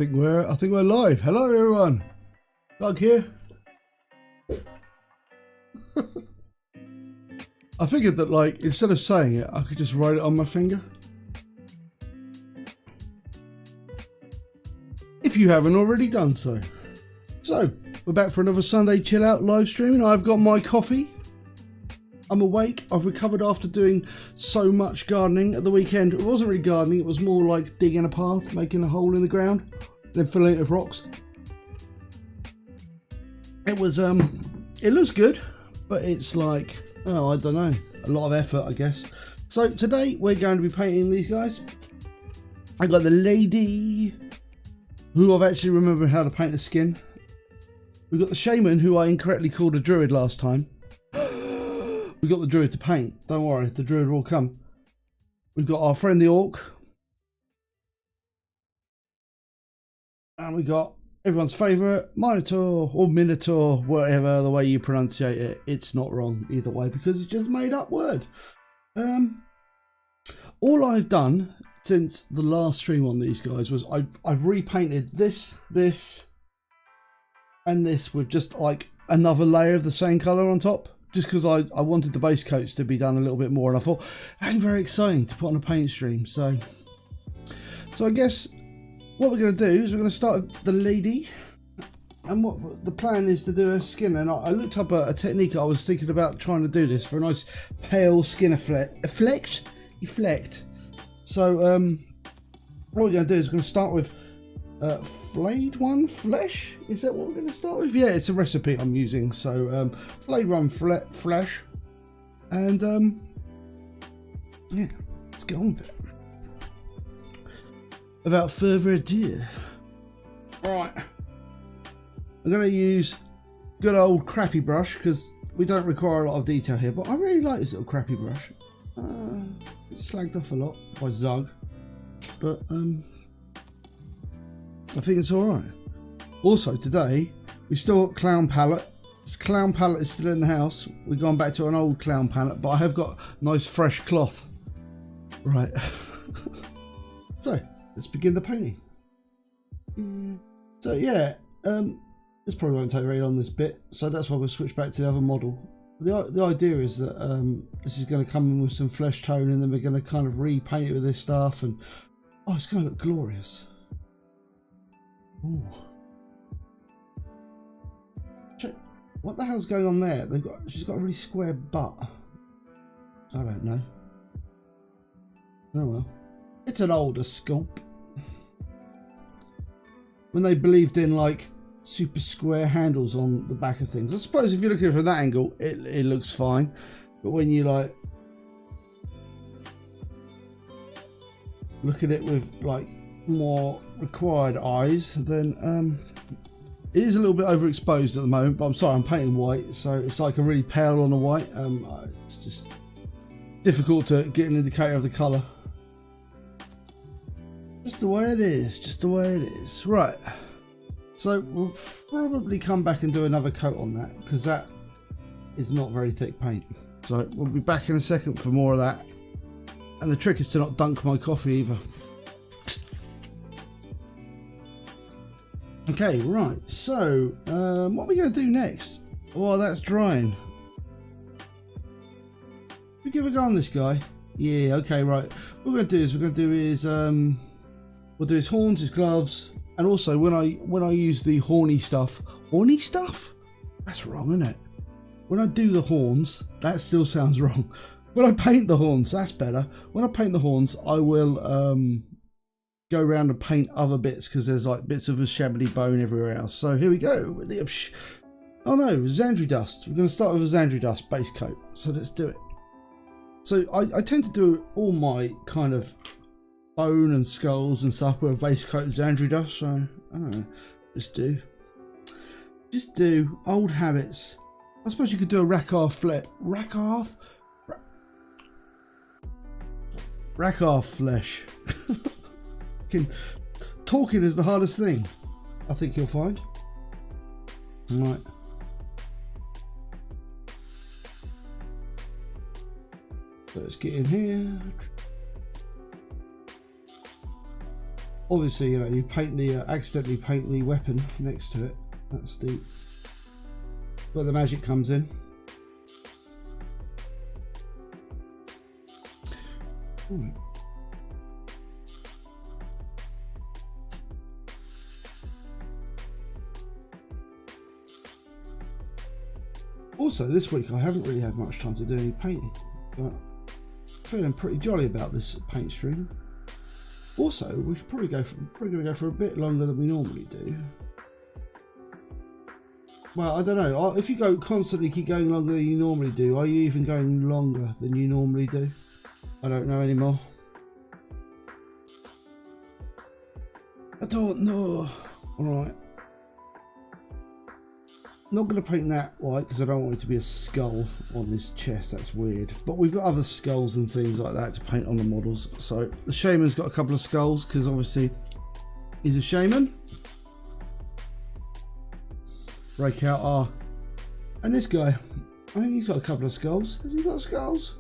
think we're live. Hello everyone. Doug here. I figured that, like, instead of saying it, I could just write it on my finger. If you haven't already done so. So, we're back for another Sunday chill out live streaming. I've got my coffee. I'm awake. I've recovered after doing so much gardening at the weekend. It wasn't really gardening, it was more like digging a path, making a hole in the ground, then filling it with rocks. It was, it looks good, but it's like, oh, I don't know, a lot of effort, I guess. So today we're going to be painting these guys. I got the lady, who I've actually remembered how to paint the skin. We've got the shaman, who I incorrectly called a druid last time. We got the druid to paint. Don't worry, the druid will come. We've got our friend the orc. And we got everyone's favourite, Minotaur, or Minotaur, whatever the way you pronunciate it. It's not wrong either way, because it's just a made up word. All I've done since the last stream on these guys was I've repainted this, and this with just like another layer of the same colour on top. Just because I wanted the base coats to be done a little bit more, and I thought that ain't very exciting to put on a paint stream. So I guess what we're going to do is we're going to start with the lady, and what the plan is to do her skin. And I looked up a technique. I was thinking about trying to do this for a nice pale skin effect. So what we're going to do is we're going to start with flayed one flesh. Is that what we're going to start with? Yeah, it's a recipe I'm using. So flayed one flesh, and yeah, let's get on with it. Without further ado, right, I'm going to use good old crappy brush because we don't require a lot of detail here. But I really like this little crappy brush. It's slagged off a lot by Zug, but I think it's alright. Also today, we still got clown palette. This clown palette is still in the house. We've gone back to an old clown palette, but I have got nice fresh cloth. Right. So, let's begin the painting. So yeah, this probably won't take very long, this bit. So that's why we'll switch back to the other model. The idea is that this is going to come in with some flesh tone, and then we're going to kind of repaint it with this stuff, and oh, it's going to look glorious. Ooh. Check. What the hell's going on there? She's got a really square butt. I don't know. Oh well. It's an older sculpt. When they believed in like super square handles on the back of things. I suppose if you're looking from that angle, it looks fine. But when you like look at it with like more required eyes, then it is a little bit overexposed at the moment, but I'm sorry, I'm painting white, so it's like a really pale on the white. It's just difficult to get an indicator of the colour. Just the way it is, just the way it is. Right, so we'll probably come back and do another coat on that, because that is not very thick paint. So we'll be back in a second for more of that. And the trick is to not dunk my coffee either. Okay, right, so what are we going to do next? Well, that's drying. We give a go on this guy. Yeah, okay, right. What we're going to do is we'll do his horns, his gloves, and also when I use the horny stuff. Horny stuff? That's wrong, isn't it? When I do the horns, that still sounds wrong. When I paint the horns, that's better. When I paint the horns, I will go around and paint other bits, because there's like bits of a shabbly bone everywhere else. So here we go with the oh no, Xandri dust. We're going to start with a Xandri dust base coat, so let's do it. So I tend to do all my kind of bone and skulls and stuff with a base coat of Xandri dust, so I don't know, just do old habits. I suppose you could do a Rakarth flesh. Talking is the hardest thing, I think you'll find. Right. So let's get in here. obviously, you know, you paint the accidentally paint the weapon next to it. That's the where the magic comes in. Ooh. Also, this week I haven't really had much time to do any painting, but I'm feeling pretty jolly about this paint stream. Also, we could probably going to go for a bit longer than we normally do. Well, I don't know. If you constantly keep going longer than you normally do, are you even going longer than you normally do? I don't know anymore. I don't know. All right. Not going to paint that white because I don't want it to be a skull on this chest. That's weird. But we've got other skulls and things like that to paint on the models. So the shaman's got a couple of skulls because obviously he's a shaman. Break out our... And this guy, I think he's got a couple of skulls. Has he got skulls?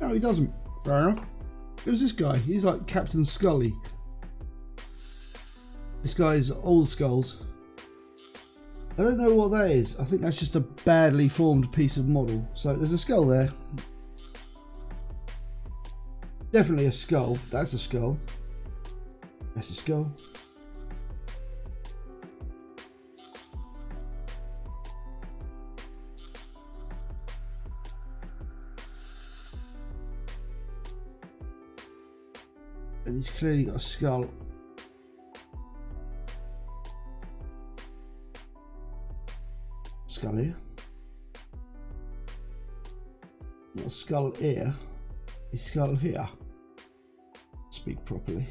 No, he doesn't. Fair enough. It was this guy. He's like Captain Scully. This guy's all skulls. I don't know what that is. I think that's just a badly formed piece of model. So there's a skull there. Definitely a skull. That's a skull. That's a skull. And he's clearly got a skull. Skull here. Not a skull here. A skull here. Speak properly.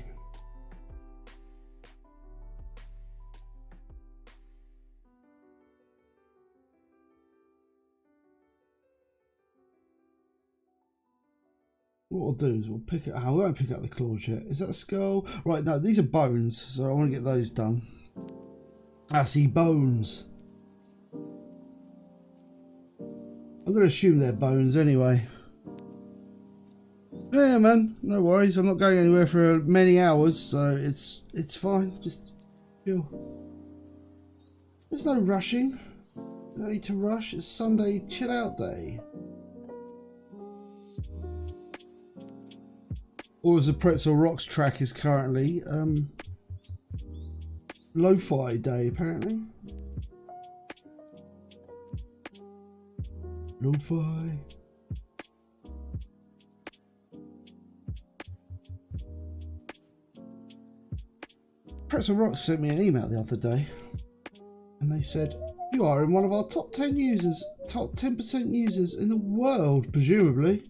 What we'll do is we'll pick it. I won't pick up the claws yet. Is that a skull? Right, no, these are bones, so I want to get those done. I see bones. I'm going to assume they're bones anyway. Yeah, man, no worries. I'm not going anywhere for many hours, so it's fine. Just chill. There's no rushing. No need to rush. It's Sunday chill out day. Or as the Pretzel Rocks track is currently, lo-fi day apparently. Lo-fi. Pretzel Rocks sent me an email the other day, and they said, "You are in one of our top 10 users, top 10% users in the world, presumably,"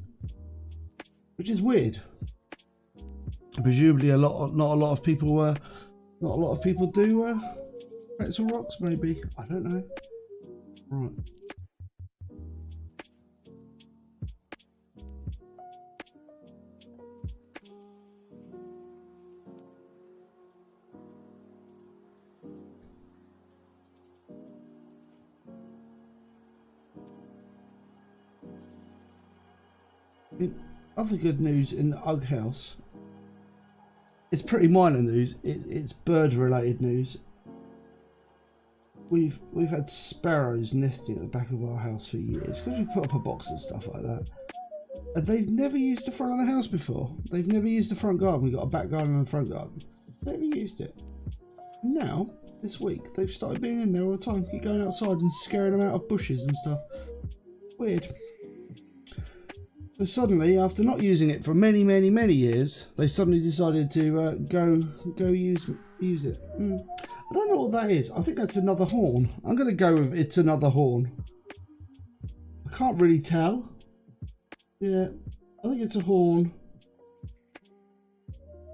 which is weird. Presumably, not a lot of people do Pretzel Rocks. Maybe, I don't know. Right. Other good news in the Ugg house. It's pretty minor news. It's bird related news. We've had sparrows nesting at the back of our house for years because we put up a box and stuff like that. And they've never used the front of the house before. They've never used the front garden. We've got a back garden and a front garden. Never used it. Now, this week, they've started being in there all the time. Keep going outside and scaring them out of bushes and stuff. Weird. So suddenly, after not using it for many years, they suddenly decided to go use it. I don't know what that is. I think that's another horn. I'm going to go with it's another horn. I can't really tell. Yeah, I think it's a horn.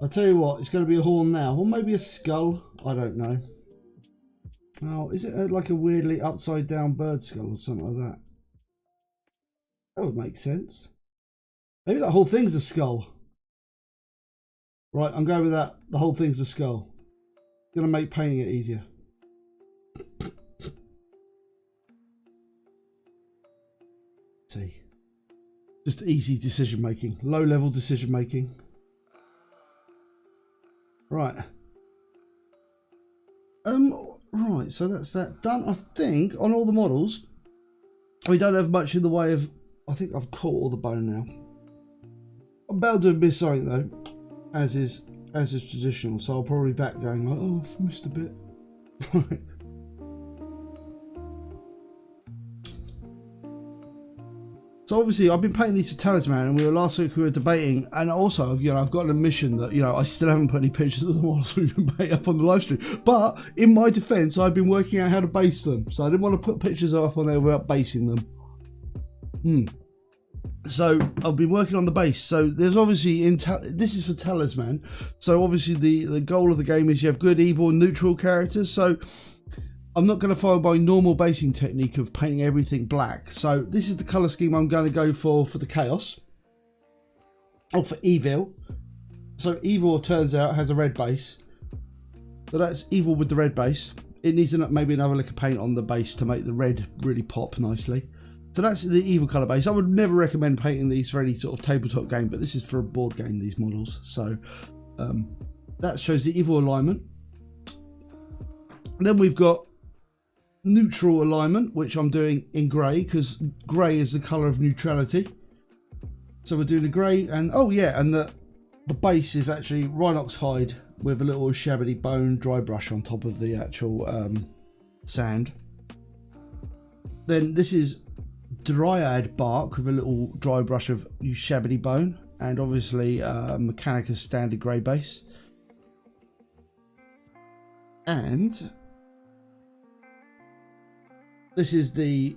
I'll tell you what, it's going to be a horn now. Or maybe a skull. I don't know. Oh, is it like a weirdly upside down bird skull or something like that? That would make sense. Maybe that whole thing's a skull. Right, I'm going with that. The whole thing's a skull. Gonna make painting it easier. See. Just easy decision making. Low level decision making. Right. Right, so that's that done. I think on all the models, we don't have much in the way of. I think I've caught all the bone now. I'm bound to have missed something though, as is traditional. So I'll probably be back going like, oh, I've missed a bit. Right. So obviously I've been painting these to Talisman, and last week we were debating, and also I've got an admission that I still haven't put any pictures of the models we've been painting up on the live stream. But in my defence, I've been working out how to base them, so I didn't want to put pictures up on there without basing them. So I've been working on the base. So there's obviously this is for Talisman. So obviously the goal of the game is you have good, evil, and neutral characters. So I'm not going to follow my normal basing technique of painting everything black. So this is the colour scheme I'm going to go for the Chaos. Or for Evil. So Evil, turns out, has a red base. So that's Evil with the red base. It needs maybe another lick of paint on the base to make the red really pop nicely. So that's the Evil colour base. I would never recommend painting these for any sort of tabletop game, but this is for a board game, these models. So that shows the Evil alignment. And then we've got neutral alignment, which I'm doing in grey because grey is the colour of neutrality. So we're doing a grey, and oh yeah, and the base is actually Rhinox hide with a little shabby bone dry brush on top of the actual sand. Then this is Dryad bark with a little dry brush of shabby bone, and obviously Mechanicus standard grey base. And this is the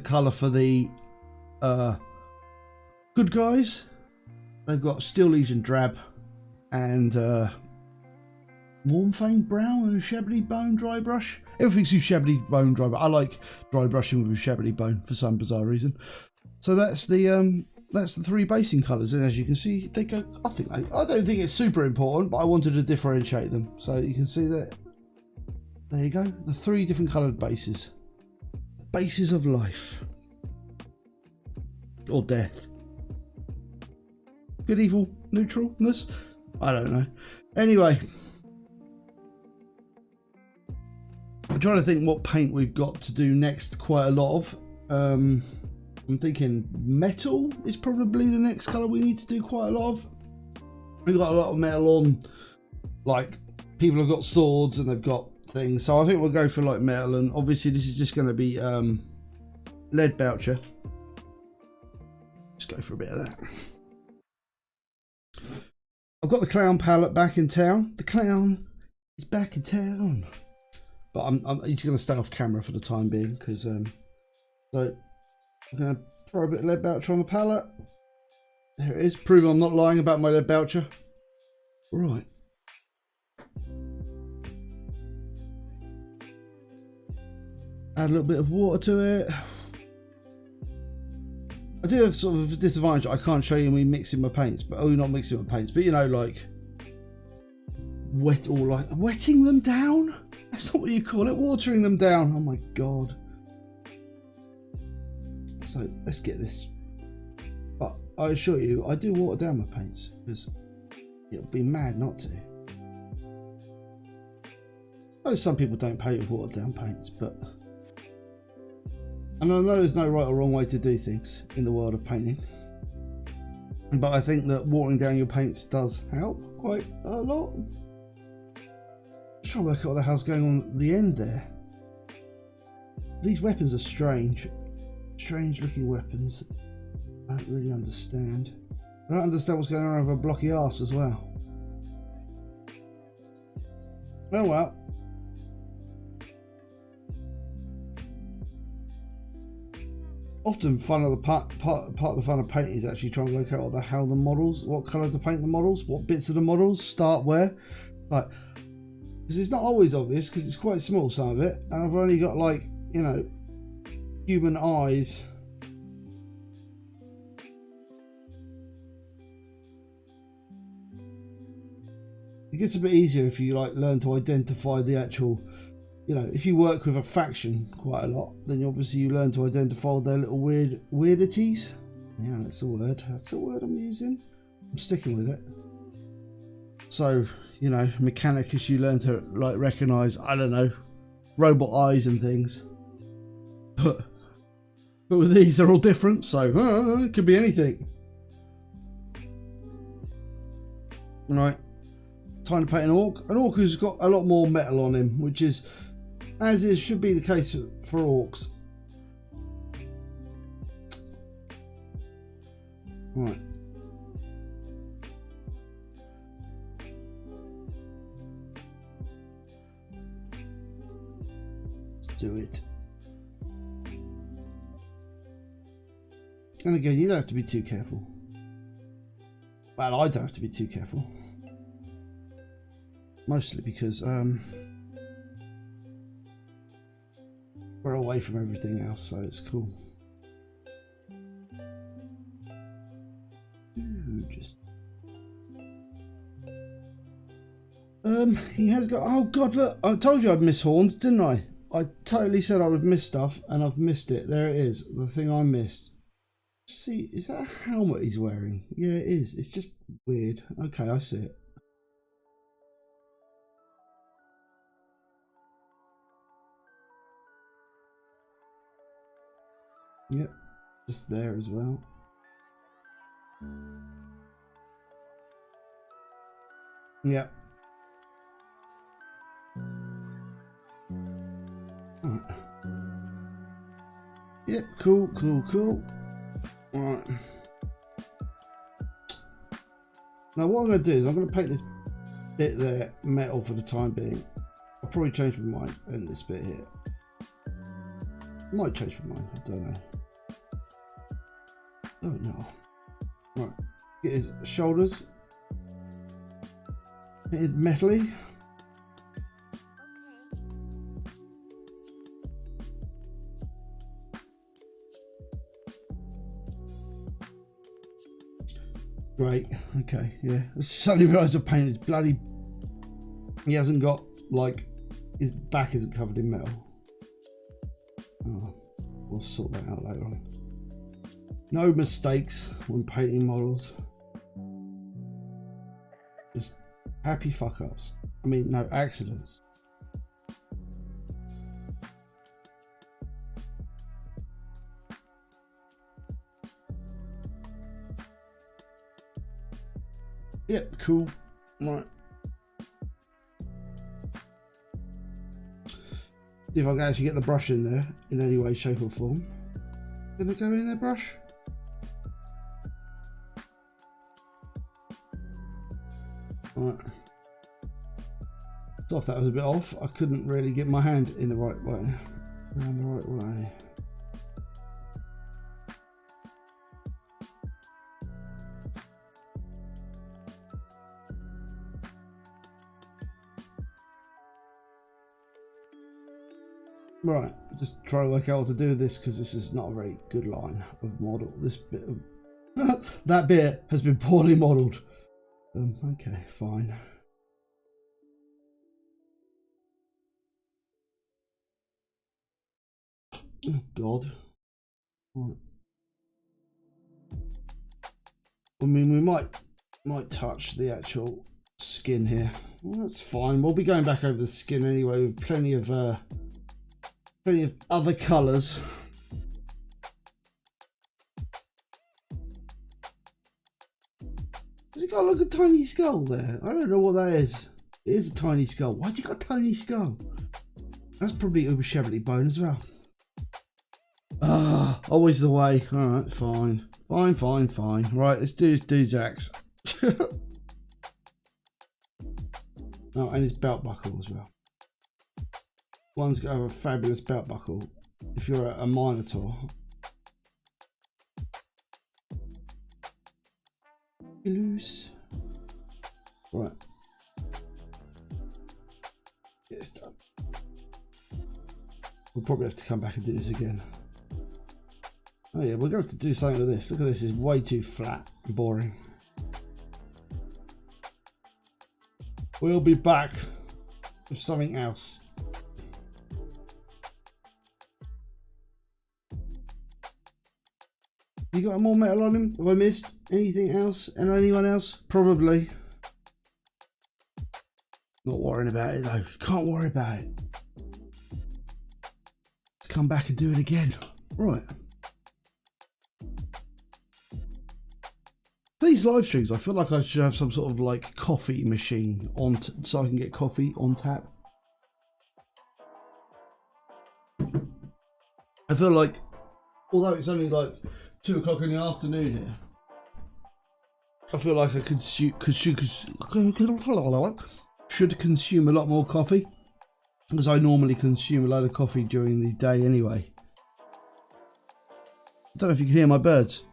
colour for the good guys. They've got Steel Legion drab and Warm Fame brown and Shabby Bone dry brush. Everything's with Shabby Bone dry, but I like dry brushing with Shabby Bone for some bizarre reason. So that's the three basing colours, and as you can see, they go. I don't think it's super important, but I wanted to differentiate them. So you can see that. There you go, the three different coloured bases. Bases of life. Or death. Good, evil, neutralness? I don't know. Anyway. I'm trying to think what paint we've got to do next quite a lot of. I'm thinking metal is probably the next colour we need to do quite a lot of. We've got a lot of metal on, like people have got swords and they've got things, so I think we'll go for like metal, and obviously this is just going to be lead Boucher. Just go for a bit of that. I've got the clown palette back in town. The clown is back in town, but he's going to stay off camera for the time being because so I'm going to throw a bit of lead Boucher on the palette. There it is, proving I'm not lying about my lead Boucher. Right. Add a little bit of water to it. I do have sort of a disadvantage. I can't show you me mixing my paints, but not mixing my paints, but like wetting them down. That's not what you call it. Watering them down. Oh my god. So let's get this. But I assure you, I do water down my paints because it'll be mad not to. I know some people don't paint with watered down paints, but. And I know there's no right or wrong way to do things in the world of painting, but I think that watering down your paints does help quite a lot. Just trying to work out what the hell's going on at the end there. These weapons are strange looking weapons. I don't really understand. I don't understand what's going on with a blocky arse as well. Oh well. Often fun of the part of the fun of painting is actually trying to work out what the hell the models, what colour to paint the models, what bits of the models start where, like, because it's not always obvious because it's quite small, some of it, and I've only got like, you know, human eyes. It gets a bit easier if you like learn to identify the actual. You know, if you work with a faction quite a lot, then obviously you learn to identify all their little weirdities. Yeah, that's the word. That's the word I'm using. I'm sticking with it. So, you know, mechanic as you learn to like recognize, I don't know, robot eyes and things. But with these, they're all different, so it could be anything. Right, time to paint an orc. An orc who's got a lot more metal on him, which is, as is, should be the case for orcs. Right. Let's do it. And again, you don't have to be too careful. Well, I don't have to be too careful. Mostly because we're away from everything else, so it's cool. Ooh, just he has got, oh god, look, I told you I'd miss horns, didn't I? I totally said I would miss stuff, and I've missed it. There it is, the thing I missed. See, is that a helmet he's wearing? Yeah, it is. It's just weird. Okay, I see it. Yep, just there as well. Yep. Right. Yep, cool, cool, cool. Alright. Now what I'm going to do is I'm going to paint this bit there metal for the time being. I'll probably change my mind in this bit here. Might change my mind, I don't know. Don't know. Right, get his shoulders painted metally. Great, okay, yeah. I suddenly realised I painted bloody... He hasn't got, like, his back isn't covered in metal. Oh, we'll sort that out later on. No mistakes when painting models. Just happy fuck ups. I mean, no accidents. Yep, cool. Right. See if I can actually get the brush in there in any way, shape or form. Gonna go in there, brush? Right. So if that was a bit off, I couldn't really get my hand in the right way. Around the right way. Right, just try to work out what to do with this because this is not a very good line of model. This bit of that bit has been poorly modelled. Okay, fine. Oh God. Right. I mean, we might touch the actual skin here. Well, that's fine. We'll be going back over the skin anyway with plenty of other colours. Has he got like a tiny skull there? I don't know what that is. It is a tiny skull. Why's he got a tiny skull? That's probably uber shabbily bone as well. Ah, always the way. Alright, fine. Fine. Right, let's do this dude's axe. Oh, and his belt buckle as well. One's got to have a fabulous belt buckle if you're a Minotaur. Loose. Right. Get this done. We'll probably have to come back and do this again. Oh yeah, we're going to have to do something with this. Look at this, it's way too flat and boring. We'll be back with something else. You got more metal on him? Have I missed anything else? And anyone else? Probably. Not worrying about it though. Can't worry about it. Let's come back and do it again. Right. These live streams, I feel like I should have some sort of like coffee machine on, so I can get coffee on tap. I feel like, although it's only like 2 o'clock in the afternoon here, I feel like I should consume a lot more coffee, because I normally consume a load of coffee during the day anyway. I don't know if you can hear my birds.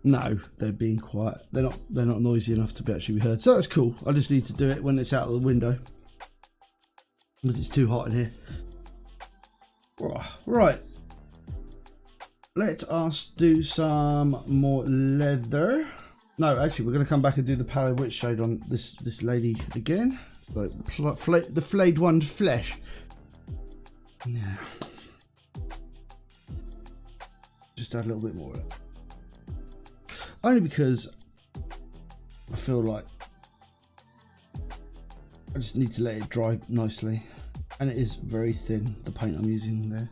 No, they're being quiet. They're not noisy enough to actually be heard. So that's cool. I just need to do it when it's out of the window, because it's too hot in here. Right. Let us do some more leather. No, actually, we're going to come back and do the pallid witch shade on this lady again. So, the flayed one flesh. Yeah. Just add a little bit more of it. Only because I feel like I just need to let it dry nicely. And it is very thin, the paint I'm using there.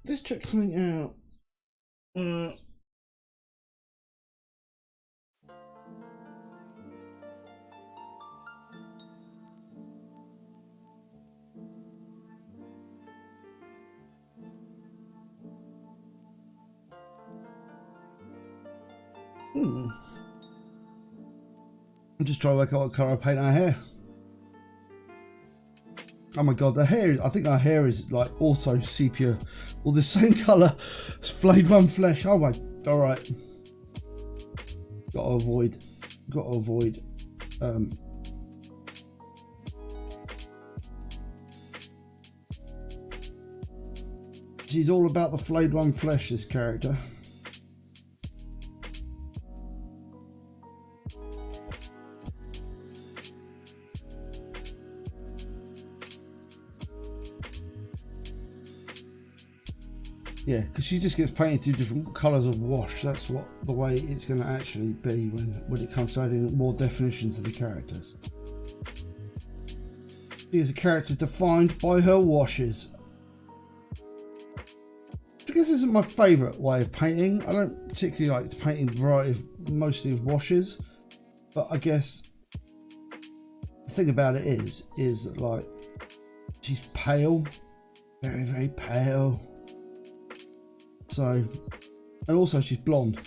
This trick coming out. I'm just trying to work out what colour I paint our hair. Oh my god, the hair, I think our hair is like also sepia, or the same colour as flayed one flesh. Oh my, alright. Gotta avoid. She's all about the flayed one flesh, this character. Yeah, because she just gets painted 2 different colours of wash. That's what the way it's going to actually be when it comes to adding more definition to the characters. She is a character defined by her washes. I guess this isn't my favourite way of painting. I don't particularly like painting variety of mostly of washes, but I guess the thing about it is that like she's pale, very, very pale. So, and also she's blonde.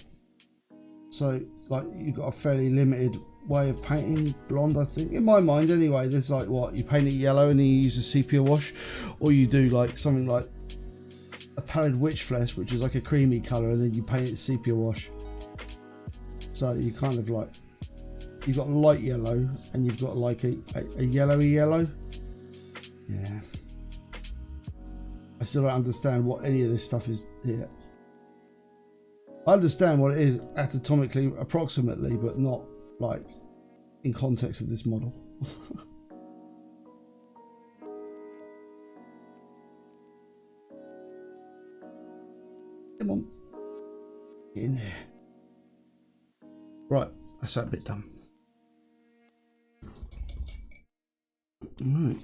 So, like, you've got a fairly limited way of painting blonde, I think. In my mind, anyway, there's like, what, you paint it yellow and then you use a sepia wash, or you do like something like a pallid witch flesh, which is like a creamy colour, and then you paint it sepia wash. So you kind of like, you've got light yellow and you've got like a yellowy yellow. Yeah. I still don't understand what any of this stuff is here. I understand what it is anatomically, approximately, but not like in context of this model. Come on. Get in there. Right, that's that bit done. Right.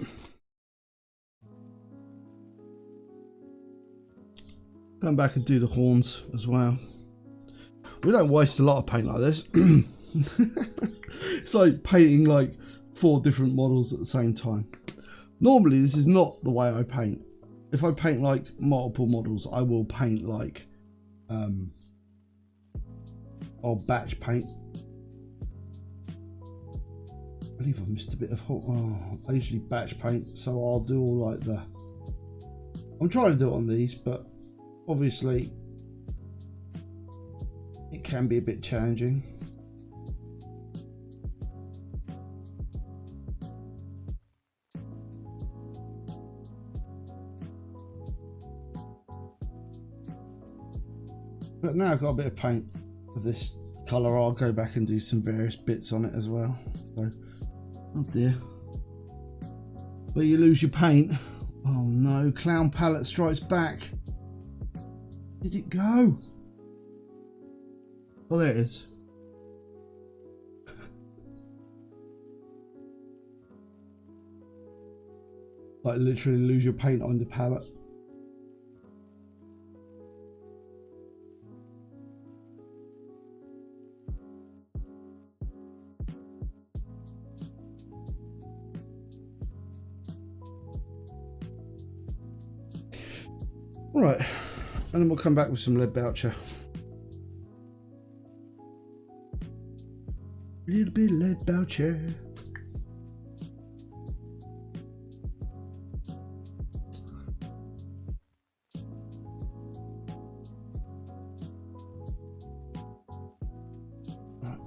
Come back and do the horns as well. We don't waste a lot of paint like this. It's like painting like 4 different models at the same time. Normally this is not the way I paint. If I paint like multiple models, I will paint like I'll batch paint. I believe I've missed a bit of I usually batch paint, so I'll do all like the, I'm trying to do it on these, but obviously it can be a bit challenging. But now I've got a bit of paint of this colour, I'll go back and do some various bits on it as well. So, oh dear. Where you lose your paint. Oh no, Clown Palette strikes back. Did it go? Oh, there it is. Like literally lose your paint on the palette. Right, and then we'll come back with some lead voucher. A little bit of lead voucher. Right.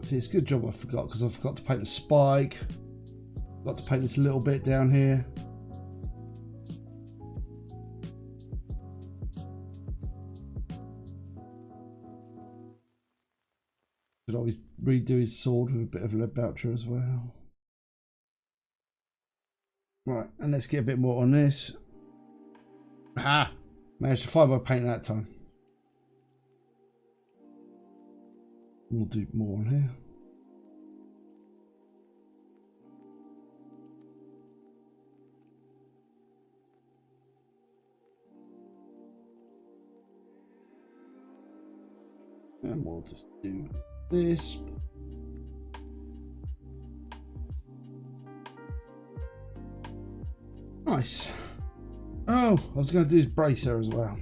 See, it's a good job I forgot, because I forgot to paint the spike. Got to paint this little bit down here. Could always redo his sword with a bit of lead voucher as well. Right, and let's get a bit more on this. Aha! Managed to fibre paint that time. We'll do more on here. And we'll just do this. Nice. Oh, I was going to do his bracer as well.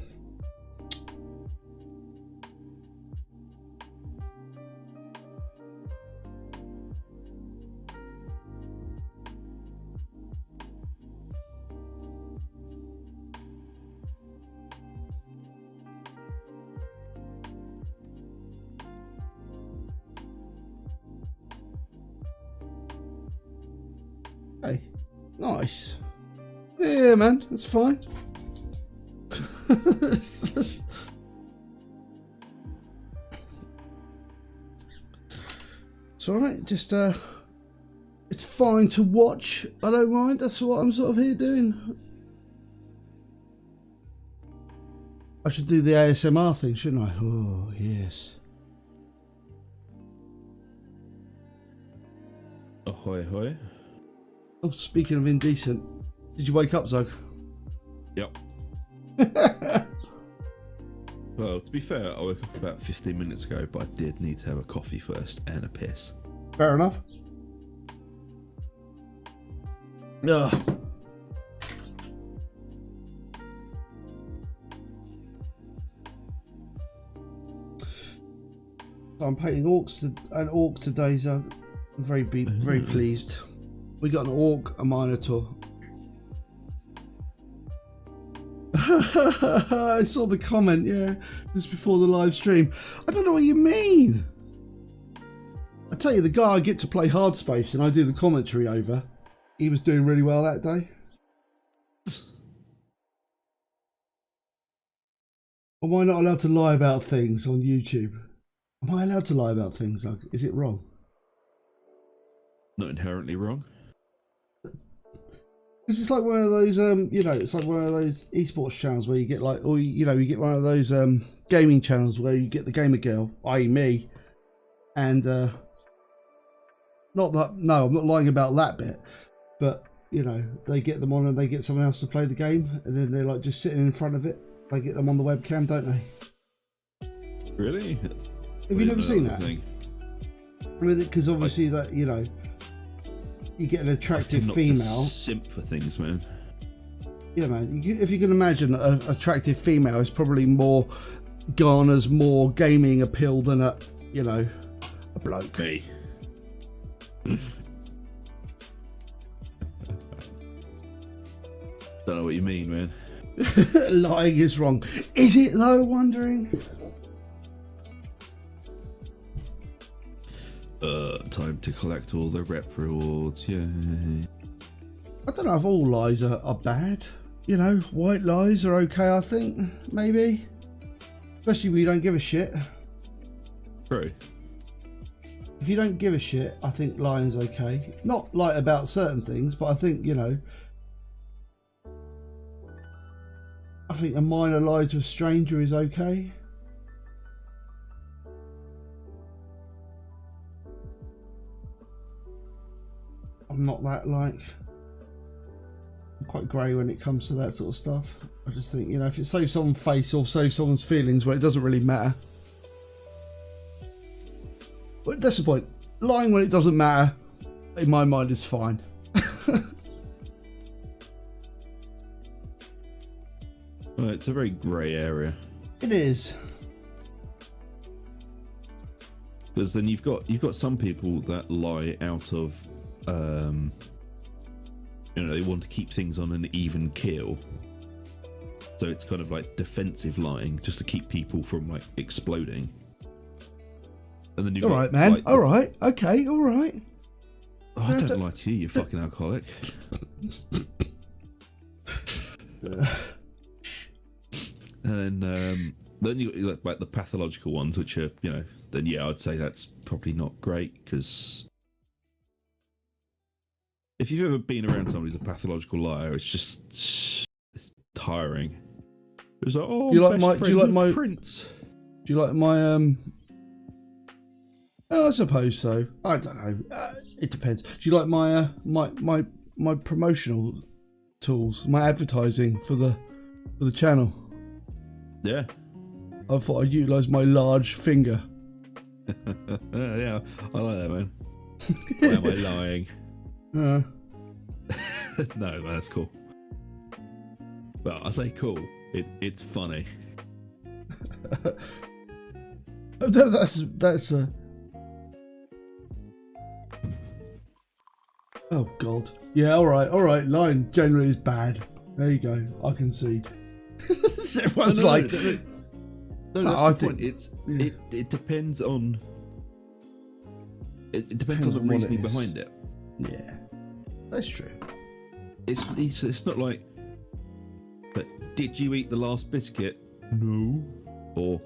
Hey, nice. Yeah, man, that's fine. It's alright, just it's fine to watch. I don't mind. That's what I'm sort of here doing. I should do the ASMR thing, shouldn't I? Oh, yes. Ahoy, ahoy. Oh, speaking of indecent, did you wake up, Zug? Yep. Well, to be fair, I woke up about 15 minutes ago, but I did need to have a coffee first and a piss. Fair enough. Ugh. So I'm painting an orc today, so I'm very pleased. We got an orc, a Minotaur. I saw the comment, yeah, just before the live stream. I don't know what you mean. I tell you, the guy I get to play Hardspace and I do the commentary over, he was doing really well that day. Am I not allowed to lie about things on YouTube? Am I allowed to lie about things? Is it wrong? Not inherently wrong. Because it's like one of those, you know, it's like one of those esports channels where you get like, or you know, you get one of those gaming channels where you get the gamer girl, i.e. me, and not that, no, I'm not lying about that bit, but you know, they get them on and they get someone else to play the game, and then they're like just sitting in front of it. They get them on the webcam, don't they? Really? Have you never seen that? Because obviously that, you know, you get an attractive female. Simp for things, man. Yeah, man. If you can imagine, an attractive female is probably more garners more gaming appeal than a, you know, a bloke. Hey. Don't know what you mean, man. Lying is wrong. Is it though? Wondering. Time to collect all the rep rewards. Yay. I don't know if all lies are bad. You know, white lies are okay, I think. Maybe. Especially when you don't give a shit. True. If you don't give a shit, I think lying's okay. Not like about certain things, but I think, you know, I think a minor lie to a stranger is okay. I'm not that I'm quite grey when it comes to that sort of stuff. I just think, if it saves someone's face or saves someone's feelings, well, it doesn't really matter. But that's the point. Lying when it doesn't matter, in my mind, is fine. Well, it's a very grey area. It is. Because then you've got some people that lie out of, they want to keep things on an even keel. So it's kind of like defensive lying, just to keep people from like exploding. And then you've all right, man. All right. Okay. All right. Oh, I don't lie to you, you fucking alcoholic. And then you got like the pathological ones, which are, then yeah, I'd say that's probably not great, because if you've ever been around somebody who's a pathological liar, it's tiring. It's like, oh, do you like my Prince? Do you like my Oh, I suppose so. I don't know. It depends. Do you like my my promotional tools, my advertising for the channel? Yeah. I thought I'd utilise my large finger. Yeah, I like that, man. Why am I lying? No, that's cool. Well, I say cool. It's funny. That's a. Oh God. Yeah. All right. Lying generally is bad. There you go. I concede. Everyone's No, like. No, that's the point. It depends on. It depends on the reasoning behind it. Yeah, that's true. It's not like. But did you eat the last biscuit? No. Or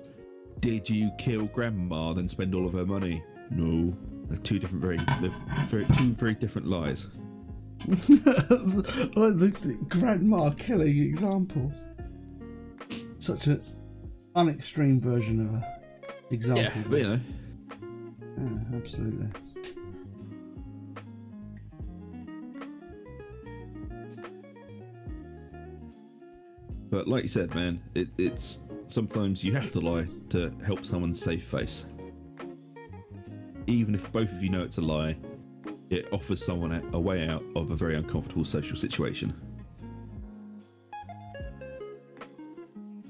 did you kill grandma then spend all of her money? No. They're two very different lies. Like the grandma killing example. Such an unextreme version of a example. Yeah, but Yeah, absolutely. But like you said, man, it's sometimes you have to lie to help someone save face. Even if both of you know it's a lie, it offers someone a way out of a very uncomfortable social situation.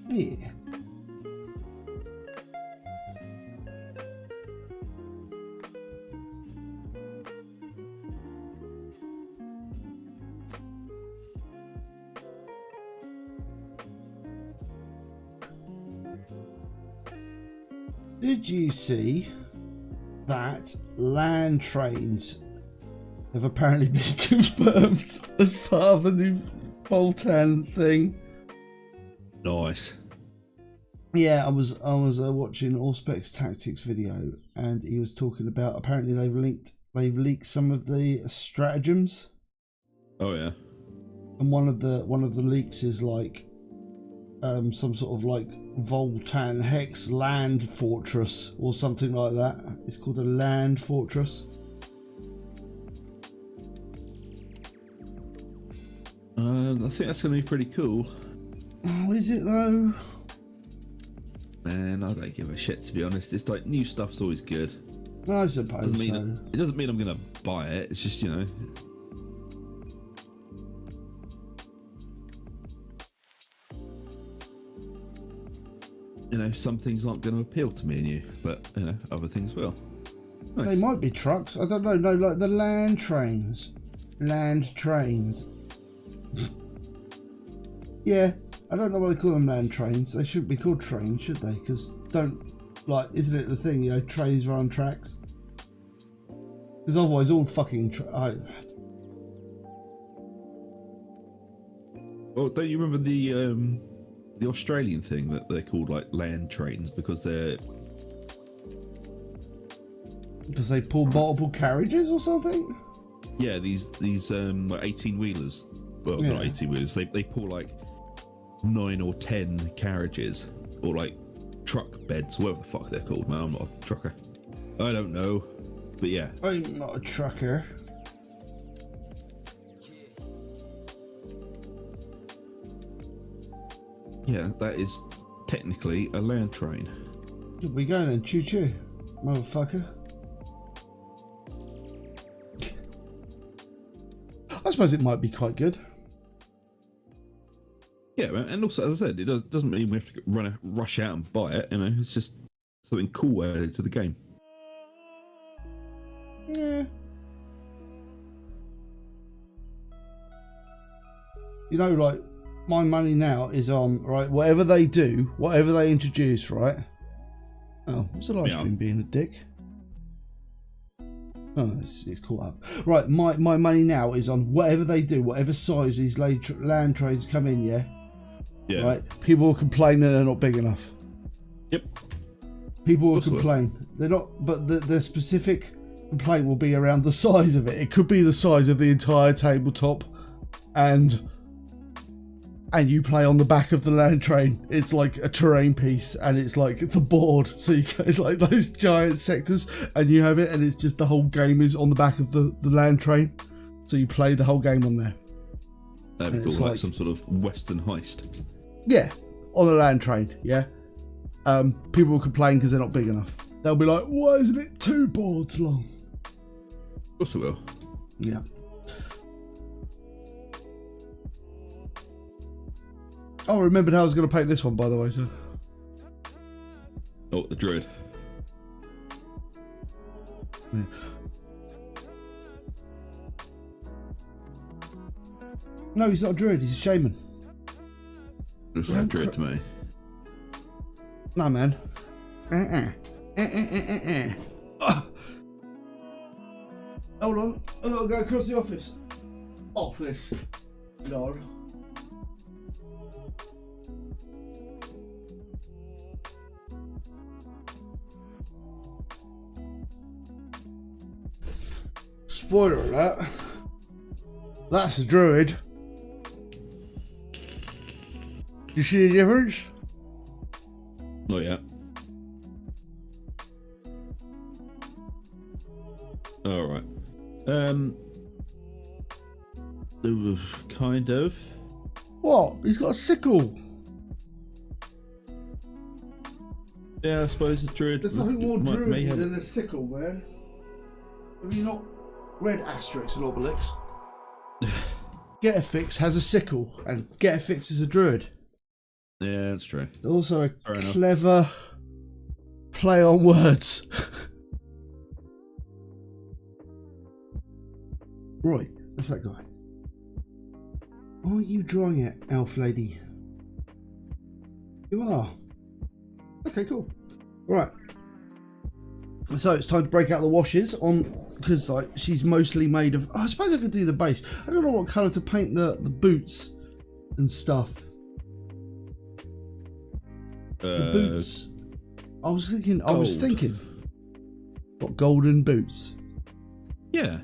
Yeah. Did you see that land trains have apparently been confirmed as part of the new Boltan thing? Nice. Yeah, I was watching Allspec's Tactics video, and he was talking about apparently they've leaked some of the stratagems. Oh yeah. And one of the leaks is like some sort of like Voltan Hex land fortress or something like that. It's called a land fortress. I think that's going to be pretty cool. Oh, is it though? Man, I don't give a shit, to be honest. It's like new stuff's always good. I suppose It doesn't mean I'm going to buy it. It's just, some things aren't going to appeal to me and you, but other things will. Nice. They might be trucks. I don't know. No, like the land trains. Land trains. Yeah, I don't know why they call them land trains. They shouldn't be called trains, should they? Because isn't it the thing? Trains are on tracks. Because otherwise, all fucking. Well, don't you remember the Australian thing that they're called like land trains because they pull multiple carriages or something? Yeah, these 18 wheelers. Well, Yeah. not 18 wheelers. They pull like 9 or 10 carriages, or like truck beds, whatever the fuck they're called. Man, I'm not a trucker. I don't know, but yeah. I'm not a trucker. Yeah, that is technically a land train. Good we go then, choo choo, motherfucker. I suppose it might be quite good. Yeah, and also, as I said, it doesn't mean we have to rush out and buy it. You know, it's just something cool added to the game. Yeah. You know, like, my money now is on, right, whatever they do, whatever they introduce, right? Oh, what's the live stream being a dick? Oh, it's caught up. Right, my money now is on whatever they do, whatever size these land trains come in, yeah? Yeah. Right, people will complain that they're not big enough. Yep. People will complain. They're not, but the specific complaint will be around the size of it. It could be the size of the entire tabletop, and you play on the back of the land train. It's like a terrain piece, and it's like the board, so you go like those giant sectors, and you have it, and it's just the whole game is on the back of the land train, so you play the whole game on there. That'd be cool, like some sort of Western heist. Yeah, on a land train, yeah. People will complain because they're not big enough. They'll be like, why isn't it 2 boards long? Of course it will. Yeah. Oh, I remembered how I was going to paint this one, by the way, so. Oh, the druid. Yeah. No, he's not a druid, he's a shaman. Looks like a druid to me. Nah, man. Hold on, I've got to go across the office. Office. No. Spoiler alert. That's a druid. You see the difference? Not yet. All right. Kind of. What? He's got a sickle. Yeah, I suppose a druid. There's nothing more druid have... than a sickle, man. Have you not read Asterix and Obelix? Getafix has a sickle, and Getafix is a druid. Yeah, that's true. Also a clever play on words. Roy, that's that guy. Are you drawing it, elf lady? You are. Okay, cool. Right. So it's time to break out the washes on, because like she's mostly made of. Oh, I suppose I could do the base. I don't know what colour to paint the boots and stuff. The boots. I was thinking. What, golden boots? Yeah.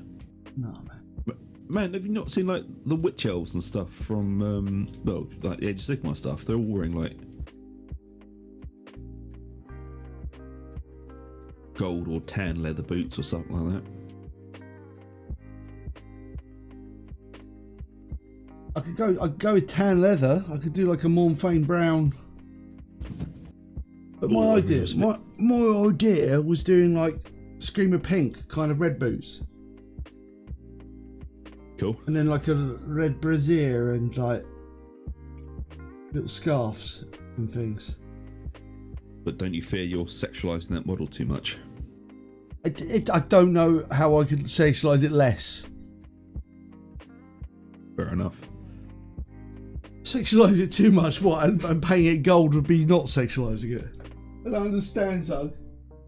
No, man. Man, have you not seen like the witch elves and stuff from like the Age of Sigmar stuff? They're all wearing like gold or tan leather boots or something like that. I'd go with tan leather. I could do like a Mornfane brown. But my idea was doing like Screamer Pink kind of red boots. Cool. And then like a red brassiere and like little scarves and things. But don't you fear you're sexualising that model too much? I don't know how I could sexualise it less. Fair enough. Sexualise it too much, what? And painting it gold would be not sexualising it. I don't understand, Zug.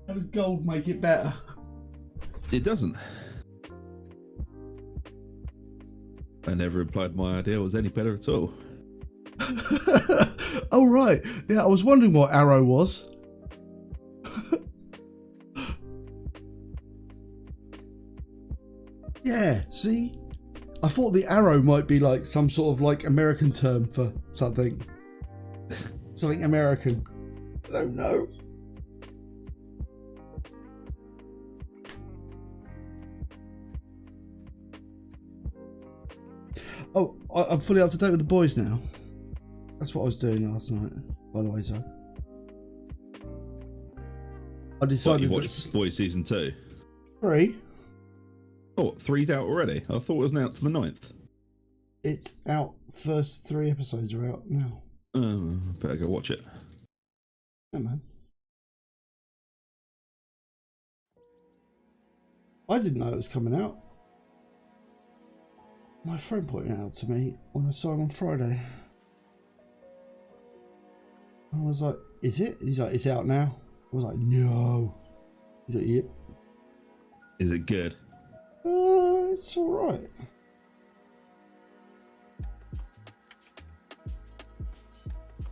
How does gold make it better? It doesn't. I never implied my idea was any better at all. Oh, right. Yeah, I was wondering what arrow was. Yeah, see? I thought the arrow might be like some sort of like American term for something. Something American. I don't know. Oh, I'm fully up to date with the boys now. That's what I was doing last night, by the way, so. I decided you watched Boys Season 2? 3. Oh, 3's out already? I thought it wasn't out to the 9th. It's out. First 3 episodes are out now. Oh, better go watch it. Yeah, man. I didn't know it was coming out. My friend pointed it out to me when I saw it on Friday. I was like, is it? And he's like, it's out now. I was like, no. He's like, yep. Is it good? It's alright.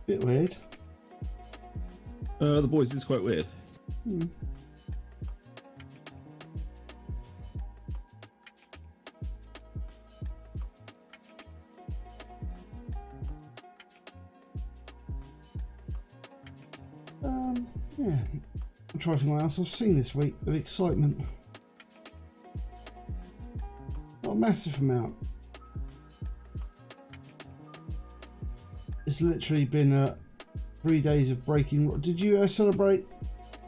Bit weird. The Boys is quite weird. Yeah. I'm trying to think what else I've seen this week of excitement. Not a massive amount. It's literally been 3 days of breaking. Did you celebrate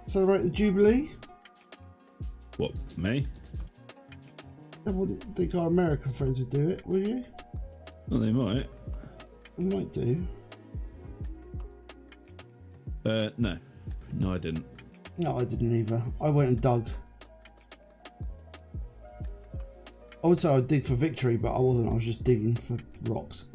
the Jubilee? What, me? I wouldn't think our American friends would do it, would you? Well, they might. We might do. No. No, I didn't. No, I didn't either. I went and dug. I would say I'd dig for victory, but I wasn't. I was just digging for rocks.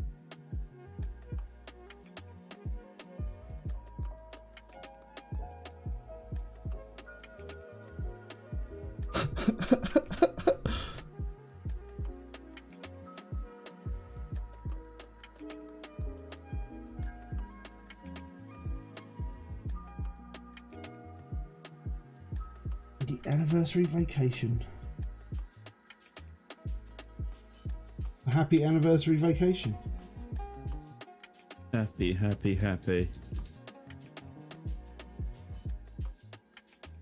The anniversary vacation. A happy anniversary vacation. Happy, happy, happy.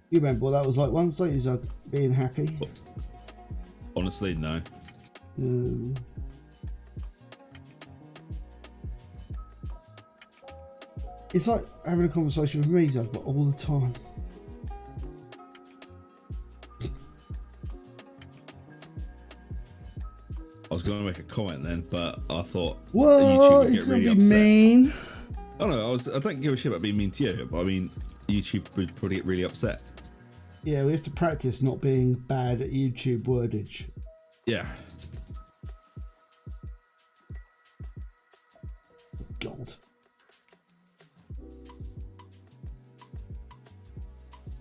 You remember what that was like once, don't you, Zug? Being happy? Honestly, no. No. It's like having a conversation with me, Zug, but all the time. I was going to make a comment then, but I thought Whoa, YouTube would you're get gonna really be upset. mean. Oh no, I don't give a shit about being mean to you, but I mean, YouTube would probably get really upset. Yeah, we have to practice not being bad at YouTube wordage. Yeah. God.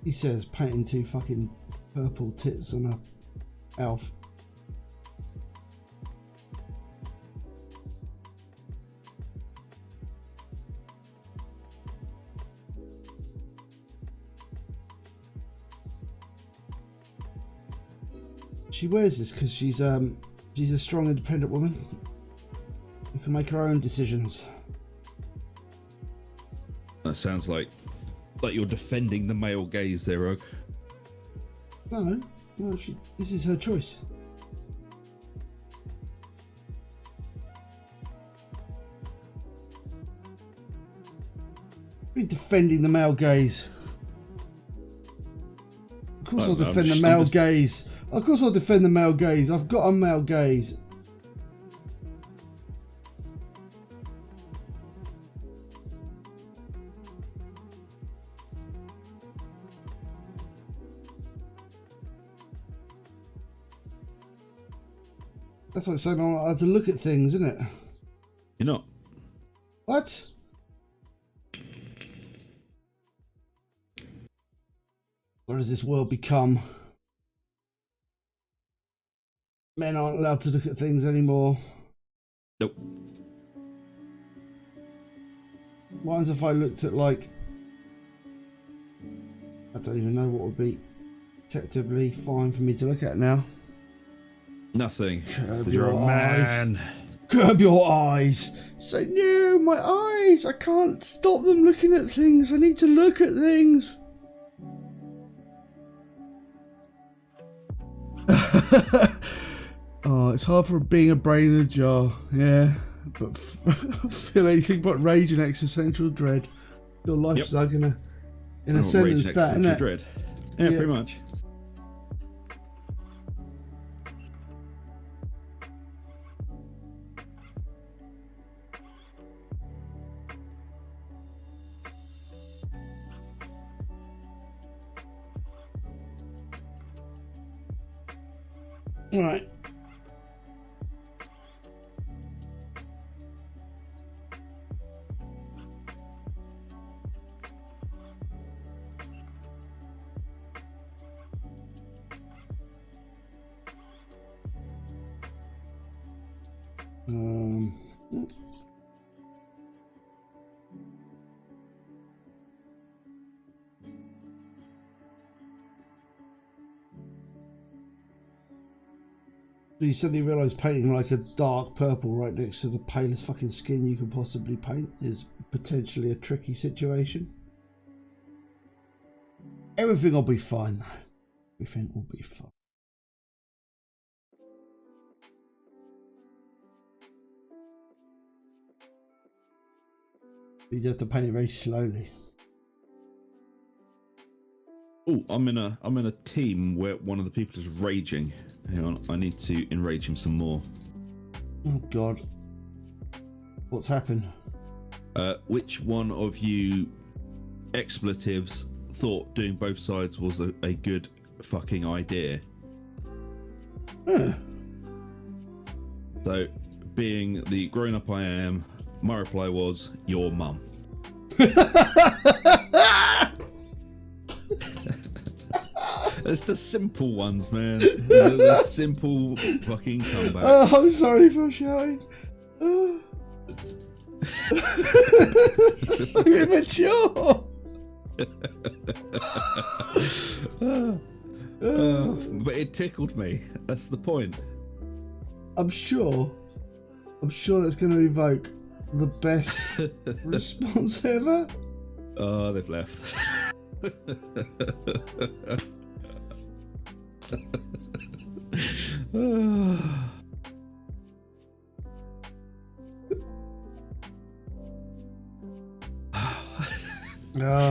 He says painting 2 fucking purple tits and a elf. She wears this because she's a strong, independent woman who can make her own decisions. That sounds like you're defending the male gaze there, Rogue. No, this is her choice. Be defending the male gaze. Of course, I'll defend the male gaze. Of course, I'll defend the male gaze. I've got a male gaze. That's like saying I don't know how to look at things, isn't it? You're not. What? What has this world become? Men aren't allowed to look at things anymore. Nope. Why as if I looked at, like, I don't even know what would be technically fine for me to look at now. Nothing. Curb Because you're a your eyes. man. Curb your eyes. Say, no, my eyes. I can't stop them looking at things. I need to look at things. Oh, it's hard for being a brain in a jar. Yeah, but feel anything but rage and existential dread. Your life's like in a sentence, that, isn't it? Dread. Yeah, pretty much. All right. You suddenly realise painting like a dark purple right next to the palest fucking skin you can possibly paint is potentially a tricky situation. Everything will be fine though. Everything will be fine. You have to paint it very slowly. Oh, I'm in a team where one of the people is raging. Hang on, I need to enrage him some more. Oh God. What's happened? Which one of you expletives thought doing both sides was a good fucking idea? So, being the grown-up I am, my reply was, your mum. It's the simple ones, man. The simple fucking comeback. Oh, I'm sorry for shouting. So immature. But it tickled me. That's the point. I'm sure that's going to evoke the best response ever. Oh, they've left.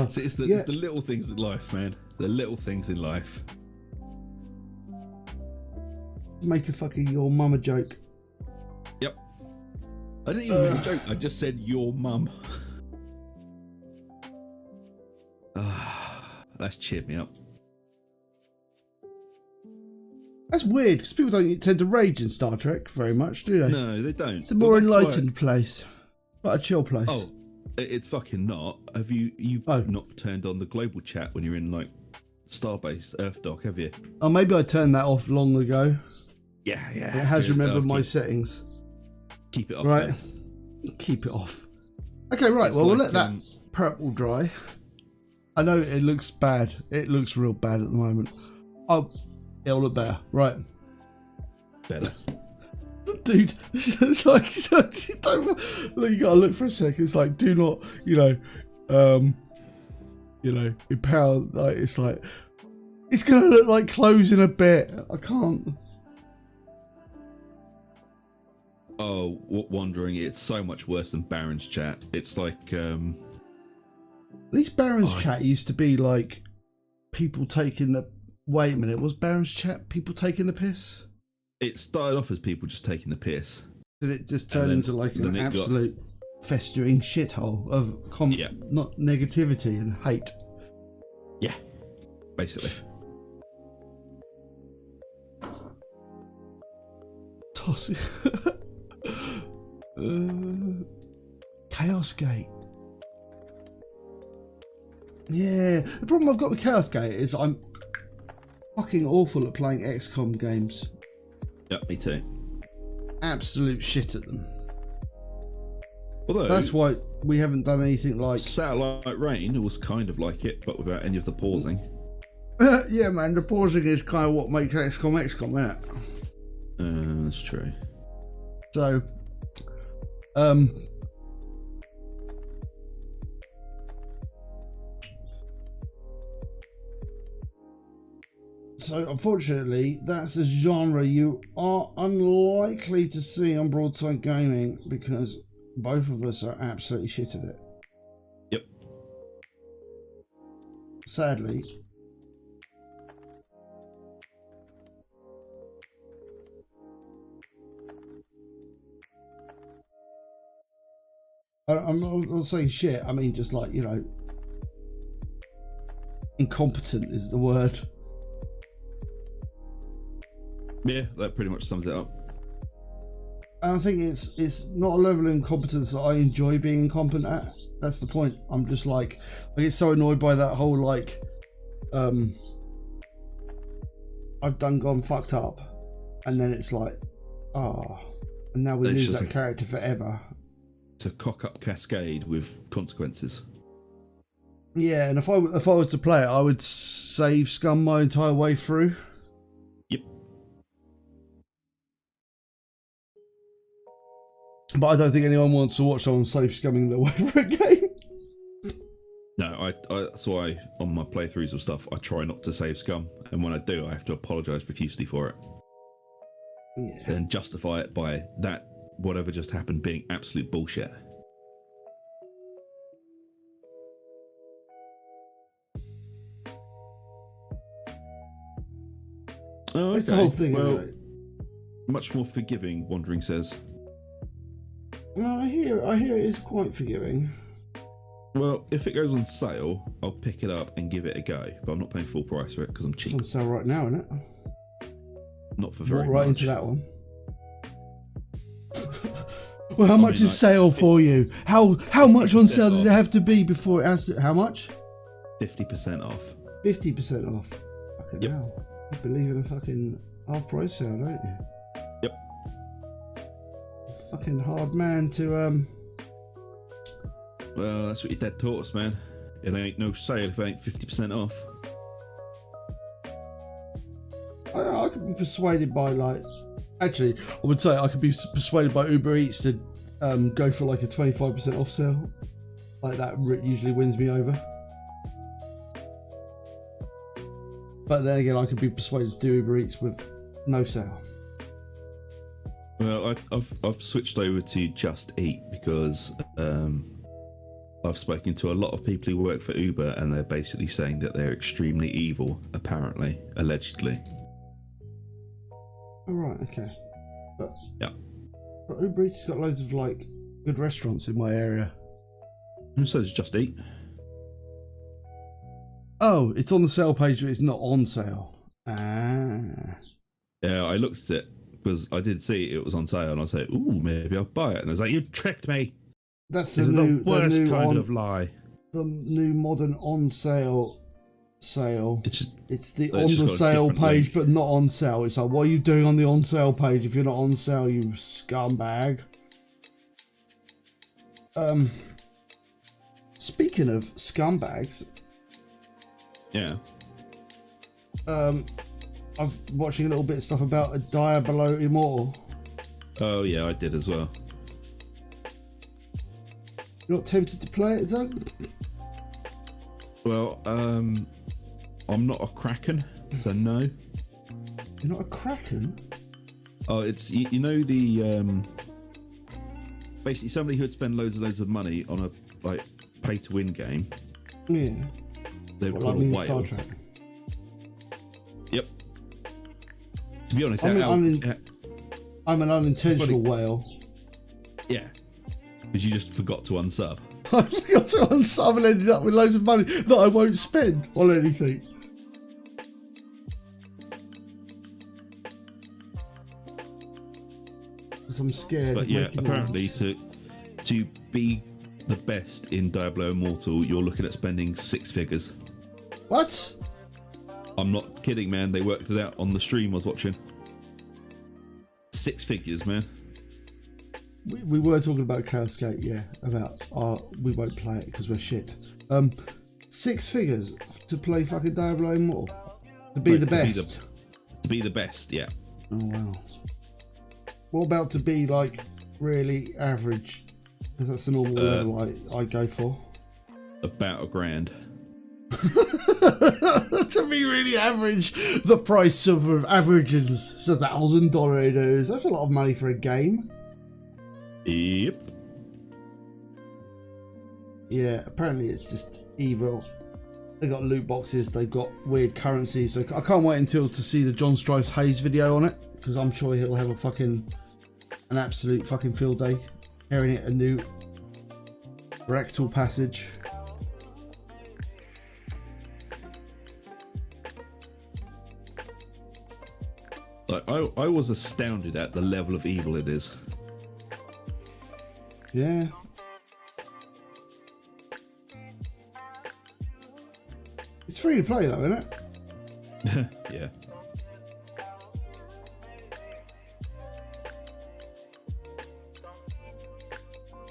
See, it's the little things in life, man. The little things in life. Make a fucking your mama joke. Yep. I didn't even make a joke. I just said your mum. That's cheered me up. That's weird because people don't tend to rage in Star Trek very much, do they? No, they don't. It's a more enlightened place, like a chill place. Oh, it's fucking not. Have you've not turned on the global chat when you're in like Starbase Earth Dock, have you? Oh, maybe I turned that off long ago. Yeah. It has remembered my settings. Keep it off. Right. Then. Keep it off. Okay, right. Well, we'll let that purple dry. I know it looks bad. It looks real bad at the moment. Oh, it'll look better. Right. Better. Dude, it's like, you gotta look for a second. It's like, do not, empower. Like, it's like, it's gonna look like closing a bit. I can't. Oh, wandering. It's so much worse than Baron's chat. It's like, At least Baron's chat used to be like people taking the. Wait a minute, was Baron's chat people taking the piss? It started off as people just taking the piss. Did it just turn into like an absolute festering shithole of not negativity and hate? Yeah, basically. Tossing. Chaos Gate. Yeah, the problem I've got with Chaos Gate is I'm fucking awful at playing XCOM games. Yep, me too. Absolute shit at them. Although that's why we haven't done anything like Satellite Rain was kind of like it, but without any of the pausing. Yeah, man, the pausing is kind of what makes XCOM, yeah. That's true. So, So unfortunately, that's a genre you are unlikely to see on Broadside Gaming because both of us are absolutely shit at it. Yep. Sadly. I'm not saying shit, I mean just like, you know, incompetent is the word. Yeah, that pretty much sums it up. And I think it's not a level of incompetence that I enjoy being incompetent at. That's the point. I'm just like, I get so annoyed by that whole like, I've gone fucked up, and then it's like, and now we lose that character forever. It's a cock-up cascade with consequences. Yeah, and if I was to play it, I would save scum my entire way through. Yep. But I don't think anyone wants to watch someone save scumming their way through a game. No, that's why on my playthroughs of stuff, I try not to save scum. And when I do, I have to apologise profusely for it. Yeah. And justify it by that, whatever just happened, being absolute bullshit. Oh, okay. That's the whole thing. Well, anyway. Much more forgiving, Wandering says. Well, I hear it is quite forgiving. Well, if it goes on sale, I'll pick it up and give it a go. But I'm not paying full price for it because I'm cheap. It's on sale right now, isn't it? Not for very much. Right into that one. Well, how much is sale for you? How much on sale does it have to be before it has to? How much? 50% off. 50% off. Fucking hell. You believe in a fucking half price sale, don't you? Yep. Fucking hard man to Well, that's what your dad taught us, man. It ain't no sale if it ain't 50% off. I could be persuaded by like. Actually, I would say I could be persuaded by Uber Eats to go for like a 25% off sale. Like that usually wins me over. But then again, I could be persuaded to do Uber Eats with no sale. Well, I've switched over to Just Eat because I've spoken to a lot of people who work for Uber, and they're basically saying that they're extremely evil, apparently, allegedly. Oh, right, okay. But yeah, but Uber Eats has got loads of like good restaurants in my area. And so does Just Eat. Oh, it's on the sale page, but it's not on sale. Ah. Yeah, I looked at it because I did see it was on sale, and I was like, "Ooh, maybe I'll buy it." And I was like, "You tricked me." That's the worst kind of lie. The new modern on sale. It's the on the sale page, but not on sale. It's like, what are you doing on the on sale page if you're not on sale, you scumbag? Speaking of scumbags, yeah. I'm watching a little bit of stuff about a Diablo Immortal. Oh yeah, I did as well. You're not tempted to play it, Zug? Well, I'm not a Kraken, so no. You're not a Kraken? Oh, it's you know the basically somebody who'd spend loads of money on a like pay to win game. Yeah. They would call a whale. Star Trek. Yep. To be honest, I'm an unintentional whale. Yeah. Because you just forgot to unsub. I forgot to unsub and ended up with loads of money that I won't spend on anything. Because I'm scared. But yeah, apparently to be the best in Diablo Immortal, you're looking at spending 6 figures. What? I'm not kidding, man. They worked it out on the stream I was watching. 6 figures, man. We were talking about Chaos Gate, yeah. About we won't play it because we're shit. 6 figures to play fucking Diablo Immortal. To be the best. To be the best, yeah. Oh wow. What about to be like really average? Because that's the normal level I go for. About £1,000. To be really average, the price of average is $1,000. That's a lot of money for a game. Yep. Yeah, apparently it's just evil. They got loot boxes, they've got weird currencies, so I can't wait until to see the John Strife Hayes video on it, because I'm sure he'll have an absolute fucking field day hearing it, a new rectal passage. Like I was astounded at the level of evil it is. Yeah. It's free to play though, isn't it? Yeah.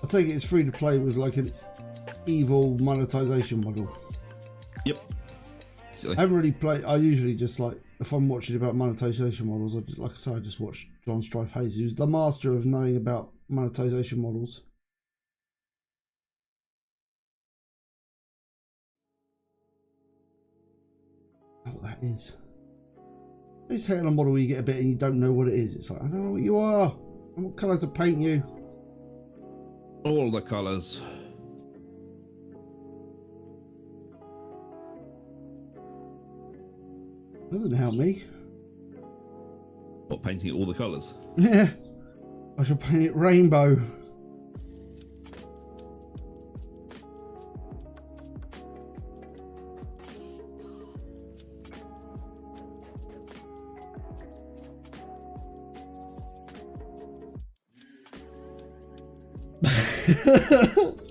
I take it it's free to play with like an evil monetization model. Yep. I haven't really played. I usually just like, if I'm watching about monetization models, like I said, I just watch John Strife Hayes, who's the master of knowing about monetization models. What that is. It's hitting a model where you get a bit and you don't know what it is. It's like, I don't know what you are. And what colour to paint you. All the colours. Doesn't help me. What, painting all the colours? Yeah. I shall paint it rainbow.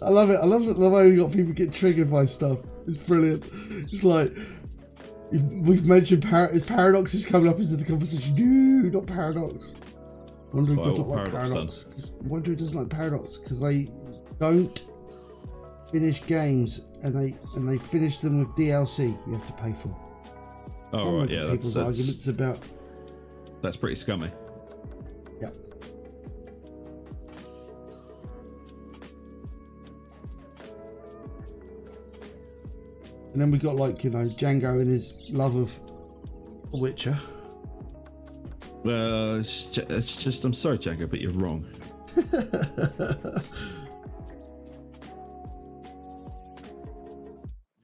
I love it. I love the way we got people get triggered by stuff. It's brilliant. It's like, we've mentioned Paradox is coming up into the conversation. No, not Paradox. Wondering doesn't like Paradox. Wondering doesn't like Paradox because they don't finish games and they finish them with DLC you have to pay for. Oh right, yeah, people's arguments about. That's pretty scummy. Yeah. And then we got, like, you know, Django and his love of The Witcher. It's just, I'm sorry, Django, but you're wrong.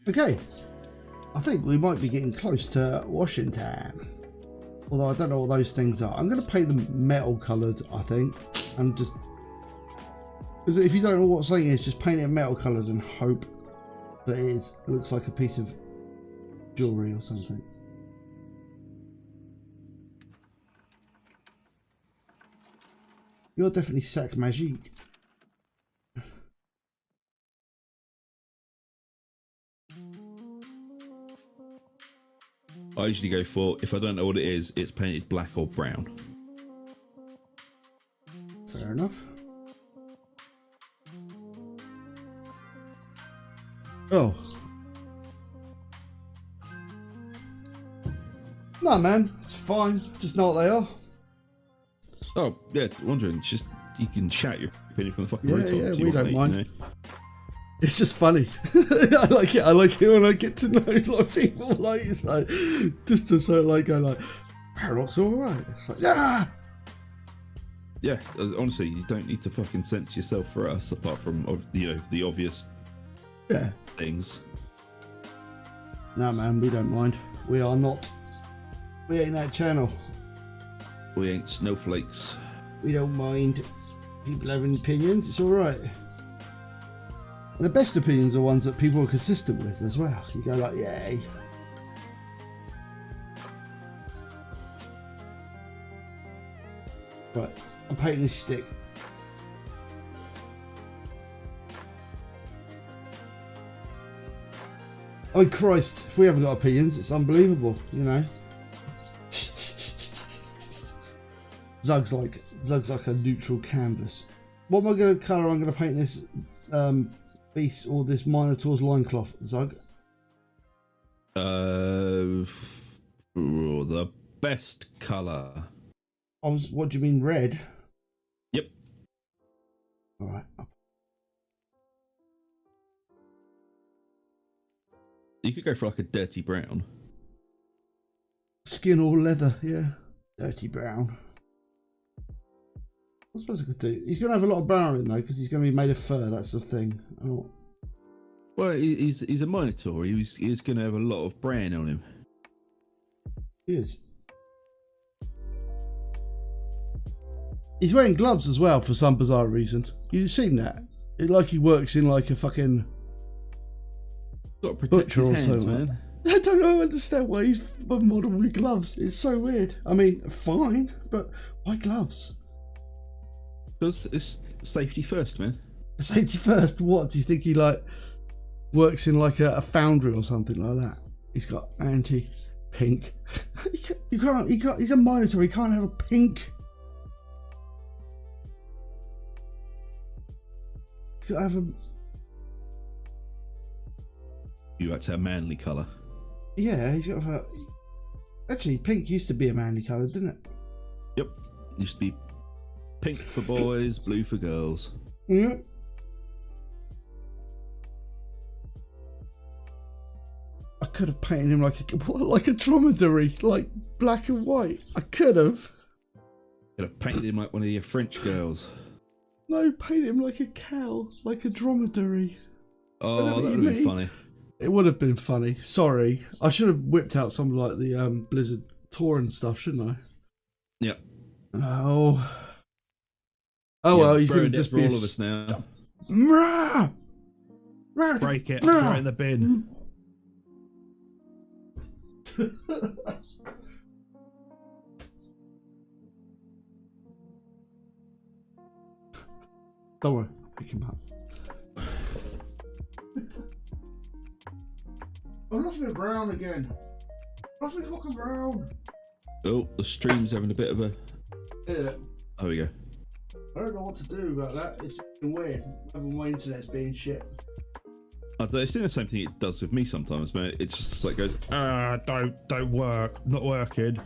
Okay. I think we might be getting close to washing time. Although I don't know what those things are. I'm going to paint them metal coloured, I think. And just... because if you don't know what something is, just paint it metal coloured and hope that it looks like a piece of jewellery or something. You're definitely Sac Magique. I usually go for, if I don't know what it is, it's painted black or brown. Fair enough. Oh. No, man, it's fine. Just know what they are. Oh, yeah, wondering. It's just, you can shout your opinion from the fucking Yeah, rooftop. yeah, we don't mind. You know? It's just funny. I like it. I like it when I get to know like people. Like, it's like just to sort of like go like, Paradox all right. It's like, yeah. Yeah, honestly, you don't need to fucking censor yourself for us, apart from, you know, the obvious things. No, man, we don't mind. We are not. We ain't that channel. We ain't snowflakes. We don't mind people having opinions. It's all right. And the best opinions are ones that people are consistent with as well. You go like, yay. Right, I'm painting this stick. I mean, Christ, if we haven't got opinions, it's unbelievable, you know. Zug's like a neutral canvas. What am I going to colour? I'm going to paint this beast or this Minotaur's loincloth, Zug. The best colour. What do you mean, red? Yep. All right. You could go for like a dirty brown. Skin or leather, yeah. Dirty brown. I suppose I could do. He's going to have a lot of brown in though, because he's going to be made of fur. That's the thing. Oh. Well, he's a Minotaur. He's going to have a lot of brown on him. He is. He's wearing gloves as well for some bizarre reason. You've seen that? It like he works in like a fucking Got to protect butcher his or hands, something. man. I don't know, understand why he's a model with gloves. It's so weird. I mean, fine, but why gloves? Because it's safety first, man. Safety first. What do you think he like works in like a foundry or something like that? He's got anti-pink. You can't. He can't. He's a Minotaur. He can't have a pink. He's got to have a. You like to have manly colour. Yeah, he's got to have. Actually, pink used to be a manly colour, didn't it? Yep. Used to be pink for boys, blue for girls. Yeah. I could have painted him like a dromedary, like black and white. I could have. Could have painted him like one of your French girls. No, paint him like a cow, like a dromedary. Oh, that would have been funny. It would have been funny. Sorry, I should have whipped out some like the Blizzard Tour and stuff, shouldn't I? Yep. Oh. Oh Yeah, well, he's going to ruined it just for be all of us now. Break it. Throw it in the bin. Don't worry, pick him up. I lost my brown again. Lost my fucking brown. Oh, the stream's having a bit of a. Yeah. There we go. I don't know what to do about that. It's just weird. Having my internet's being shit. It's doing the same thing it does with me sometimes, man. It's just like goes, don't work, not working.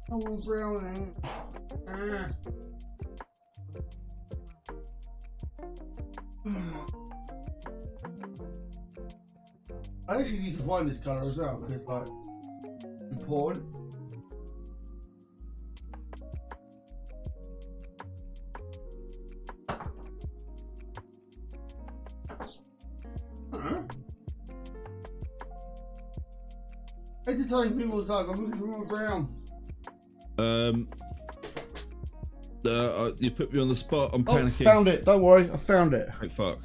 I want brown. I actually need to find this colour as well because, like, it's important. Entertain people as like, I'm looking for more brown. You put me on the spot. I'm panicking. Found it. Don't worry, I found it. Oh fuck.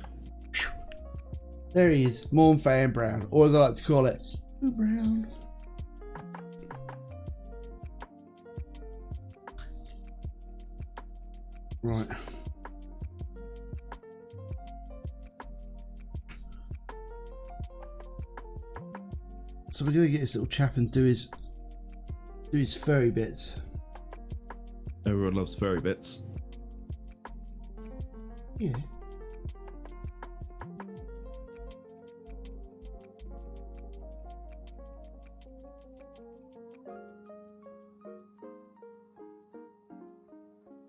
There he is, Morn Fan Brown, or as I like to call it, Brown. Right. So we're gonna get this little chap and do his furry bits. Everyone loves furry bits. Yeah.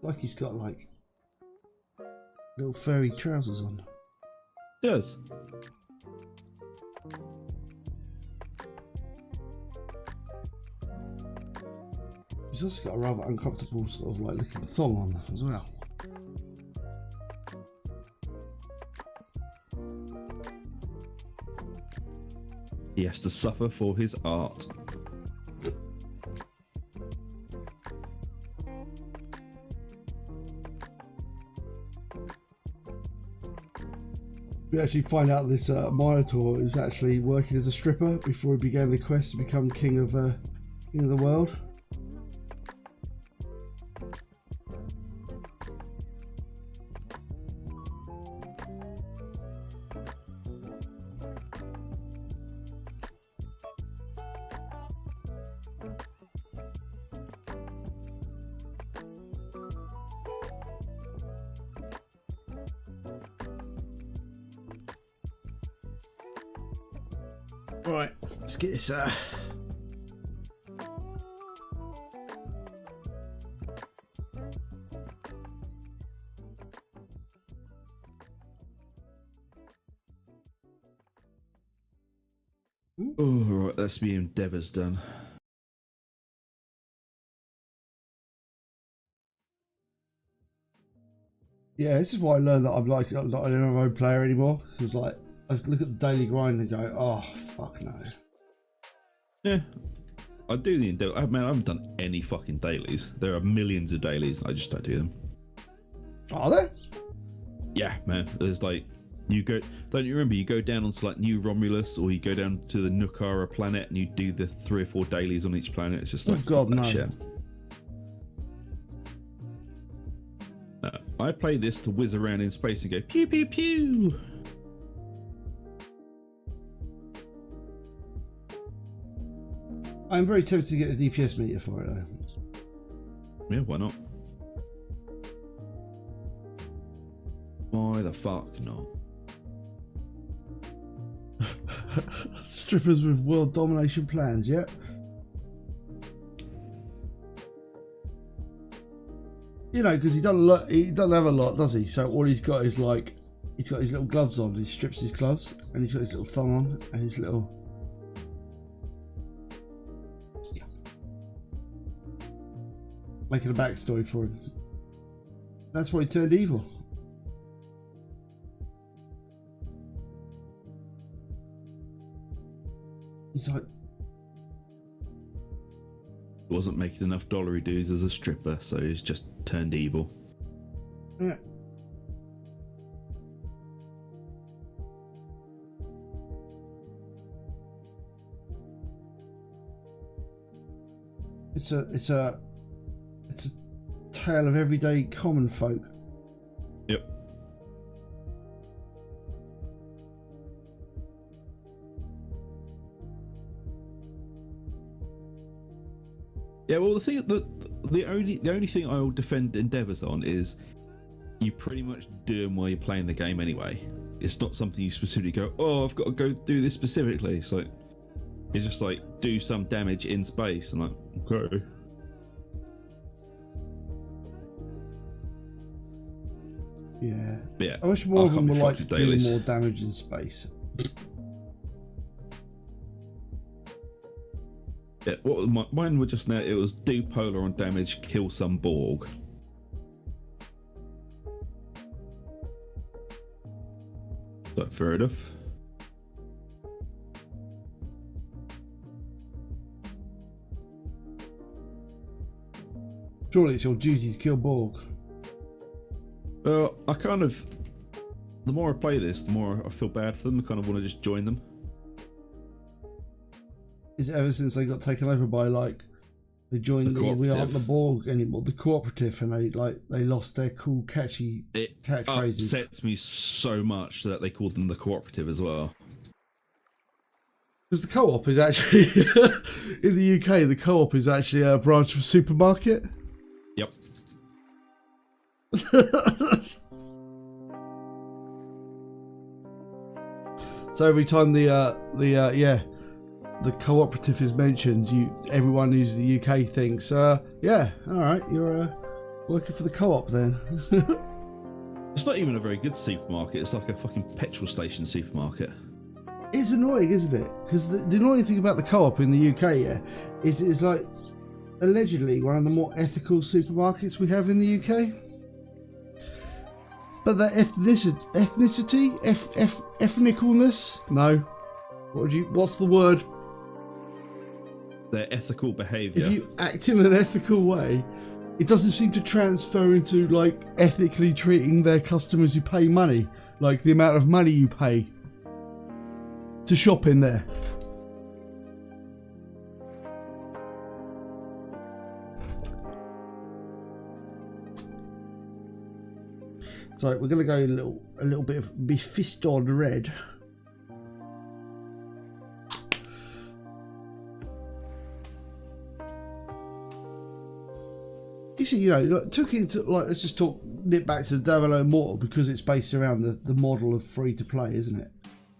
Like he's got like little furry trousers on. Yes. He's also got a rather uncomfortable sort of like looking thong on as well. He has to suffer for his art. We actually find out this Minotaur is actually working as a stripper before he began the quest to become king of the world. Right, let's get this Oh, right, that's me endeavours done. Yeah, this is why I learned that I'm like not an MMO player anymore. Because like I look at the daily grind and go, oh fuck no. Yeah, I do the endeavour. I haven't done any fucking dailies. There are millions of dailies. I just don't do them. Are there? Yeah, man. There's like you go. Don't you remember? You go down onto like New Romulus, or you go down to the Nukara planet, and you do the 3 or 4 dailies on each planet. It's just like, oh god, no. Shit. I play this to whiz around in space and go pew pew pew. I'm very tempted to get a DPS meter for it though. Yeah, why not? Why the fuck not? Strippers with world domination plans, yeah. You know, because he doesn't have a lot, does he? So all he's got is like, he's got his little gloves on. He strips his gloves, and he's got his little thumb on, and his little. Yeah. Making a backstory for him. That's why he turned evil. He's like, wasn't making enough dollary dues as a stripper, so he's just turned evil. yeah. It's a tale of everyday common folk. Yep. Yeah, well, the only thing I will defend endeavours on is you pretty much do them while you're playing the game anyway. It's not something you specifically go, oh, I've got to go do this specifically. It's like it's just like do some damage in space. I'm like, okay. Yeah. But yeah. I wish more of them were like doing dailies. more damage in space. Yeah, what was mine were just now. It was do polar on damage, kill some Borg. So fair enough. Surely it's your duty to kill Borg. Well, I kind of, the more I play this, the more I feel bad for them. I kind of want to just join them. Is it ever since they got taken over by like they joined the we aren't the Borg anymore, the cooperative, and they lost their cool catchy catchphrases. It upsets me so much that they called them the cooperative as well. Because the co-op is actually in the UK, the co-op is actually a branch of a supermarket. Yep. So every time the cooperative is mentioned, everyone who's the UK thinks, yeah, all right, you're working for the co-op then. It's not even a very good supermarket. It's like a fucking petrol station supermarket. It's annoying, isn't it? Because the annoying thing about the co-op in the UK, yeah, is it's like allegedly one of the more ethical supermarkets we have in the UK. But the ethnicalness? No. What's the word? Their ethical behaviour. If you act in an ethical way, it doesn't seem to transfer into like ethically treating their customers who pay money, like the amount of money you pay to shop in there. So we're going to go a little bit of Mephiston red. You see, took into let's just nip back to the Devil Immortal because it's based around the model of free to play, isn't it?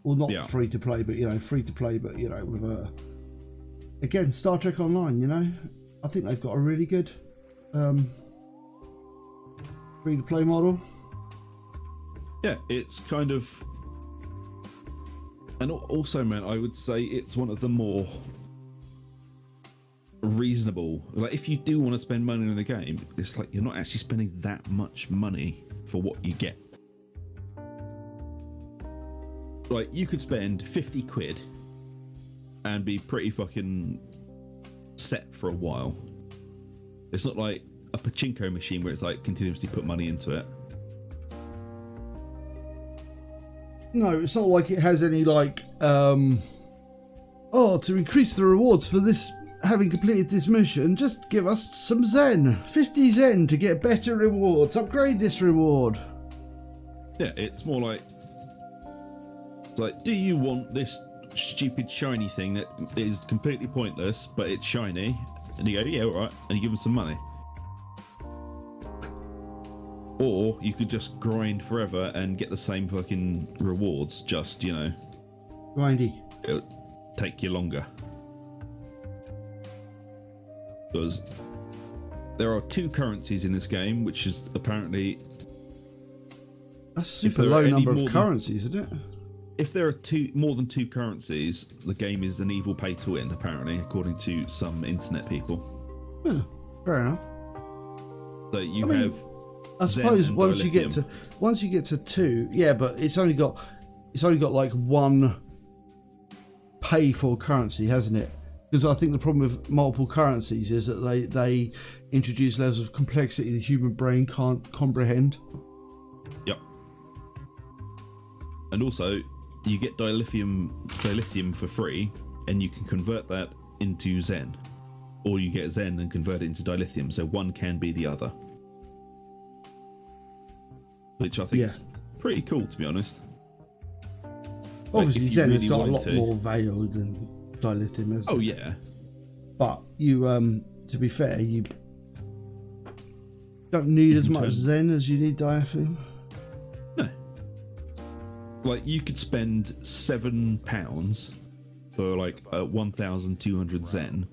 Well, not free to play, but free to play, but with again Star Trek Online. I think they've got a really good free to play model. Yeah, it's kind of And also, man, I would say it's one of the more reasonable. Like, if you do want to spend money on the game, it's like you're not actually spending that much money for what you get. Like, you could spend 50 quid and be pretty fucking set for a while. It's not like a pachinko machine where it's like continuously put money into it. No, it's not like it has any like, to increase the rewards for this, having completed this mission, just give us some Zen. 50 Zen to get better rewards. Upgrade this reward. Yeah, it's more like, do you want this stupid shiny thing that is completely pointless, but it's shiny? And you go, yeah, all right, and you give them some money. Or you could just grind forever and get the same fucking rewards, just, you know. Grindy. It'll take you longer. Because there are 2 currencies in this game, which is apparently... That's a super low number of currencies, isn't it? If there are more than 2 currencies, the game is an evil pay to win, apparently, according to some internet people. Yeah, fair enough. So you have... I suppose once you get to 2, yeah, but it's only got like 1 pay for currency, hasn't it? Because I think the problem with multiple currencies is that they introduce levels of complexity the human brain can't comprehend. Yep. And also, you get dilithium for free, and you can convert that into Zen, or you get Zen and convert it into dilithium. So one can be the other. Which I think is pretty cool, to be honest. Obviously, Zen has got a lot more value than dilithium, hasn't it? Oh, yeah. But you, to be fair, you don't need as much Zen as you need dilithium. No. Like, you could spend £7 for like 1,200 Zen,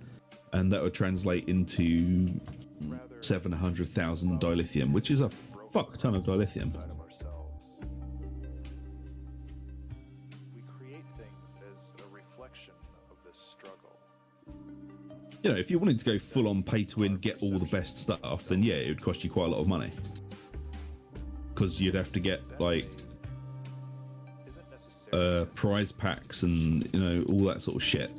and that would translate into 700,000 dilithium, which is a fuck ton of dilithium. We create things as a reflection of this struggle. You know, if you wanted to go full on pay to win, get all the best stuff, then yeah, it would cost you quite a lot of money. Because you'd have to get like prize packs and, you know, all that sort of shit.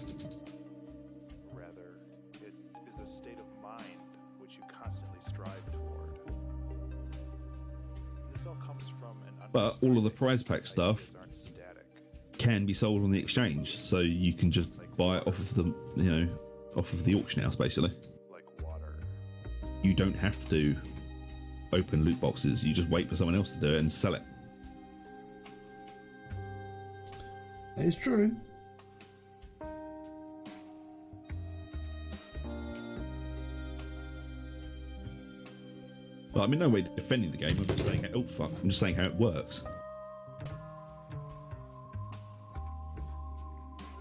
Rather, it is a state of mind which you constantly strive toward. This all comes from an But all of the prize pack stuff can be sold on the exchange, so you can just buy it off of the, you know, off of the auction house, basically. Like water. You don't have to open loot boxes. You just wait for someone else to do it and sell it. It's true. Well, I mean, no way defending the game. I'm just saying, oh fuck! I'm just saying how it works.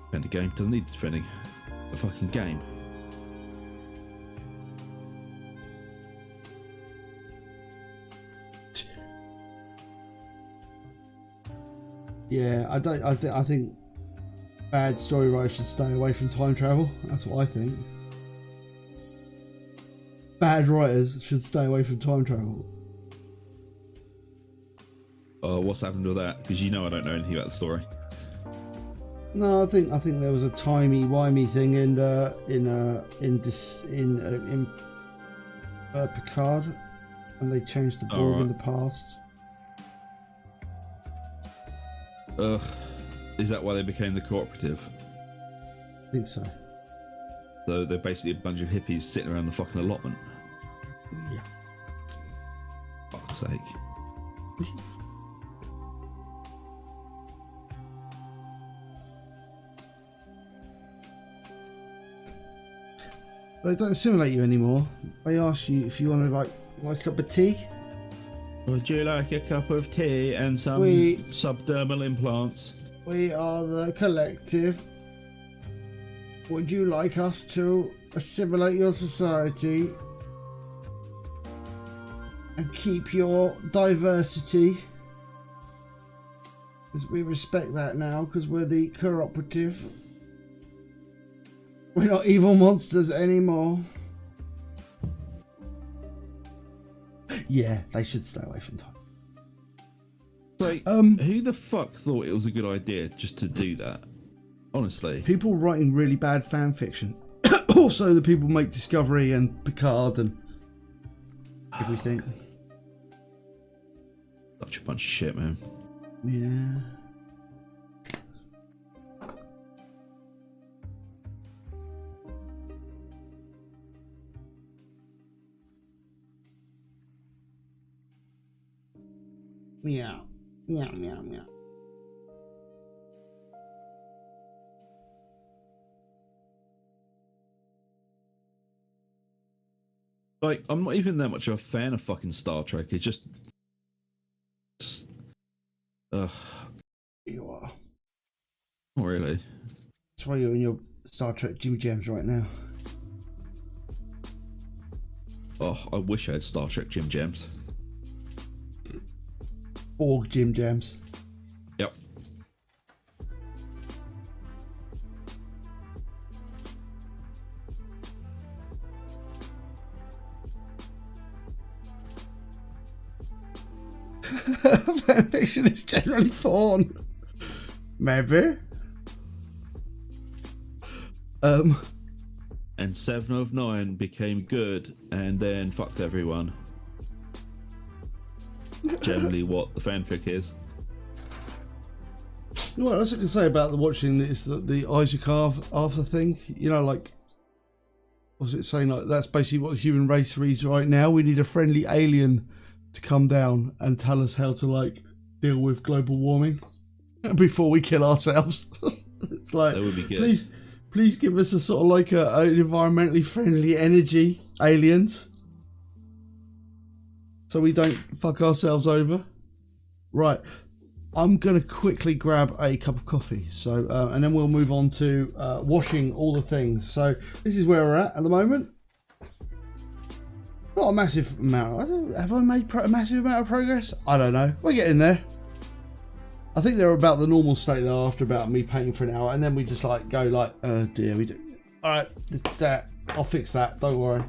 Defend the game doesn't need defending. It's a fucking game. Yeah, I think bad story writers should stay away from time travel. That's what I think. Bad writers should stay away from time travel. What's happened to that? Because you know I don't know anything about the story. No, I think there was a timey-wimey thing in Picard, and they changed the Borg in the past. Is that why they became the cooperative? I think so. So they're basically a bunch of hippies sitting around the fucking allotment. Yeah. Fuck's sake. They don't assimilate you anymore. They ask you if you want to like a nice cup of tea. Would you like a cup of tea and some subdermal implants? We are the collective. Would you like us to assimilate your society and keep your diversity? Because we respect that now, because we're the cooperative. We're not evil monsters anymore. Yeah, they should stay away from time. Like, who the fuck thought it was a good idea just to do that? Honestly. People writing really bad fan fiction. Also, the people make Discovery and Picard and everything. Such a bunch of shit, man. Yeah. Meow. Meow, meow, meow. Like, I'm not even that much of a fan of fucking Star Trek. It's just... You are. Not really. That's why you're in your Star Trek Jimmy Jams right now. Oh, I wish I had Star Trek Jim Jams. Borg Jim Jams. Yep. Fanfiction is generally porn. Maybe. And 7 of 9 became good and then fucked everyone. Generally what the fanfic is. What else I can say about the watching this, the Isaac Arthur thing? You know, like, was it saying like that's basically what the human race reads right now? We need a friendly alien to come down and tell us how to like deal with global warming before we kill ourselves. It's like, that would be good. Please give us a sort of like an environmentally friendly energy aliens, so we don't fuck ourselves over. Right, I'm gonna quickly grab a cup of coffee. So and then we'll move on to washing all the things. So this is where we're at the moment. Not a massive amount. Have I made a massive amount of progress? I don't know. We're getting there. I think they're about the normal state though after about me painting for an hour, and then we just like go like, oh dear, we do. All right, that I'll fix that. Don't worry.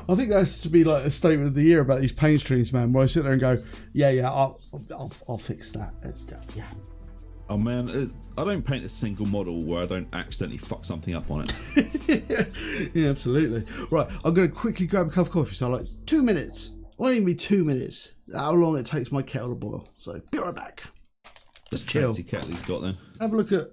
I think that's to be like a statement of the year about these paint streams, man. Where I sit there and go, yeah, I'll fix that. Yeah. Oh man, I don't paint a single model where I don't accidentally fuck something up on it. Yeah, absolutely. Right, I'm going to quickly grab a cup of coffee. So like 2 minutes. Won't even be 2 minutes. How long it takes my kettle to boil. So be right back. Just chill. Fancy kettle he's got then. Have a look at.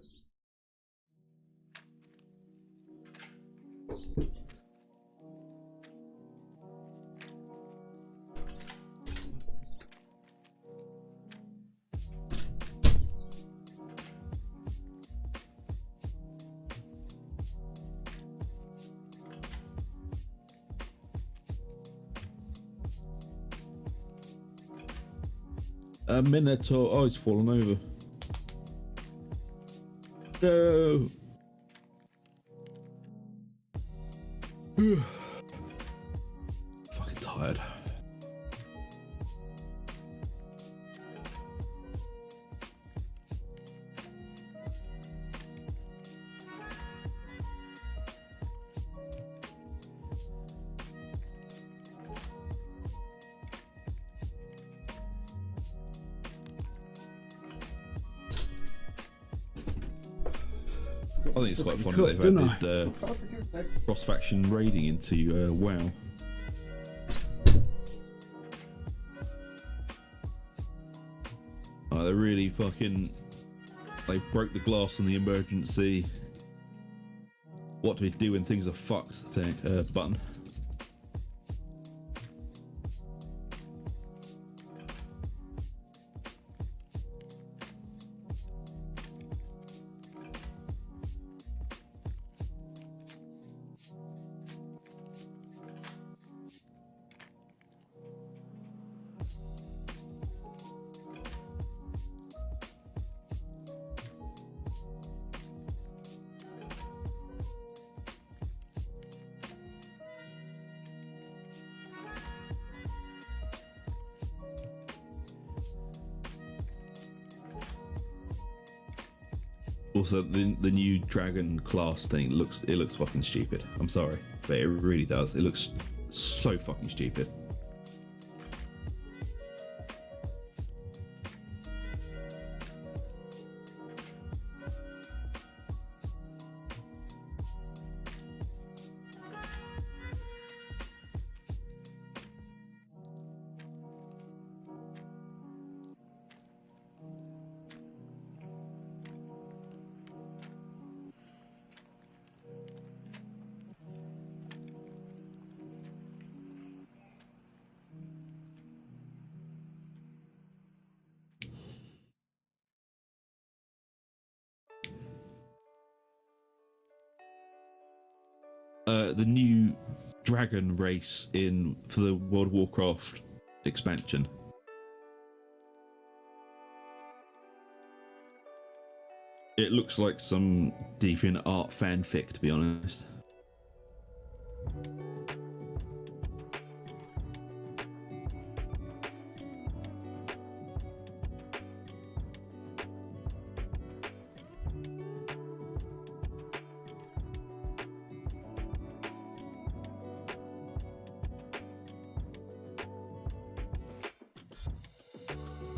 A Minotaur. Oh, he's fallen over. No. Fucking tired. I think it's quite funny that they've added cross-faction raiding into WoW. They really fucking... They broke the glass on the emergency. What do we do when things are fucked thing, button. Also, the new dragon class thing looks fucking stupid. I'm sorry, but it really does. It looks so fucking stupid. The new dragon race for the World of Warcraft expansion. It looks like some deviant art fanfic, to be honest.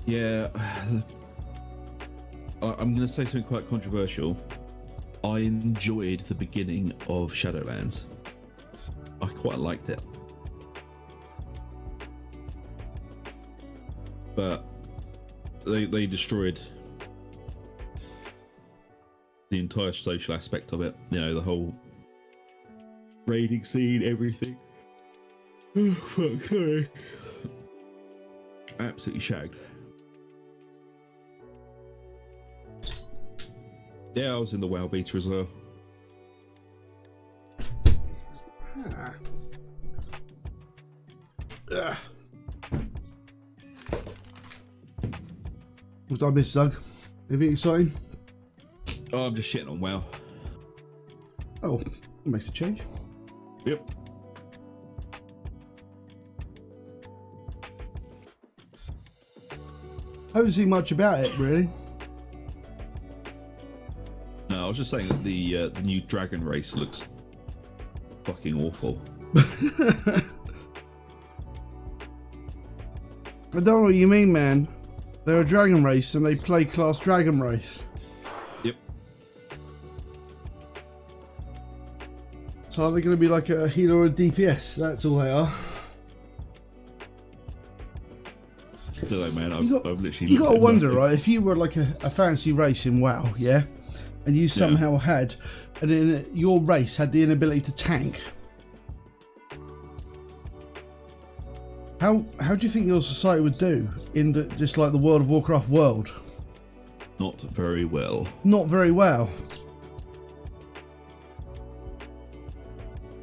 Yeah, I'm going to say something quite controversial. I enjoyed the beginning of Shadowlands. I quite liked it. But they destroyed the entire social aspect of it. You know, the whole raiding scene, everything. Oh, fuck, sorry. Absolutely shagged. Yeah, I was in the WoW beta as well. What did I miss, Doug? Anything exciting? Oh, I'm just shitting on WoW. Oh, that makes a change. Yep. I haven't seen much about it, really. No, I was just saying that the new dragon race looks fucking awful. I don't know what you mean, man. They're a dragon race and they play class dragon race. Yep. So are they going to be like a healer or a DPS? That's all they are. I don't know, man. I've literally. You got to wonder, right? If you were like a fancy race in WoW, yeah, and you somehow had, and then your race had the inability to tank. How do you think your society would do in just like the World of Warcraft world? Not very well. Not very well.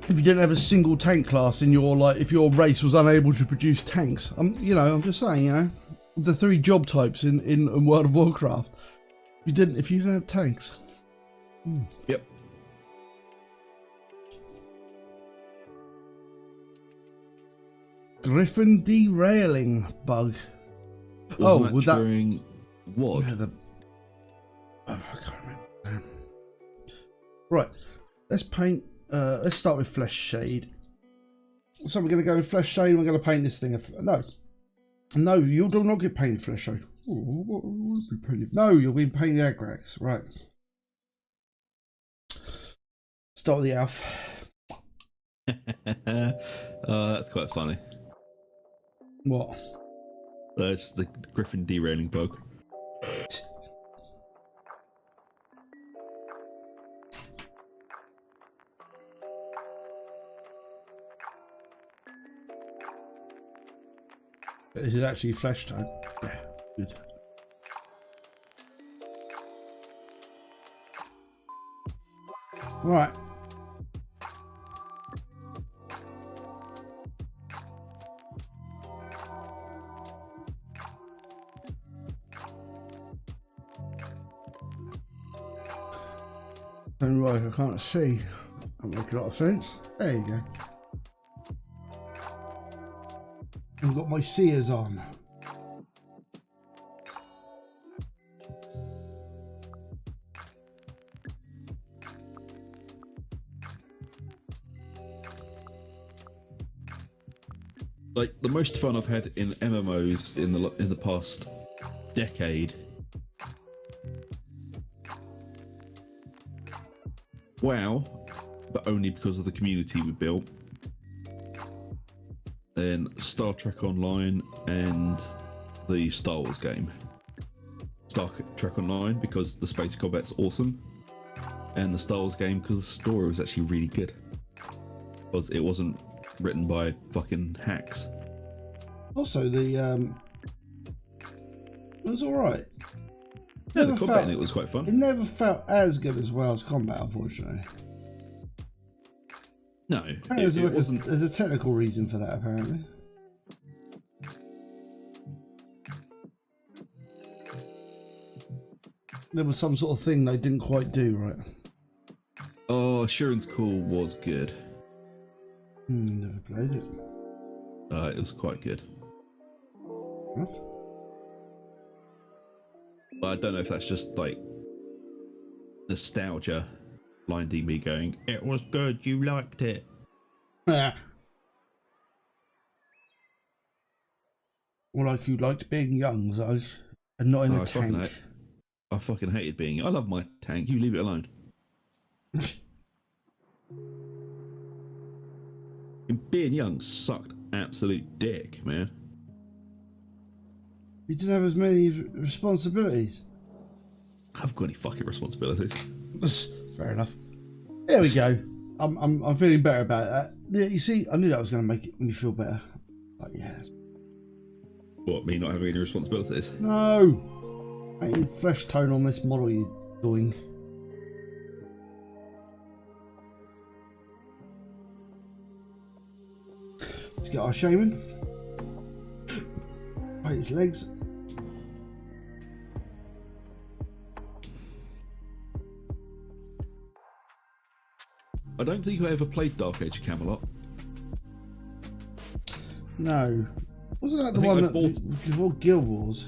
If you didn't have a single tank class in your if your race was unable to produce tanks, I'm just saying, the 3 job types in World of Warcraft. If you didn't have tanks. Yep. Griffin derailing bug. Wasn't that during what? Yeah, I can't remember. Right, let's paint. Let's start with flesh shade. So we're going to go with flesh shade. We're going to paint this thing. No, you do not get painted flesh shade. No, you'll be painted Agrax. Right. Start with the elf. That's quite funny. What? That's the Griffin derailing bug. Is it actually flesh tone? Yeah, good. Right. And right, I can't see. That makes a lot of sense. There you go. I've got my seers on. like the most fun I've had in MMOs in the past decade. WoW, but only because of the community we built. Then Star Trek Online and the Star Wars game. Star Trek Online because the space combat's awesome, and the Star Wars game because the story was actually really good. Because it wasn't written by fucking hacks. Also, it was alright. Yeah, the combat in it was quite fun. It never felt as good as WoW's combat, unfortunately. No, it wasn't. There's a technical reason for that, apparently. There was some sort of thing they didn't quite do right. Oh, Assurance Call was good. Never played it. It was quite good. Enough. But I don't know if that's just like nostalgia blinding me going, it was good, you liked it. Or like you liked being young, Zoj, and not in a tank. I fucking hated being. I love my tank. You leave it alone. Being young sucked absolute dick, man. You didn't have as many responsibilities. I haven't got any fucking responsibilities. Fair enough. There we go. I'm feeling better about that. Yeah, you see, I knew that was going to make it me feel better. Like, yeah. What, me not having any responsibilities? No! Ain't flesh tone on this model you're doing. Let's get our shaman. Right, his legs. I don't think I ever played Dark Age of Camelot. No. Wasn't that the one that before Guild Wars?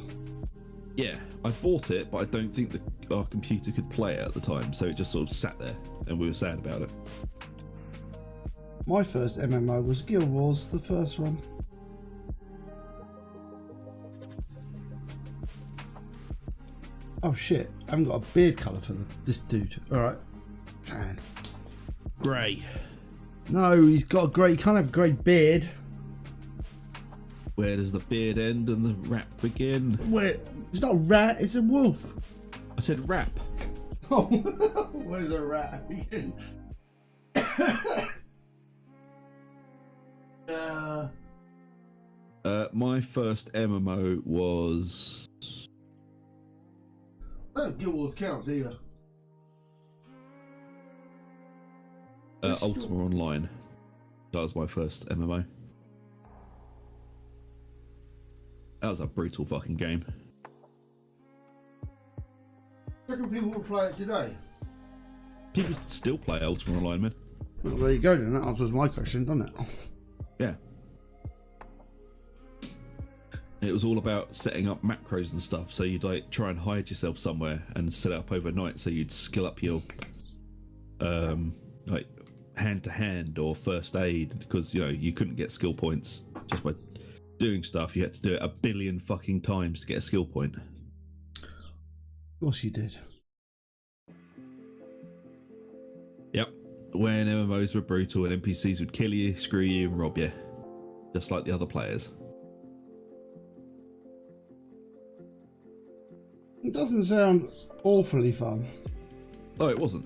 Yeah, I bought it, but I don't think our computer could play it at the time, so it just sort of sat there, and we were sad about it. My first MMO was Guild Wars, the first one. Oh shit, I haven't got a beard colour for this dude. Alright. Fine. Grey. No, he's got a grey, he can't have a grey beard. Where does the beard end and the rap begin? Wait, it's not a rat, it's a wolf. I said rap. Oh, where's a rat begin? My first MMO was... I don't think Guild Wars counts either. Ultima Online. That was my first MMO. That was a brutal fucking game. Do you reckon people will play it today? People still play Ultima Online, man. Well, there you go then, that answers my question, doesn't it? Yeah. It was all about setting up macros and stuff, so you'd like try and hide yourself somewhere and set it up overnight so you'd skill up your like hand to hand or first aid, because you know you couldn't get skill points just by doing stuff. You had to do it a billion fucking times to get a skill point. Of course you did. Yep. When MMOs were brutal and NPCs would kill you, screw you, and rob you, just like the other players. It doesn't sound awfully fun. Oh, it wasn't.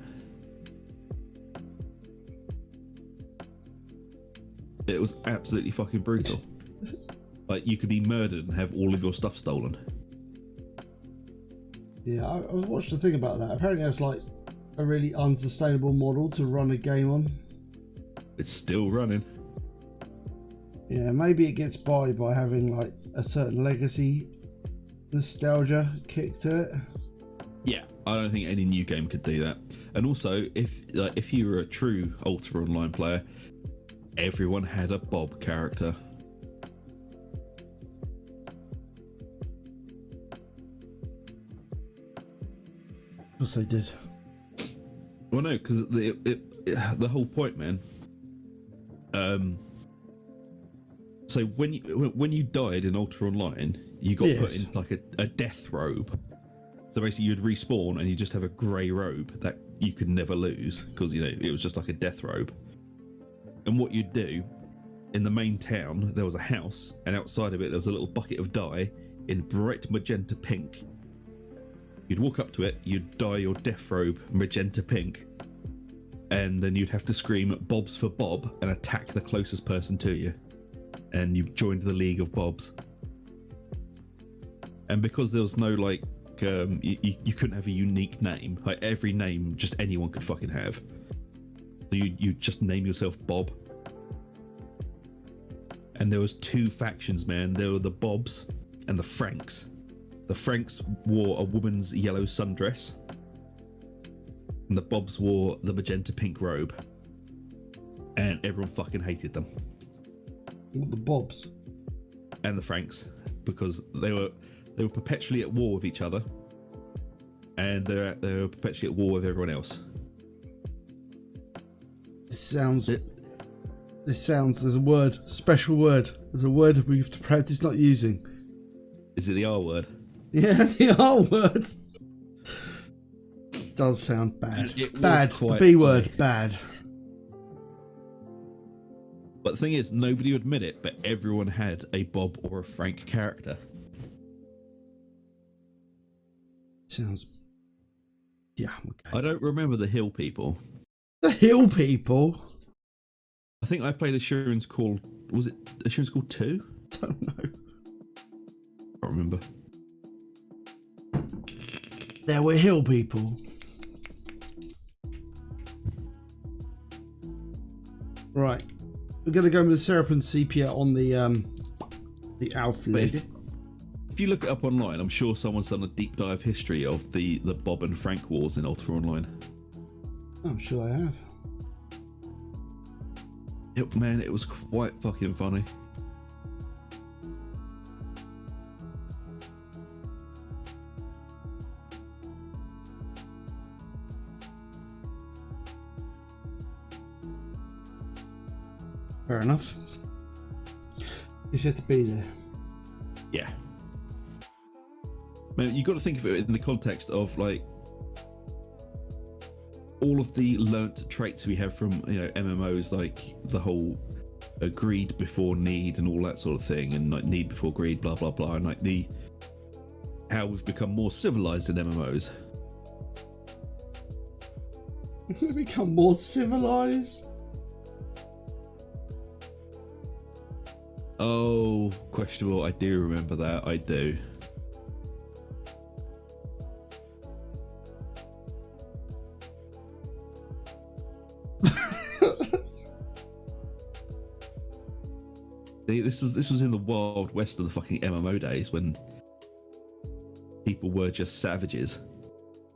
It was absolutely fucking brutal. Like, you could be murdered and have all of your stuff stolen. Yeah, I watched a thing about that. Apparently that's like a really unsustainable model to run a game on. It's still running. Yeah, maybe it gets by having like a certain legacy nostalgia kick to it. Yeah, I don't think any new game could do that. And also, if you were a true Ultima Online player, everyone had a Bob character. Of course they did. Well, no, because the whole point, man. So when you died in Ultra Online, you got put Yes. in like a death robe. So basically, you'd respawn and you just have a grey robe that you could never lose because it was just like a death robe. And what you'd do in the main town, there was a house, and outside of it there was a little bucket of dye in bright magenta pink. You'd walk up to it, you'd dye your death robe magenta pink, and then you'd have to scream "Bob's for Bob" and attack the closest person to you. And you joined the League of Bobs. And because there was no like, you couldn't have a unique name. Like every name, just anyone could fucking have. So you just name yourself Bob. And there was 2 factions, man. There were the Bobs and the Franks. The Franks wore a woman's yellow sundress, and the Bobs wore the magenta pink robe. And everyone fucking hated them. What, the Bobs? And the Franks, because they were perpetually at war with each other, and they were perpetually at war with everyone else. This sounds. There's a word, special word. There's a word we have to practice not using. Is it the R word? Yeah, the R word. It does sound bad. Bad. The B word, bad. But the thing is, nobody would admit it, but everyone had a Bob or a Frank character. Sounds. Yeah. Okay. I don't remember the Hill people. The Hill people. I think I played Assurance Call. Was it Assurance Call 2? Don't know. I can't remember. There were Hill people. Right. We're going to go with the Seraphim Sepia on the Alf League. If you look it up online, I'm sure someone's done a deep dive history of the Bob and Frank wars in Ultra Online. I'm sure I have. Man, it was quite fucking funny. Fair enough. You had to be there. Yeah. Man, you got to think of it in the context of like all of the learnt traits we have from MMOs, like the whole greed before need and all that sort of thing, and like need before greed, blah blah blah, and like how we've become more civilized in MMOs. We've become more civilized. Oh, questionable. I do remember that. I do. See, this was in the wild west of the fucking MMO days when people were just savages.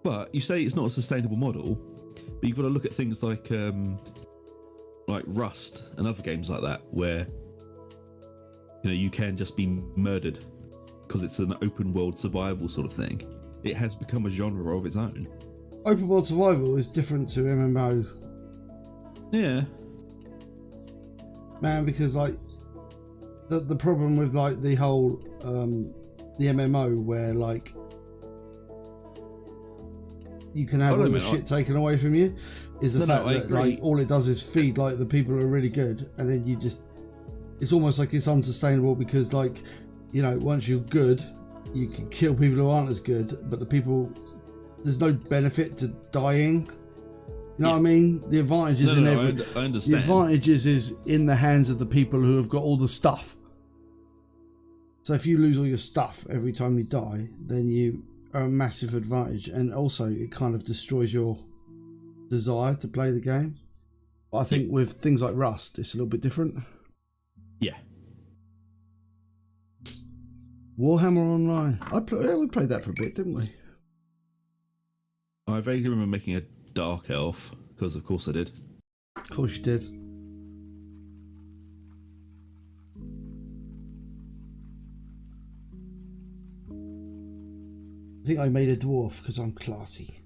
But you say it's not a sustainable model, but you've got to look at things like Rust and other games like that, where you can just be murdered because it's an open world survival sort of thing. It has become a genre of its own. Open world survival is different to MMO. Yeah. Man, because like the problem with like the whole the MMO where like you can have all the shit taken away from you is the fact that like all it does is feed like the people who are really good, and then you just, it's almost like it's unsustainable because like once you're good you can kill people who aren't as good, but the people, there's no benefit to dying. You know what I mean? The advantage is in every. I understand. The advantage is in the hands of the people who have got all the stuff. So if you lose all your stuff every time you die, then you are a massive advantage, and also it kind of destroys your desire to play the game. But I think with things like Rust, it's a little bit different. Yeah. Warhammer Online. We played that for a bit, didn't we? I vaguely remember making a Dark Elf, because of course I did. Of course you did. I think I made a dwarf because I'm classy.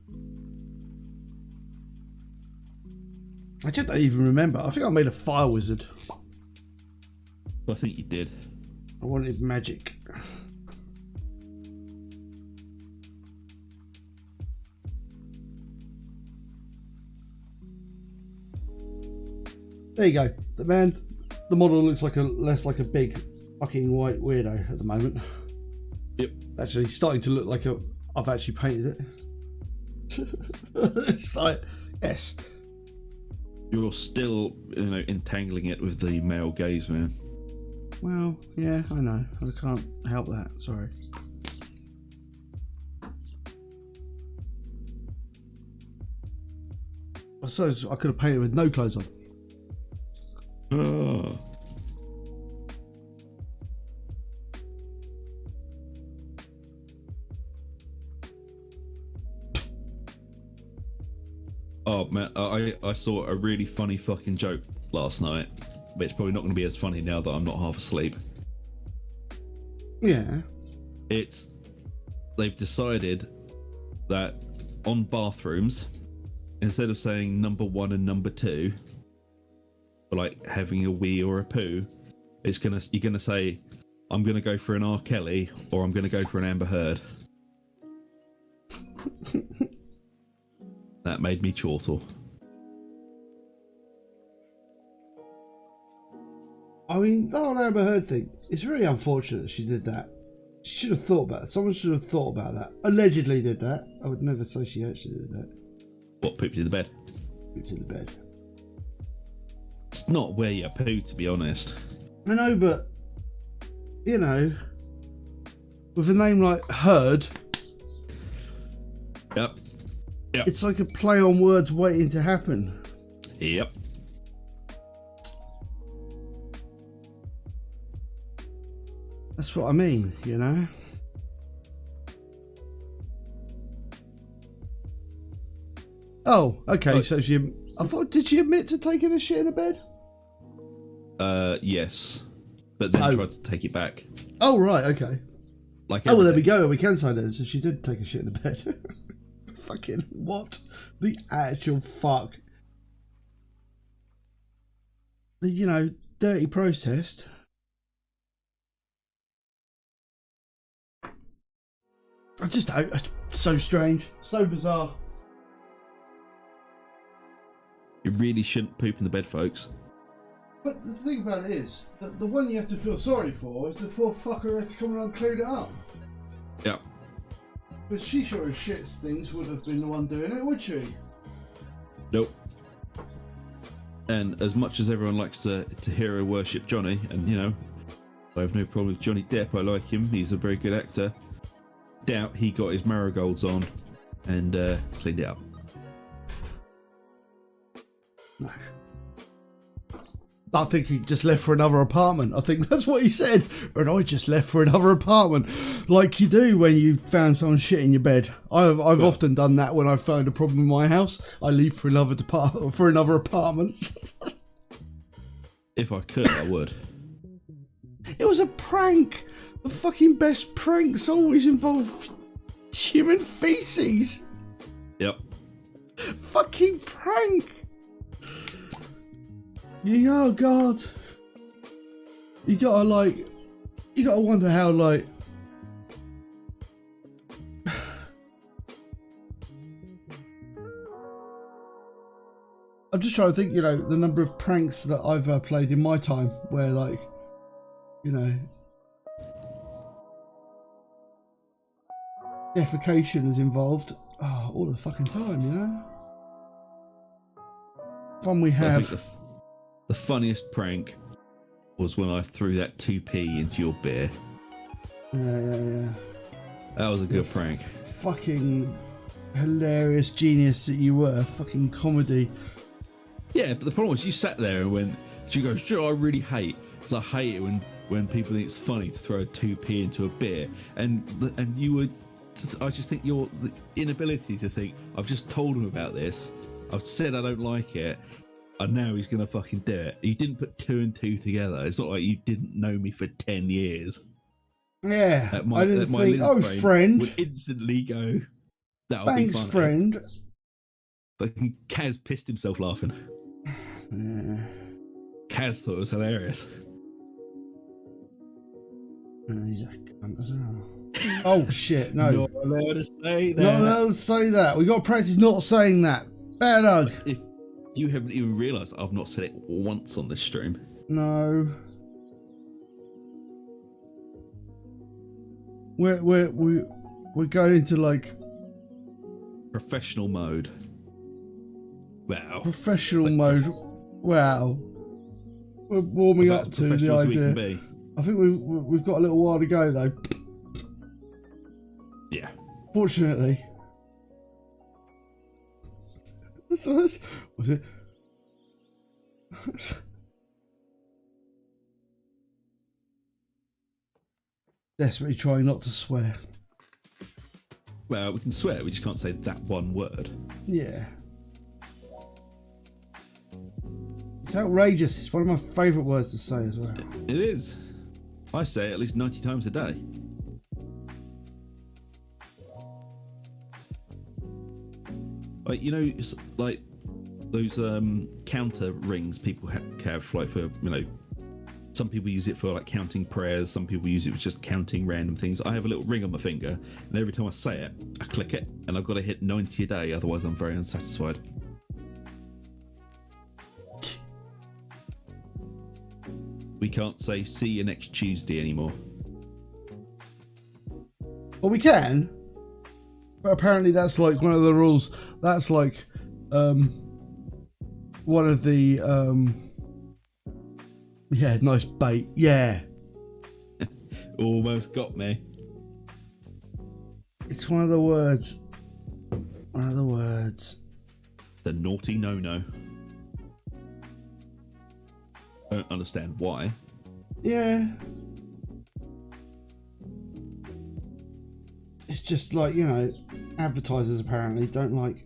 I don't even remember. I think I made a fire wizard. I think you did. I wanted magic. There you go. The model looks like less like a big fucking white weirdo at the moment. Yep. Actually, starting to look like I've actually painted it. It's like, yes. You're still, entangling it with the male gaze, man. Well, yeah, I know. I can't help that. Sorry. I suppose I could have painted with no clothes on. Oh man, I saw a really funny fucking joke last night, but it's probably not going to be as funny now that I'm not half asleep. Yeah. They've decided that on bathrooms, instead of saying number 1 and number 2, for like having a wee or a poo, you're gonna say, I'm gonna go for an R. Kelly or I'm gonna go for an Amber Heard. That made me chortle. I mean, that whole Amber Heard thing, it's really unfortunate she did that. She should have thought about it. Someone should have thought about that. Allegedly did that. I would never say she actually did that. What, pooped in the bed? Pooped in the bed. It's not where you poo, to be honest. I know, but, with a name like Heard, Yep. it's like a play on words waiting to happen. Yep. That's what I mean, Oh, okay. Oh. So did she admit to taking a shit in the bed? Yes. But then tried to take it back. Oh, right, okay. Like well, there we go. We can say that. So she did take a shit in the bed. Fucking what? The actual fuck? The, dirty protest. I just don't. It's so strange. So bizarre. You really shouldn't poop in the bed, folks. But the thing about it is, that the one you have to feel sorry for is the poor fucker who had to come around and clean it up. Yeah. But she sure as shit things would have been the one doing it, would she? Nope. And as much as everyone likes to hero worship Johnny, and I have no problem with Johnny Depp, I like him, he's a very good actor. Doubt he got his marigolds on and cleaned it up. No. I think he just left for another apartment. I think that's what he said. And I just left for another apartment. Like you do when you found someone shit in your bed. I've often done that when I found a problem in my house. I leave for another apartment. If I could, I would. It was a prank. The fucking best pranks always involve human feces. Yep. Fucking prank. Oh God. You gotta wonder how I'm just trying to think, the number of pranks that I've played in my time where defecation is involved. Oh, all the fucking time, Fun we have. I think the funniest prank was when I threw that 2p into your beer. Yeah. That was a good prank. Fucking hilarious genius that you were. Fucking comedy. Yeah, but the problem was you sat there and she goes, sure, I really hate, because I hate it when people think it's funny to throw a 2p into a beer. And you would, I just think the inability to think, I've just told him about this, I've said I don't like it, and now he's going to fucking do it. You didn't put 2 and 2 together. It's not like you didn't know me for 10 years. Yeah, I didn't think, oh, friend. Would instantly go, that'll thanks, be funny. Friend. But Kaz pissed himself laughing. Yeah. Kaz thought it was hilarious. He's a cunt as well. Oh shit! No, Not allowed to say that. not allowed to say that. We got to practice not saying that. Bad Doug. If you haven't even realised, I've not said it once on this stream. No. We're going into like Professional mode. Wow. professional It's like mode. Wow. We're warming About up as to the professional as we can idea. be. I think we've got a little while to go though. Yeah. Fortunately. Was it? Desperately trying not to swear. Well, we can swear, we just can't say that one word. Yeah. It's outrageous. It's one of my favourite words to say as well. It is. I say it at least 90 times a day. Like, you know, it's like those counter rings people have, like, for, you know, some people use it for like counting prayers, some people use it for just counting random things. I have a little ring on my finger, and every time I say it, I click it, and I've got to hit 90 a day, otherwise I'm very unsatisfied. We can't say see you next Tuesday anymore. Well, we can, but apparently that's like one of the rules. That's like one of the yeah, nice bait. Yeah, Almost got me. it's one of the words. One of the words. The naughty no-no. I don't understand why. Yeah. It's just like, you know, advertisers apparently don't like.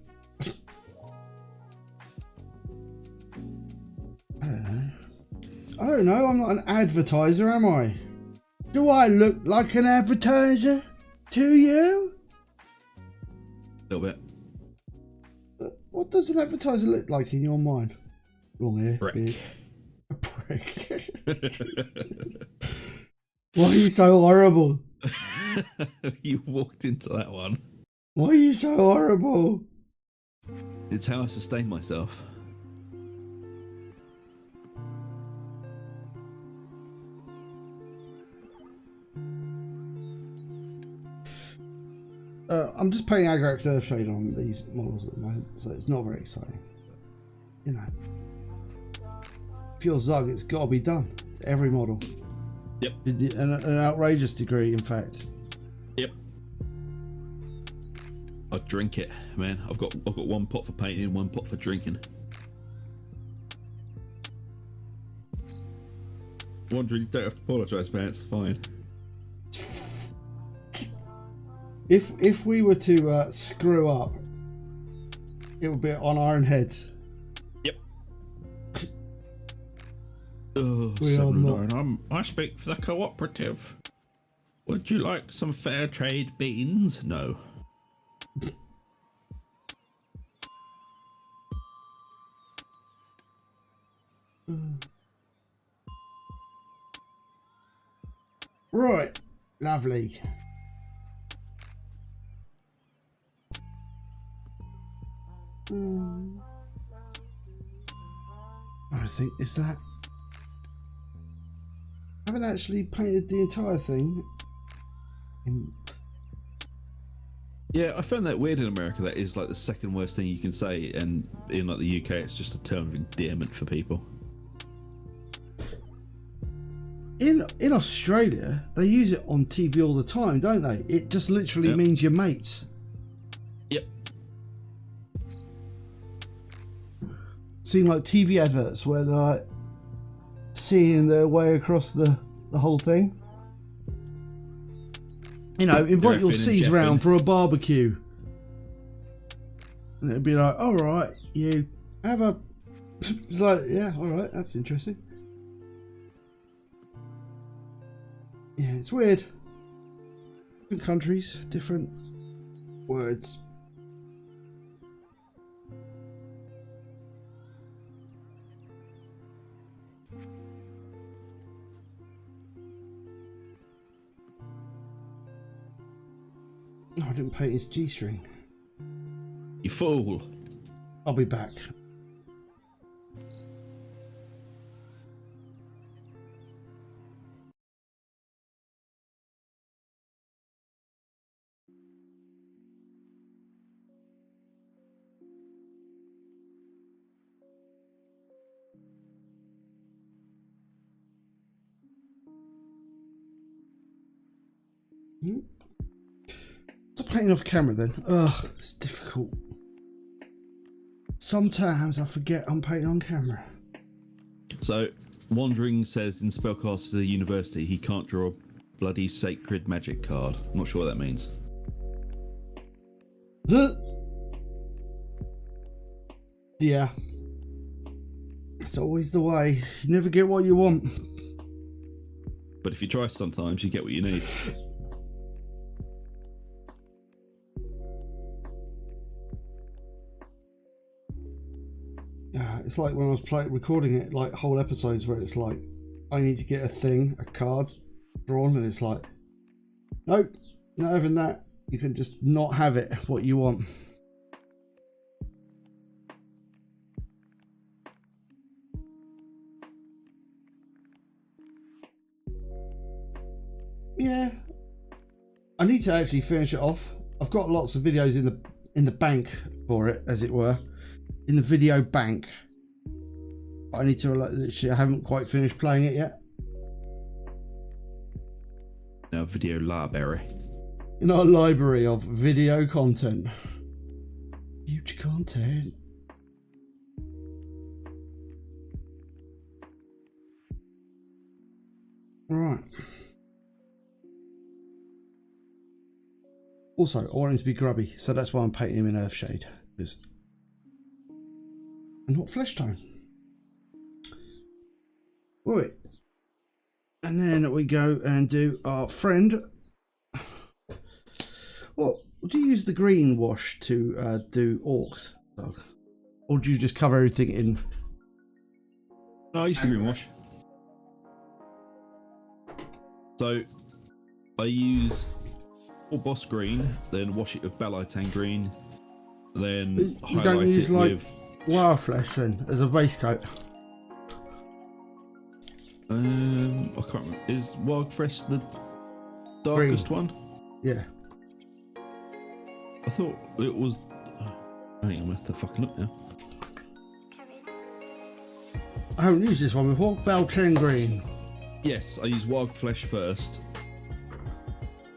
I don't know. I'm not an advertiser, am I? Do I look like an advertiser to you? A little bit. What does an advertiser look like in your mind? Wrong here. Brick. Beard. A prick. Why are you so horrible? You walked into that one. Why are you so horrible? It's how I sustain myself. I'm just playing Agrax Earthshade on these models at the moment, so it's not very exciting. But, you know, if you're Zug, it's got to be done to every model. Yep. An outrageous degree, in fact. Yep. I drink it, man. I've got one pot for painting, one pot for drinking. Wondering, you don't have to apologise, man. It's fine. If we were to screw up, it would be on our own heads. Yep. Oh, We are not. I speak for the cooperative. Would you like some fair trade beans? No. Right, lovely. I think is that. I haven't actually painted the entire thing. Yeah, I found that weird in America. That is like the second worst thing you can say, and in like the UK, it's just a term of endearment for people. In Australia, they use it on TV all the time, don't they? It just literally Yep. means your mates. Yep. Seeing like TV adverts where they're like seeing their way across the whole thing. You know, invite your Effing and C's jeffing. round for a barbecue. And it'd be like, all right, you have a. It's like, yeah, all right, that's interesting. Yeah, it's weird. Different countries, different words. I didn't paint his G-string. You fool. I'll be back. Stop painting off camera then. Ugh, it's difficult. Sometimes I forget I'm painting on camera. So, Wandering says in Spellcaster University he can't draw a bloody sacred magic card. I'm not sure what that means. Yeah. It's always the way. You never get what you want. But if you try sometimes, you get what you need. Yeah, it's like when I was recording it, like whole episodes where it's like, I need to get a card drawn, and it's like, nope, not having that. You can just not have it, what you want. Yeah, I need to actually finish it off. I've got lots of videos in the bank for it, as it were, in the video bank. But I need to literally. I haven't quite finished playing it yet. Now, video library. In our library of video content, huge content. All right. Also, I want him to be grubby, so that's why I'm painting him in Earthshade, because and not flesh tone. Right, and then we go and do our friend. What do you use the green wash to do orcs, or do you just cover everything in? No, I used to green wash. So I use boss green, then wash it with Balitan green, then You highlight don't use it like with wild flesh then as a base coat. I can't remember. Is wild fresh the darkest one? Yeah. I thought it was. Hang on, I'm gonna have to fucking look now. I haven't used this one before. Balitan green. Yes, I use wild flesh first,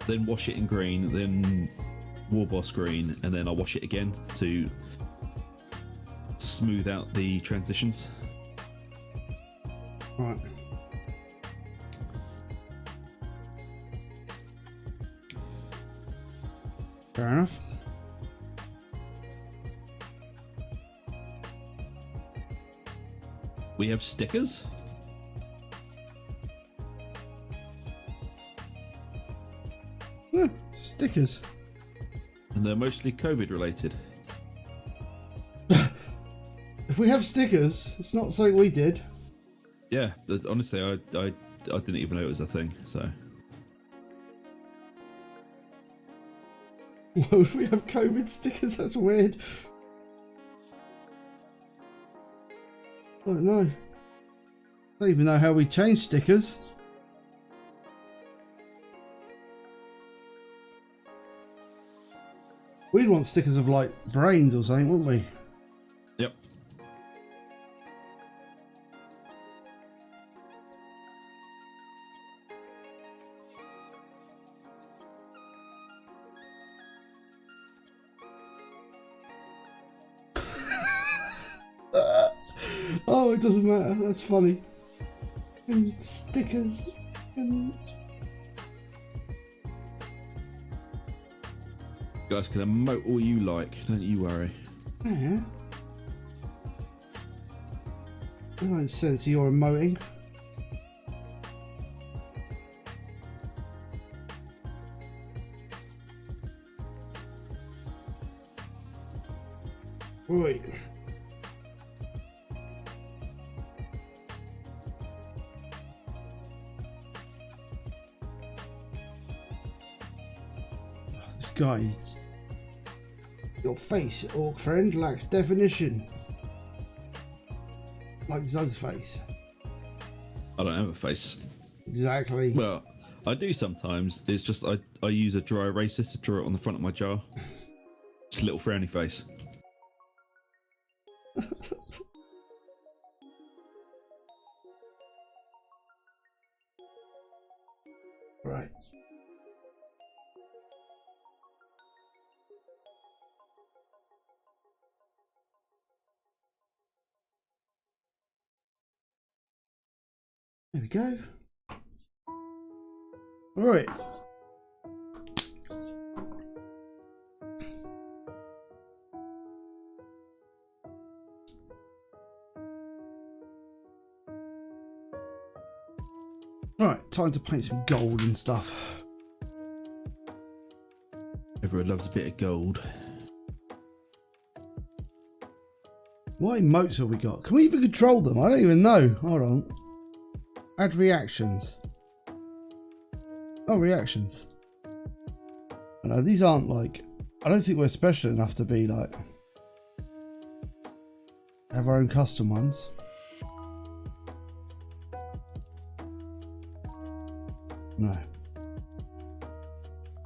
then wash it in green, then war boss green, and then I wash it again to smooth out the transitions. Right. Fair enough. We have stickers. Yeah, stickers. And they're mostly COVID related. If we have stickers, it's not something we did. Yeah, but honestly, I didn't even know it was a thing, so. Why would we have COVID stickers? That's weird. I don't know. I don't even know how we change stickers. We'd want stickers of like brains or something, wouldn't we? Yep. Oh, it doesn't matter. That's funny. And stickers. And You guys can emote all you like, don't you worry. yeah. I don't sense you're emoting. Right. guy. Your face, orc friend, lacks definition. Like Zug's face. I don't have a face. Exactly. Well, I do sometimes. It's just I use a dry eraser to draw it on the front of my jar. Just a little frowny face. Right. There we go. All right. Right, time to paint some gold and stuff. Everyone loves a bit of gold. What emotes have we got? Can we even control them? I don't even know. Hold on. Add reactions. Oh, reactions. I know these aren't like. I don't think we're special enough to be like. Have our own custom ones. No.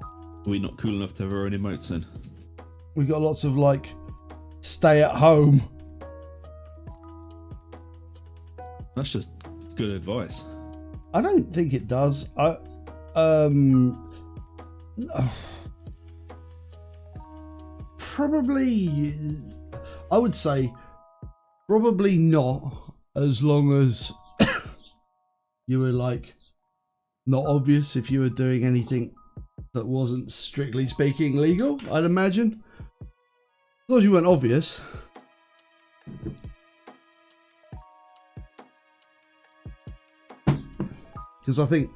Are we not cool enough to have our own emotes then? We got lots of like. Stay at home. That's just good advice. I don't think it does. Probably, I would say probably not, as long as you were like not obvious if you were doing anything that wasn't strictly speaking legal, I'd imagine. As long as you weren't obvious. Because I think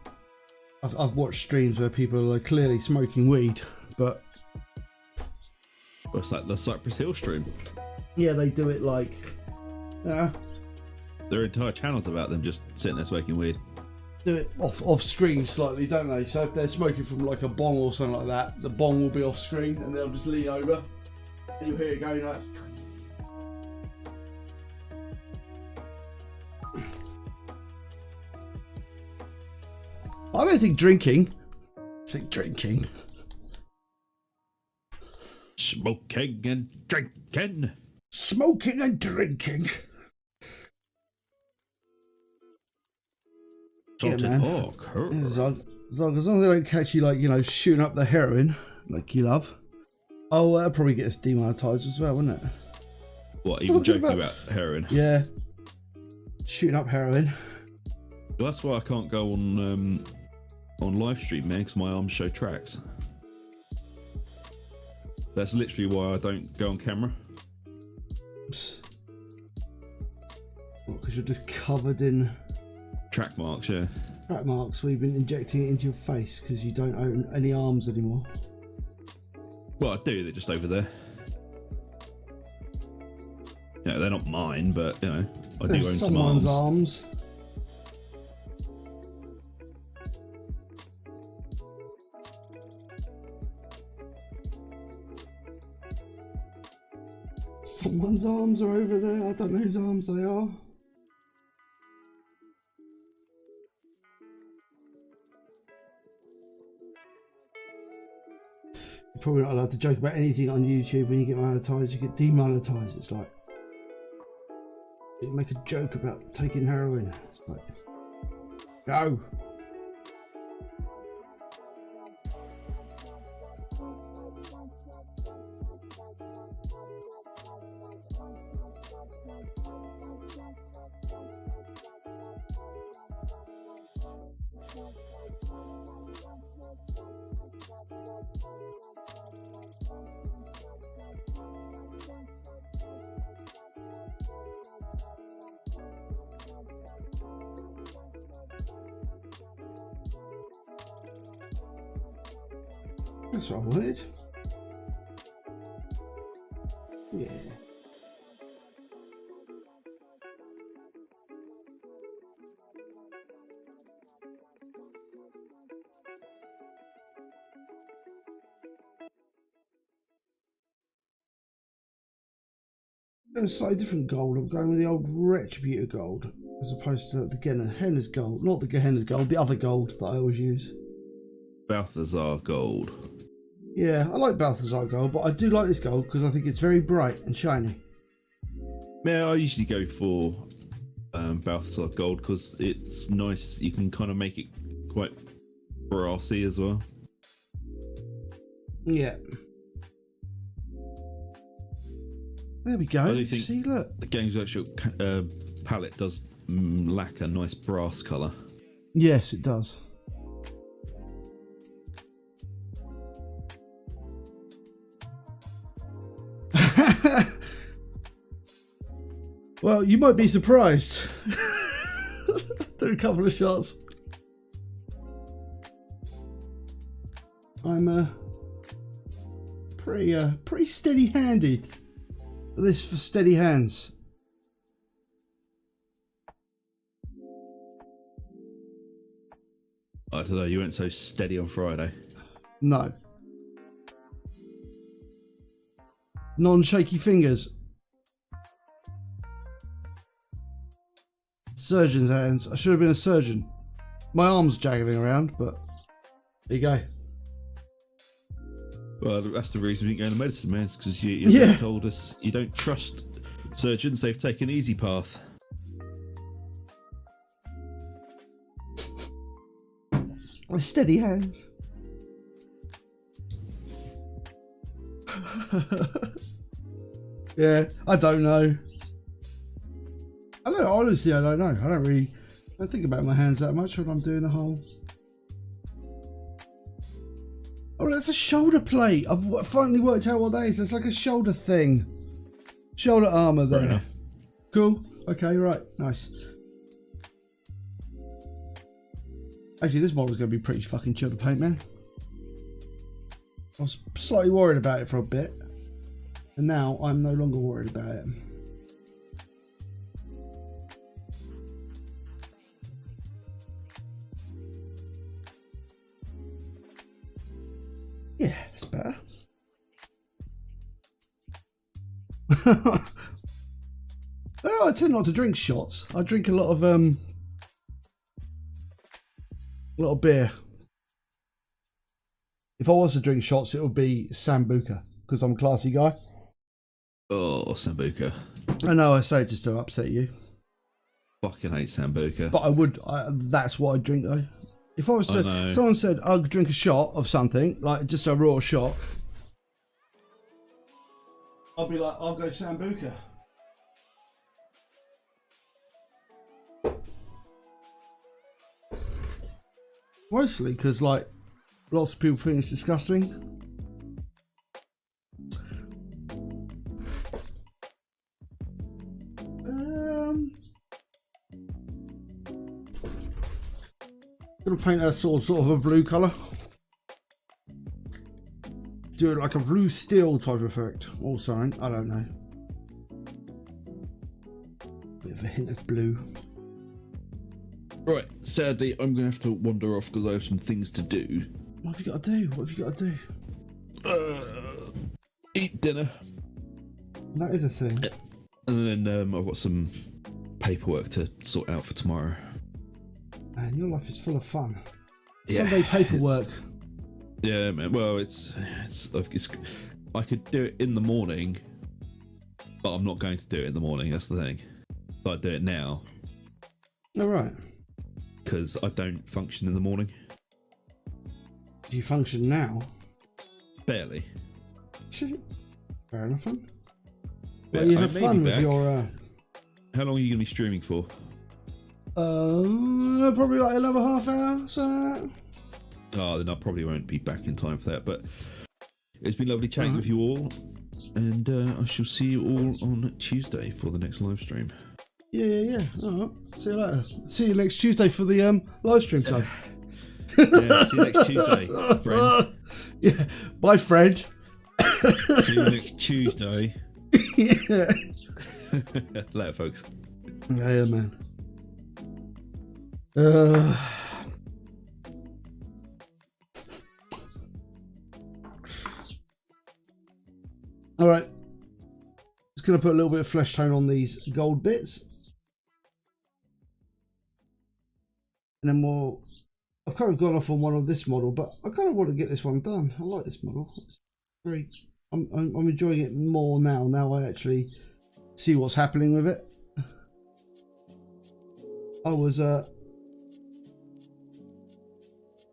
I've watched streams where people are clearly smoking weed, but Well, it's like the Cypress Hill stream. yeah, they do it like, There are entire channels about them just sitting there smoking weed. do it off screen slightly, don't they? So if they're smoking from like a bong or something like that, the bong will be off screen, and they'll just lean over, and you'll hear it going like. I don't think drinking. I think drinking. Smoking and drinking. Smoking and drinking. Salted man. pork. As long as they don't catch you like, you know, shooting up the heroin like you love. Oh, that'll probably get us demonetized as well, wouldn't it? What, even Talking joking about heroin? Yeah. Shooting up heroin. Well, that's why I can't go on live stream, man, because my arms show tracks. That's literally why I don't go on camera. Oops. What, because you're just covered in Track marks, yeah. track marks where you've been injecting it into your face because you don't own any arms anymore. Well, I do, they're just over there. Yeah, they're not mine, but, you know, I do own some someone's arms. arms. Someone's arms are over there. I don't know whose arms they are. You're probably not allowed to joke about anything on YouTube. When you get monetized, you get demonetized. It's like you make a joke about taking heroin. It's like, go. That's what I wanted. Yeah. a slightly different gold. I'm going with the old Retributor gold as opposed to the Gehenna's gold. Not the Gehenna's gold, the other gold that I always use. Balthazar gold. Yeah, I like Balthazar gold, but I do like this gold because I think it's very bright and shiny. Yeah, I usually go for Balthazar gold because it's nice. You can kind of make it quite brassy as well. Yeah. There we go. I do think See, look. the game's actual palette does lack a nice brass colour. Yes, it does. Well, you might be surprised. Do a couple of shots. I'm pretty steady-handed. This for steady hands. I don't know. You weren't so steady on Friday. No. Non-shaky fingers. Surgeon's hands. I should have been a surgeon. My arm's jaggling around, but there you go. Well, that's the reason we didn't go into medicine, man. It's because you told us you don't trust surgeons. They've taken an easy path. Steady hands. Yeah, I don't know. Honestly, I don't know. I don't think about my hands that much when I'm doing the whole. Oh, that's a shoulder plate. I've finally worked out what that is. It's like a shoulder thing. Shoulder armor there. Cool. Okay, right. Nice. Actually, this model's going to be pretty fucking shoulder plate, man. I was slightly worried about it for a bit. And now I'm no longer worried about it. Yeah, that's better. Oh, I tend not to drink shots. I drink a lot of beer. If I was to drink shots, it would be Sambuca because I'm a classy guy. Oh, Sambuca. I know I say it just to upset you. Fucking hate Sambuca. But I would. That's what I drink though. If I was to, someone said I'll drink a shot of something, like just a raw shot, I'll be like, I'll go Sambuca. Mostly because like lots of people think it's disgusting. Gonna paint that sword sort of a blue colour. Do it like a blue steel type effect or something. I don't know. Bit of a hint of blue. Right, sadly, I'm going to have to wander off because I have some things to do. What have you got to do? What have you got to do? Eat dinner. That is a thing. And then I've got some paperwork to sort out for tomorrow. Man, your life is full of fun. Yeah, Sunday paperwork. Yeah, man. Well, it's I could do it in the morning, but I'm not going to do it in the morning. That's the thing. So I do it now. All right. Because I don't function in the morning. Do you function now? Barely. Fair enough. Fun. Yeah, Well, you have fun with your. How long are you going to be streaming for? Probably like another half hour. So. Oh, then I probably won't be back in time for that. But it's been lovely chatting with you all, and I shall see you all on Tuesday for the next live stream. Yeah. All right. See you later. See you next Tuesday for the live stream time. Yeah, see you next Tuesday, friend. Yeah. Bye, Fred. See you next Tuesday. Yeah. Later, folks. Yeah, man. All right. Let's going to put a little bit of flesh tone on these gold bits. And then I've kind of gone off on one of this model, but I kind of want to get this one done. I like this model. It's very, I'm enjoying it more now. Now I actually see what's happening with it. I was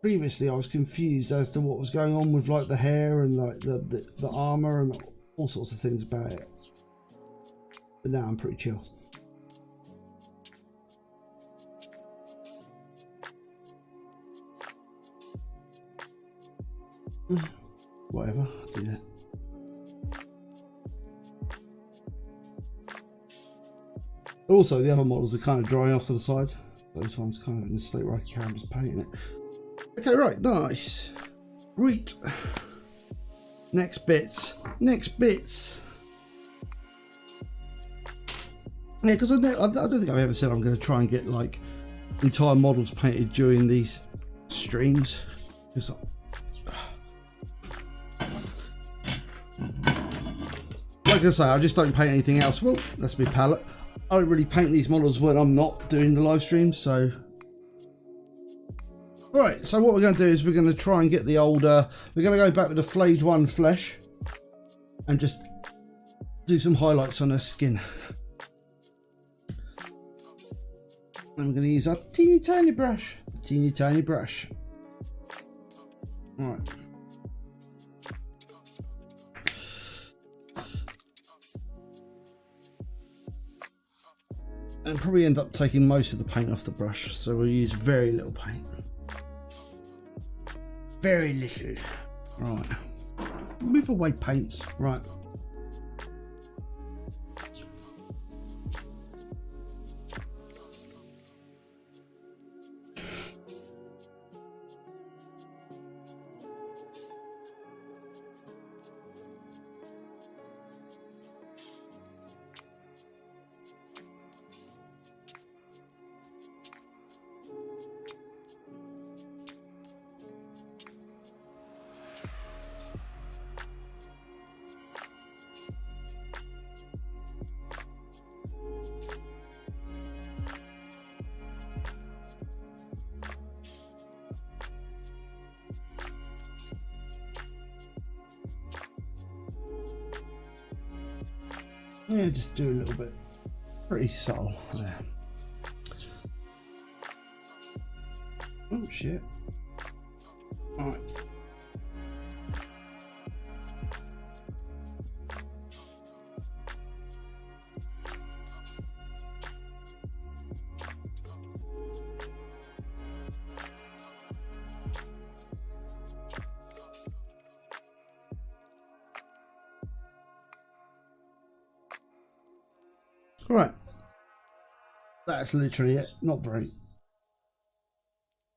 previously I was confused as to what was going on with like the hair and like the armor and all sorts of things about it. But now I'm pretty chill. Whatever, I'll do that. Also, the other models are kind of drying off to the side. This one's kind of in the state where I can just painting it. Okay, right, nice. Right. Next bits. Next bits. Yeah, because I don't think I've ever said I'm going to try and get like entire models painted during these streams. Because like I say, I just don't paint anything else. Well, that's my palette. I don't really paint these models when I'm not doing the live stream, so. Right, so what we're going to do is we're going to try and get the older. We're going to go back with the flayed one flesh and just do some highlights on her skin. And we're going to use our teeny tiny brush. Teeny tiny brush. All right. And probably end up taking most of the paint off the brush, so we'll use very little paint. Very little. Right. Move away paints. Right. Yeah, just do a little bit. Pretty subtle there. Oh shit. Alright. Right, that's literally it. Not very.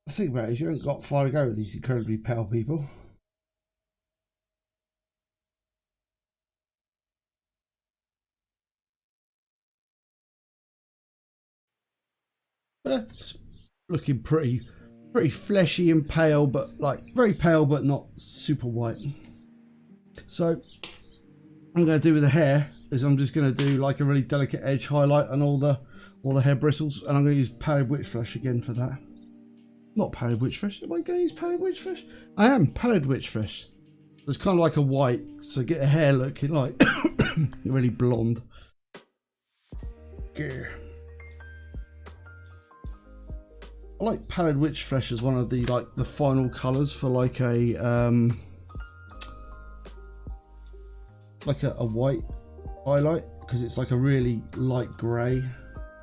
The thing about it is you haven't got far to go with these incredibly pale people. It's looking pretty fleshy and pale, but like very pale, but not super white. So I'm going to do with the hair is I'm just going to do like a really delicate edge highlight on all the hair bristles, and I'm going to use pallid witch flesh again for that. Not pallid witch flesh. Am I going to use pallid witch flesh? I am pallid witch flesh. It's kind of like a white, so get a hair looking like really blonde. Yeah. I like pallid witch flesh as one of the the final colours for like a white highlight, because it's like a really light grey,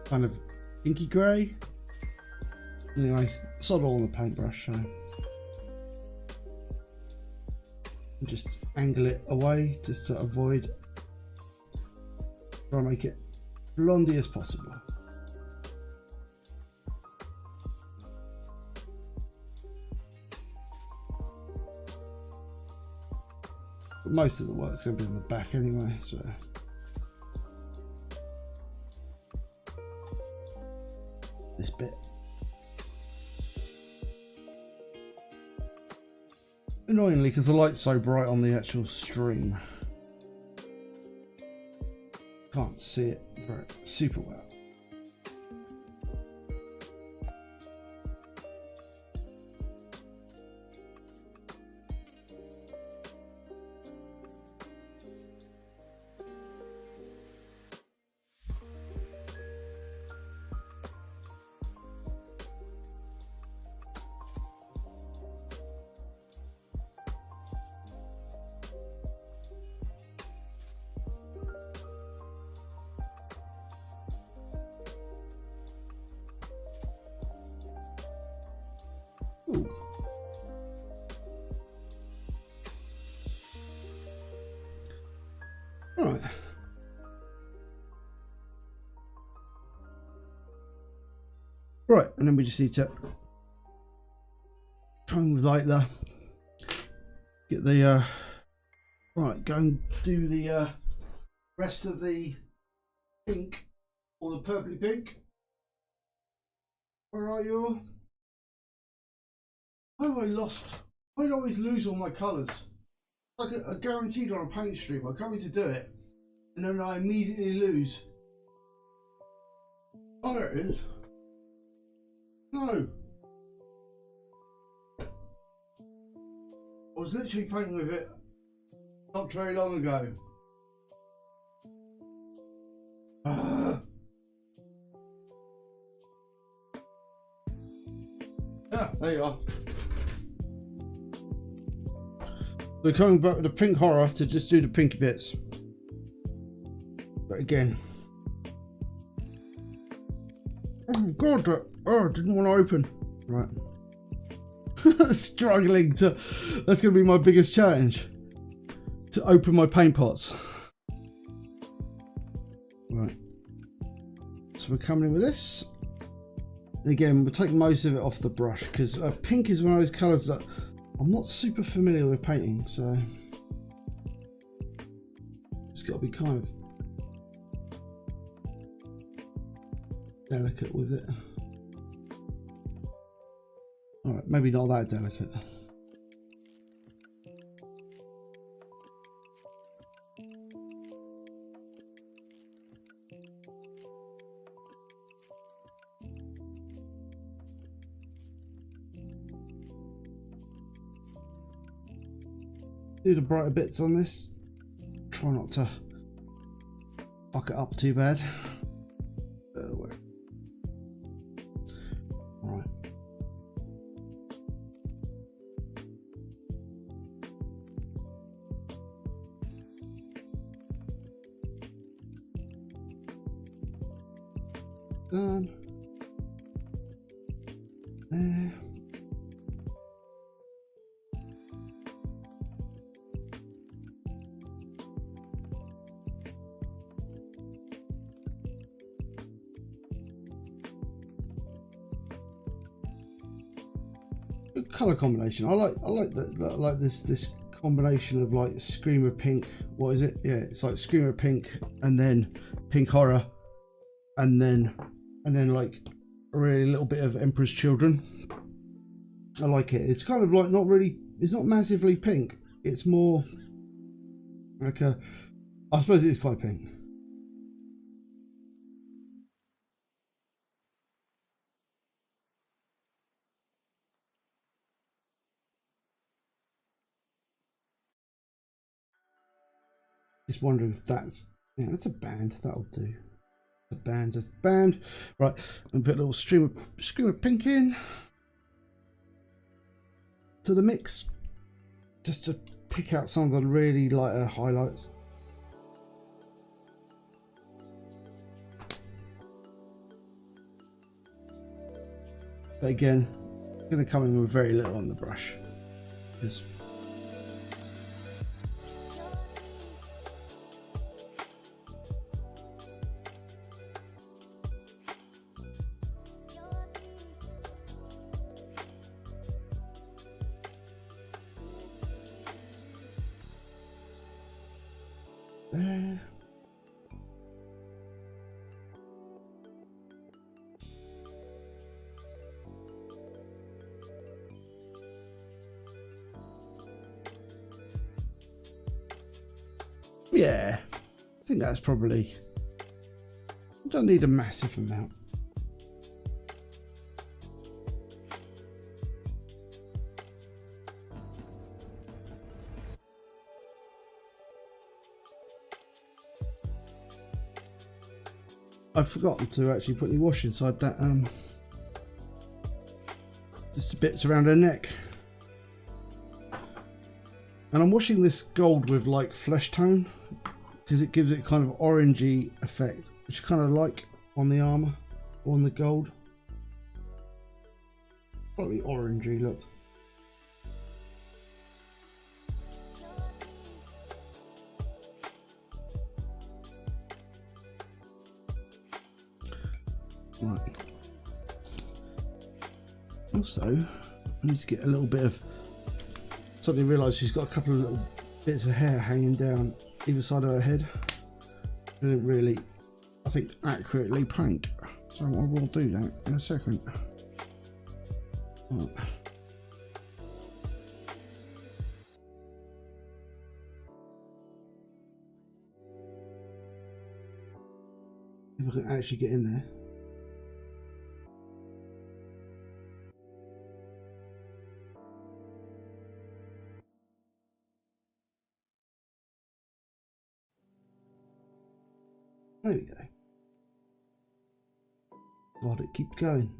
kind of pinky grey. Anyway, sod all on the paintbrush, so just angle it away just to avoid, try and make it blondie as possible. But most of the work's going to be on the back anyway, so. This bit. Annoyingly, because the light's so bright on the actual stream, Can't see it very super well. Ooh. Right. Right, and then we just need to come with like the get the right, go and do the rest of the pink or the purpley pink. Where are you? Why have I lost? I always lose all my colours. It's like a guaranteed on a paint strip. I come in to do it, and then I immediately lose. Oh, there it is. No. I was literally painting with it not very long ago. Yeah, there you are. We're coming back with the pink horror to just do the pinky bits. But again. Oh god, oh, didn't want to open. Right. Struggling to, that's going to be my biggest challenge. To open my paint pots. Right. So we're coming in with this. And again, we'll take most of it off the brush because pink is one of those colours that I'm not super familiar with painting, so it's got to be kind of delicate with it. Alright, maybe not that delicate. Do the brighter bits on this. Try not to fuck it up too bad. Right. Done. There. Color combination. I like this combination of like Screamer Pink. What is it? Yeah, it's like Screamer Pink and then Pink Horror, and then like a really little bit of Emperor's Children. I like it. It's kind of like not really. It's not massively pink. It's more like a. I suppose it is quite pink. Just wondering if that's, yeah, that's a band. That'll do. A band. Right, and put a little stream of pink in to the mix, just to pick out some of the really lighter highlights. But again, I'm going to come in with very little on the brush. Because there. Yeah, I think that's probably Don't need a massive amount. I've forgotten to actually put any wash inside that, just the bits around her neck. And I'm washing this gold with like flesh tone because it gives it kind of orangey effect, which I kind of like on the armor, on the gold. Slightly orangey look. Right. Also, I need to get a little bit of. Suddenly realised she's got a couple of little bits of hair hanging down either side of her head. I didn't really, I think, accurately paint. So I will do that in a second. Right. If I can actually get in there. There we go. God, it keeps going.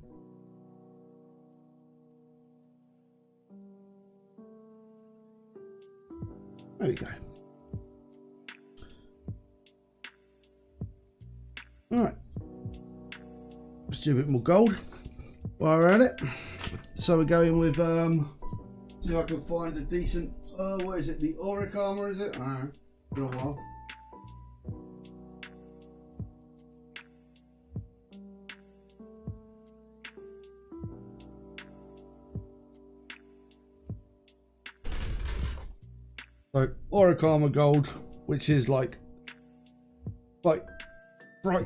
There we go. Alright. Let's do a bit more gold while we're at it. So we're going with, see if I can find a decent, what is it, the auric armor, is it? I don't know. Been a while. So auric armor gold, which is like bright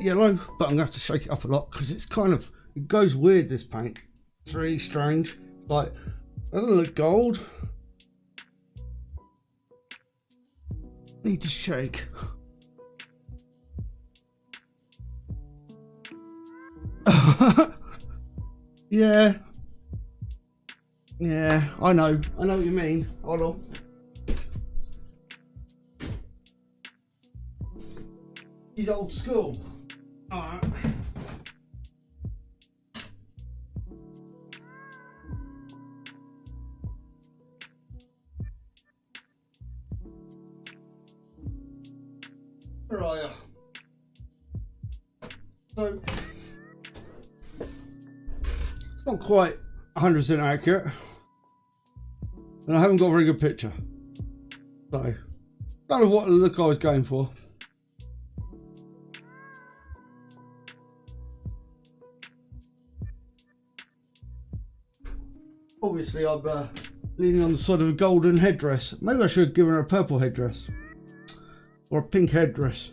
yellow, but I'm gonna have to shake it up a lot because it's kind of, it goes weird, this paint. It's really strange. It's like, doesn't look gold. Need to shake. Yeah, I know what you mean. Hold on. He's old school. Alright. Where are you? So, it's not quite 100% accurate. And I haven't got a very good picture. So, kind of what look I was going for. Obviously, I'm leaning on the side of a golden headdress. Maybe I should have given her a purple headdress. Or a pink headdress.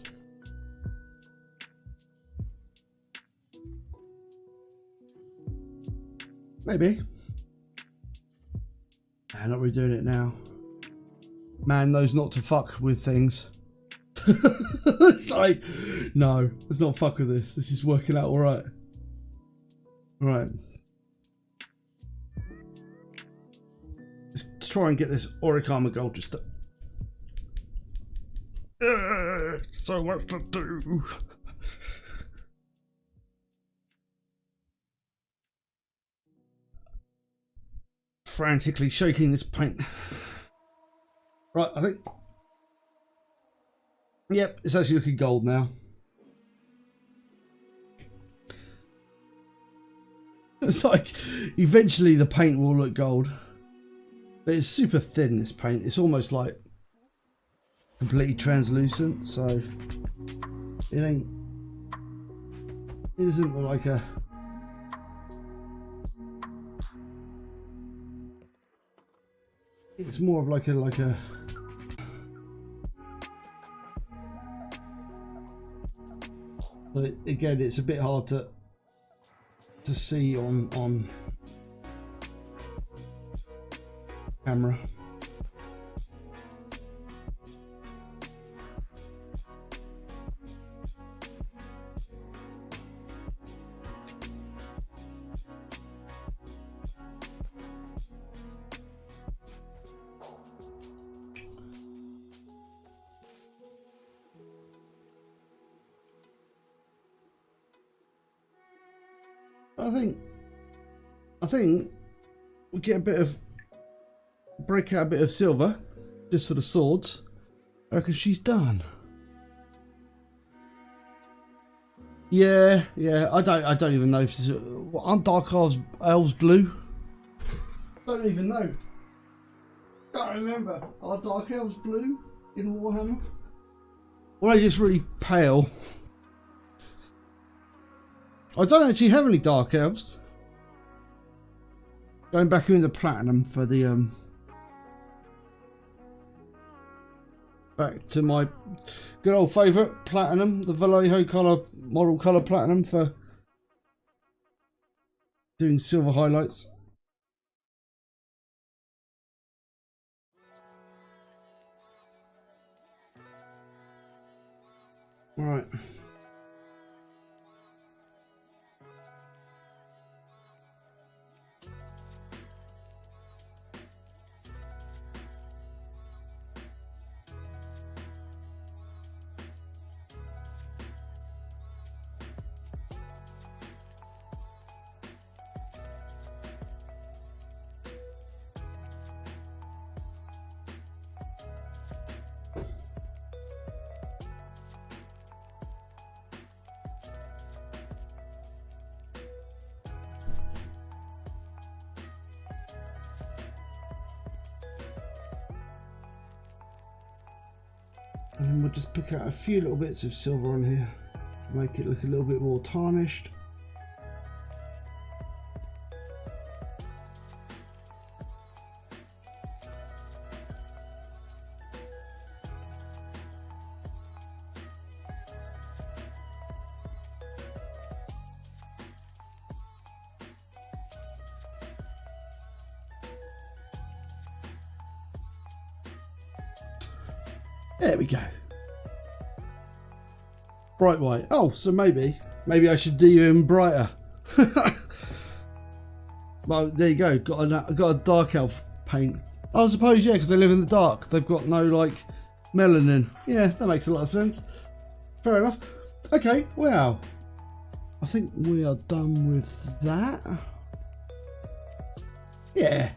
Maybe. I'm not really doing it now. Man knows not to fuck with things. It's like, no, let's not fuck with this. This is working out alright. Right. Let's try and get this auric armor gold just to... so much to do. Frantically shaking this paint. Right, I think... Yep, it's actually looking gold now. It's like, eventually the paint will look gold. But it's super thin, this paint. It's almost like completely translucent, so it ain't, it isn't like a, it's more of like a but again, it's a bit hard to see on camera. I think we get break out a bit of silver just for the swords. I reckon she's done. Yeah. I don't even know if aren't Dark Elves blue? Don't even know. Can't remember. Are Dark Elves blue in Warhammer? Or are they just really pale? I don't actually have any Dark Elves. Going back into Platinum for the back to my good old favourite Platinum, the Vallejo colour, model colour Platinum for doing silver highlights. All right. And then we'll just pick out a few little bits of silver on here to make it look a little bit more tarnished. There we go. Bright white. Oh, so maybe I should do you in brighter. Well, there you go. Got a dark elf paint. I suppose, yeah, because they live in the dark. They've got no like melanin. Yeah, that makes a lot of sense. Fair enough. Okay. Well, I think we are done with that. Yeah.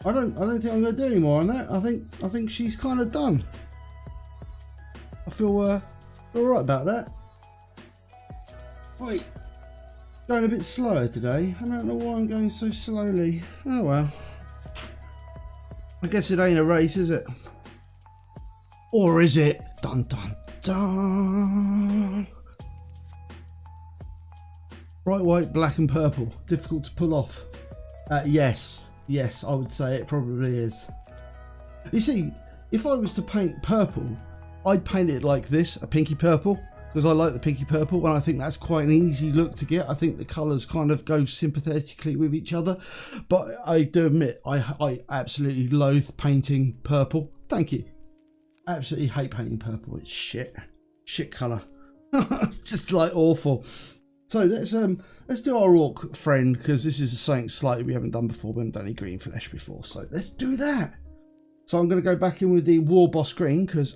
I don't think I'm going to do any more on that. I think she's kind of done. I feel all right about that. Wait, going a bit slower today. I don't know why I'm going so slowly. Oh well. I guess it ain't a race, is it? Or is it? Dun dun dun. Bright white, black and purple. Difficult to pull off. Yes, I would say it probably is. You see, if I was to paint purple, I'd paint it like this, a pinky purple, because I like the pinky purple, and I think that's quite an easy look to get. I think the colours kind of go sympathetically with each other. But I do admit, I absolutely loathe painting purple. Thank you. Absolutely hate painting purple. It's shit. Shit colour. It's just like awful. So let's do our orc friend, because this is something slightly we haven't done before. We haven't done any green flesh before, so let's do that. So I'm going to go back in with the war boss green, because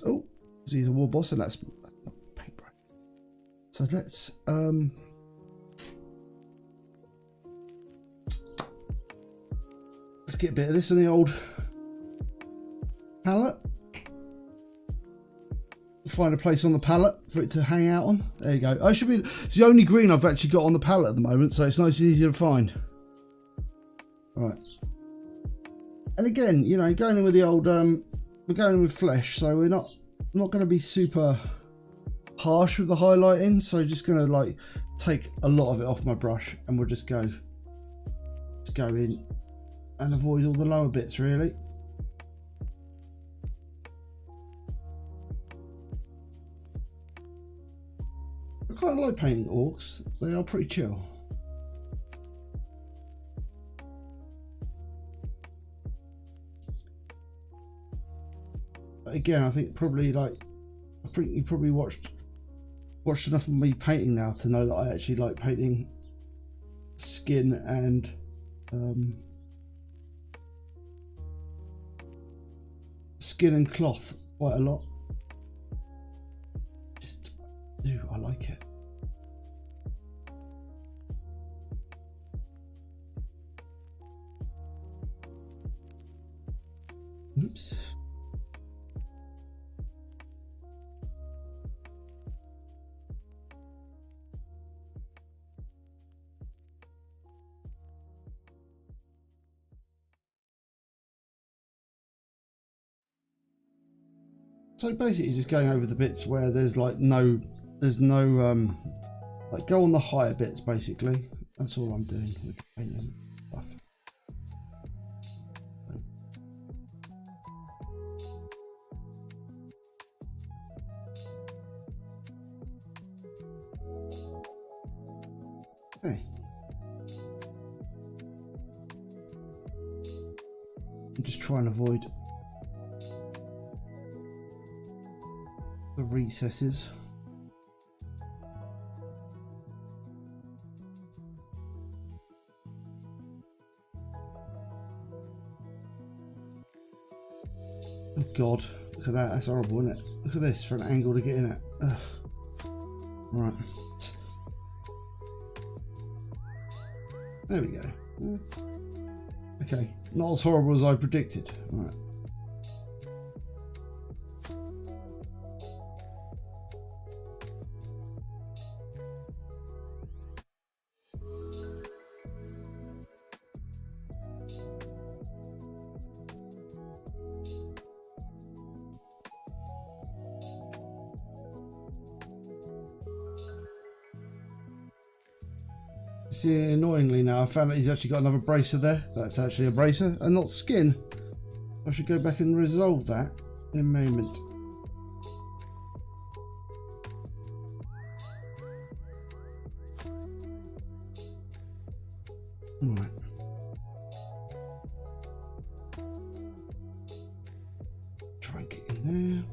he's a war boss, and that's paintbrush. So let's get a bit of this on the old palette. Find a place on the palette for it to hang out on. There you go. It's the only green I've actually got on the palette at the moment, so it's nice and easy to find. Right. And again, you know, going in with the old we're going in with flesh, so we're not going to be super harsh with the highlighting, so just going to like take a lot of it off my brush, and we'll just go in and avoid all the lower bits really. I quite like painting orcs. They are pretty chill. But again, I think you probably watched enough of me painting now to know that I actually like painting skin and cloth quite a lot. Just Ooh, I like it. Oops. So basically just going over the bits where there's like no like go on the higher bits basically. That's all I'm doing with the painting stuff. Okay. I'm just trying to avoid the recesses. Oh God, look at that, that's horrible, isn't it? Look at this for an angle to get in it. Ugh. Right. There we go. Okay, not as horrible as I predicted. Right. See, annoyingly now I found that he's actually got another bracer there. That's actually a bracer and not skin. I should go back and resolve that in a moment. Alright. Try and get in there.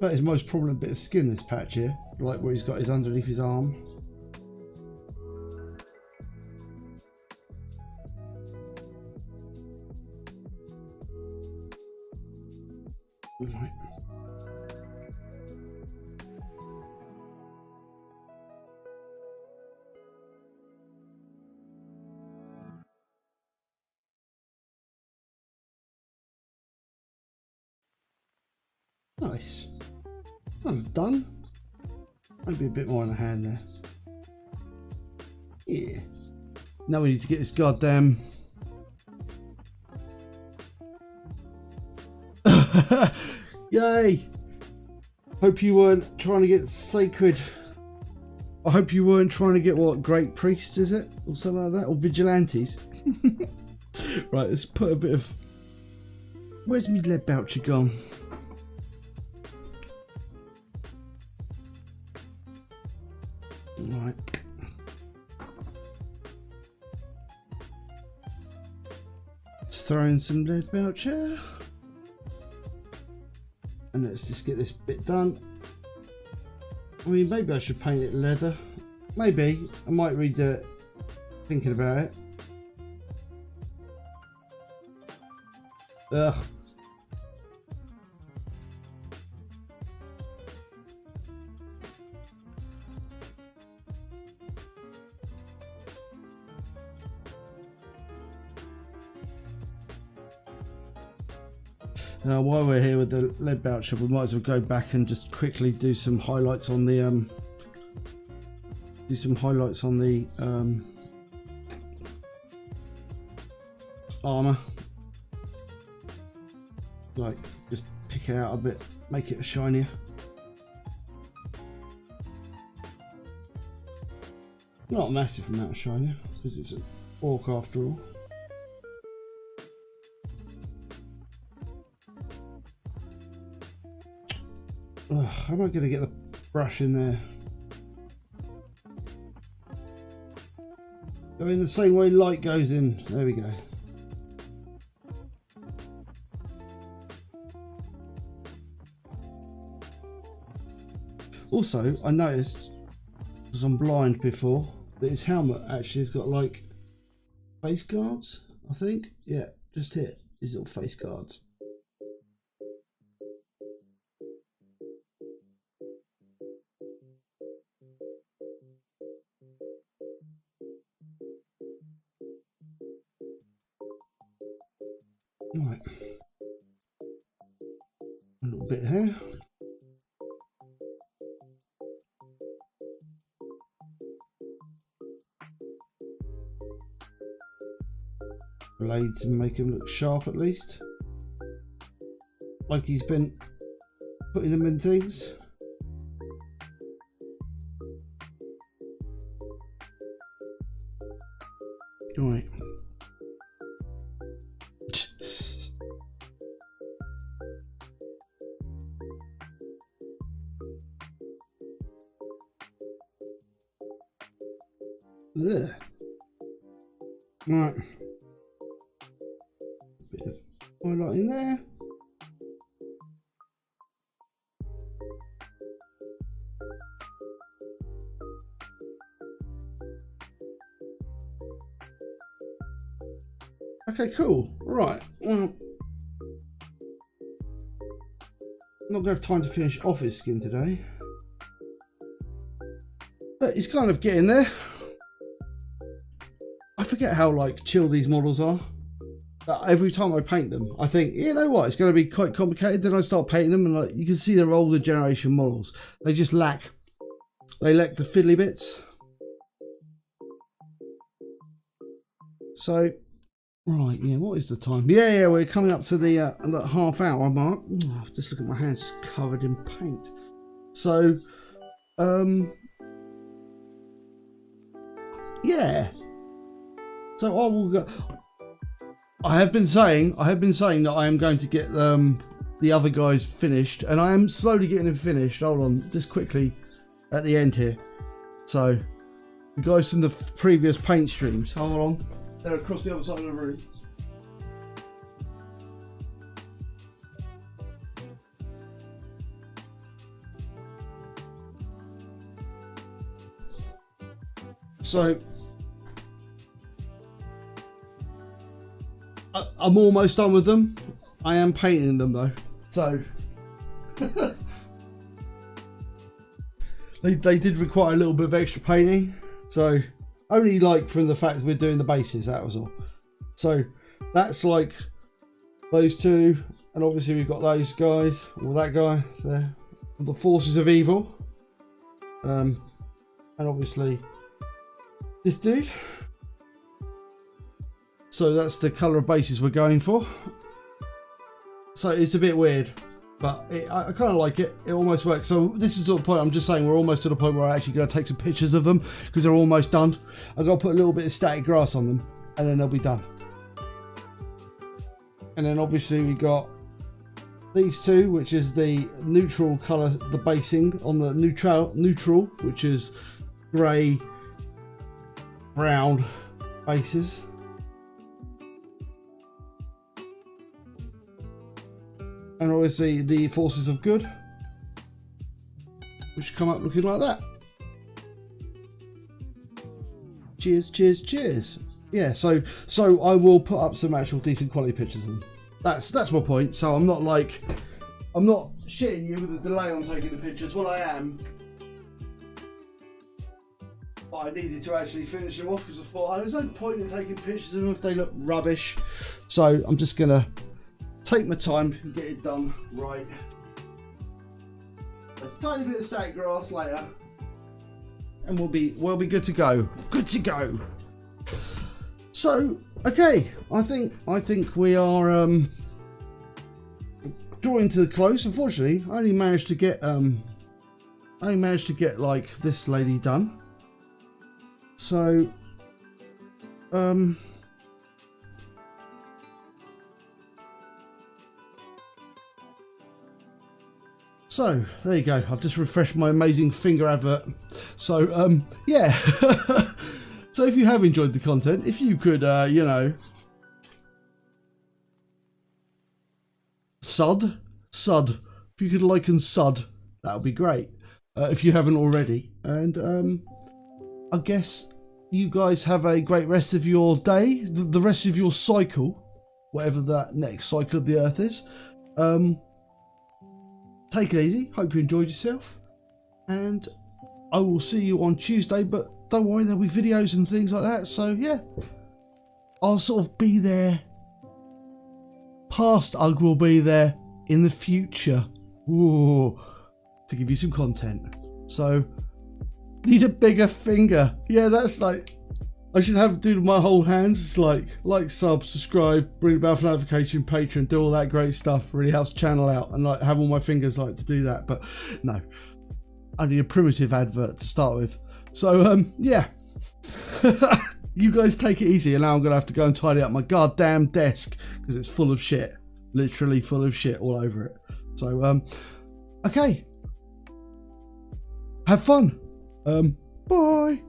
That is most prominent bit of skin, this patch here, like where he's got his underneath his arm. Right. Nice. I've done. Maybe a bit more on the hand there. Yeah. Now we need to get this goddamn. Yay! Hope you weren't trying to get sacred. I hope you weren't trying to get what, great priest is it? Or something like that? Or vigilantes? Right, let's put a bit of. Where's my lead boucher gone? Right. Let's throw in some lead voucher. And let's just get this bit done. I mean, maybe I should paint it leather. Maybe. I might redo it thinking about it. Ugh. While we're here with the lead voucher, we might as well go back and just quickly do some highlights on the armor. Like, just pick it out a bit, make it shinier. Not a massive amount of shinier, because it's an orc after all. Ugh, how am I going to get the brush in there? Go in the same way light goes in. There we go. Also, I noticed, because I'm blind before, that his helmet actually has got like face guards, I think. Yeah, just here, these little face guards. Right, a little bit here. Blades and make him look sharp at least, like he's been putting them in things. Right. Ugh. Right. Bit of highlighting there. Okay, cool. Right. Well, not gonna have time to finish off his skin today, but he's kind of getting there. I forget how like chill these models are. Every time I paint them, I think, you know what, it's going to be quite complicated. Then I start painting them, and like you can see, they're older generation models. They just lack the fiddly bits. So, right, yeah, what is the time? Yeah, we're coming up to the half-hour mark. Oh, just look at my hands, just covered in paint. So, yeah. So I will go. I have been saying that I am going to get the other guys finished, and I am slowly getting them finished. Hold on, just quickly at the end here. So the guys from the previous paint streams. Hold on, they're across the other side of the room. So I'm almost done with them. I am painting them though, so they did require a little bit of extra painting. So only like from the fact that we're doing the bases, that was all. So that's like those two, and obviously we've got those guys, or that guy there, the forces of evil, and obviously this dude. So that's the colour of bases we're going for. So it's a bit weird, but I kind of like it. It almost works. So this is to the point, I'm just saying we're almost to the point where I'm actually going to take some pictures of them because they're almost done. I've got to put a little bit of static grass on them and then they'll be done. And then obviously we got these two, which is the neutral colour, the basing on the neutral, which is grey, brown bases. And obviously the forces of good, which come up looking like that. Cheers, cheers, cheers. Yeah, so I will put up some actual decent quality pictures of them. That's my point. So I'm not shitting you with a delay on taking the pictures. Well, I am. But I needed to actually finish them off because I thought there's no point in taking pictures of them if they look rubbish. So I'm just gonna take my time and get it done right. A tiny bit of static grass later, and we'll be good to go. Good to go. So okay, I think we are drawing to the close. Unfortunately, I only managed to get like this lady done. So so there you go. I've just refreshed my amazing finger advert. So yeah. So if you have enjoyed the content, if you could you know, sud, if you could like and sud, that would be great. if you haven't already. And I guess you guys have a great rest of your day, the rest of your cycle, whatever that next cycle of the Earth is. Take it easy. Hope you enjoyed yourself. And I will see you on Tuesday, but don't worry, there'll be videos and things like that. So yeah, I'll sort of be there. Past Ugg will be there in the future. Ooh, to give you some content. So need a bigger finger. Yeah, that's like, I should have do my whole hands. It's like, sub, subscribe, ring the bell for notification, Patreon, do all that great stuff. Really helps channel out and like have all my fingers like to do that. But no, I need a primitive advert to start with. So yeah, you guys take it easy. And now I'm gonna have to go and tidy up my goddamn desk because it's full of shit, literally full of shit all over it. So okay, have fun. Bye.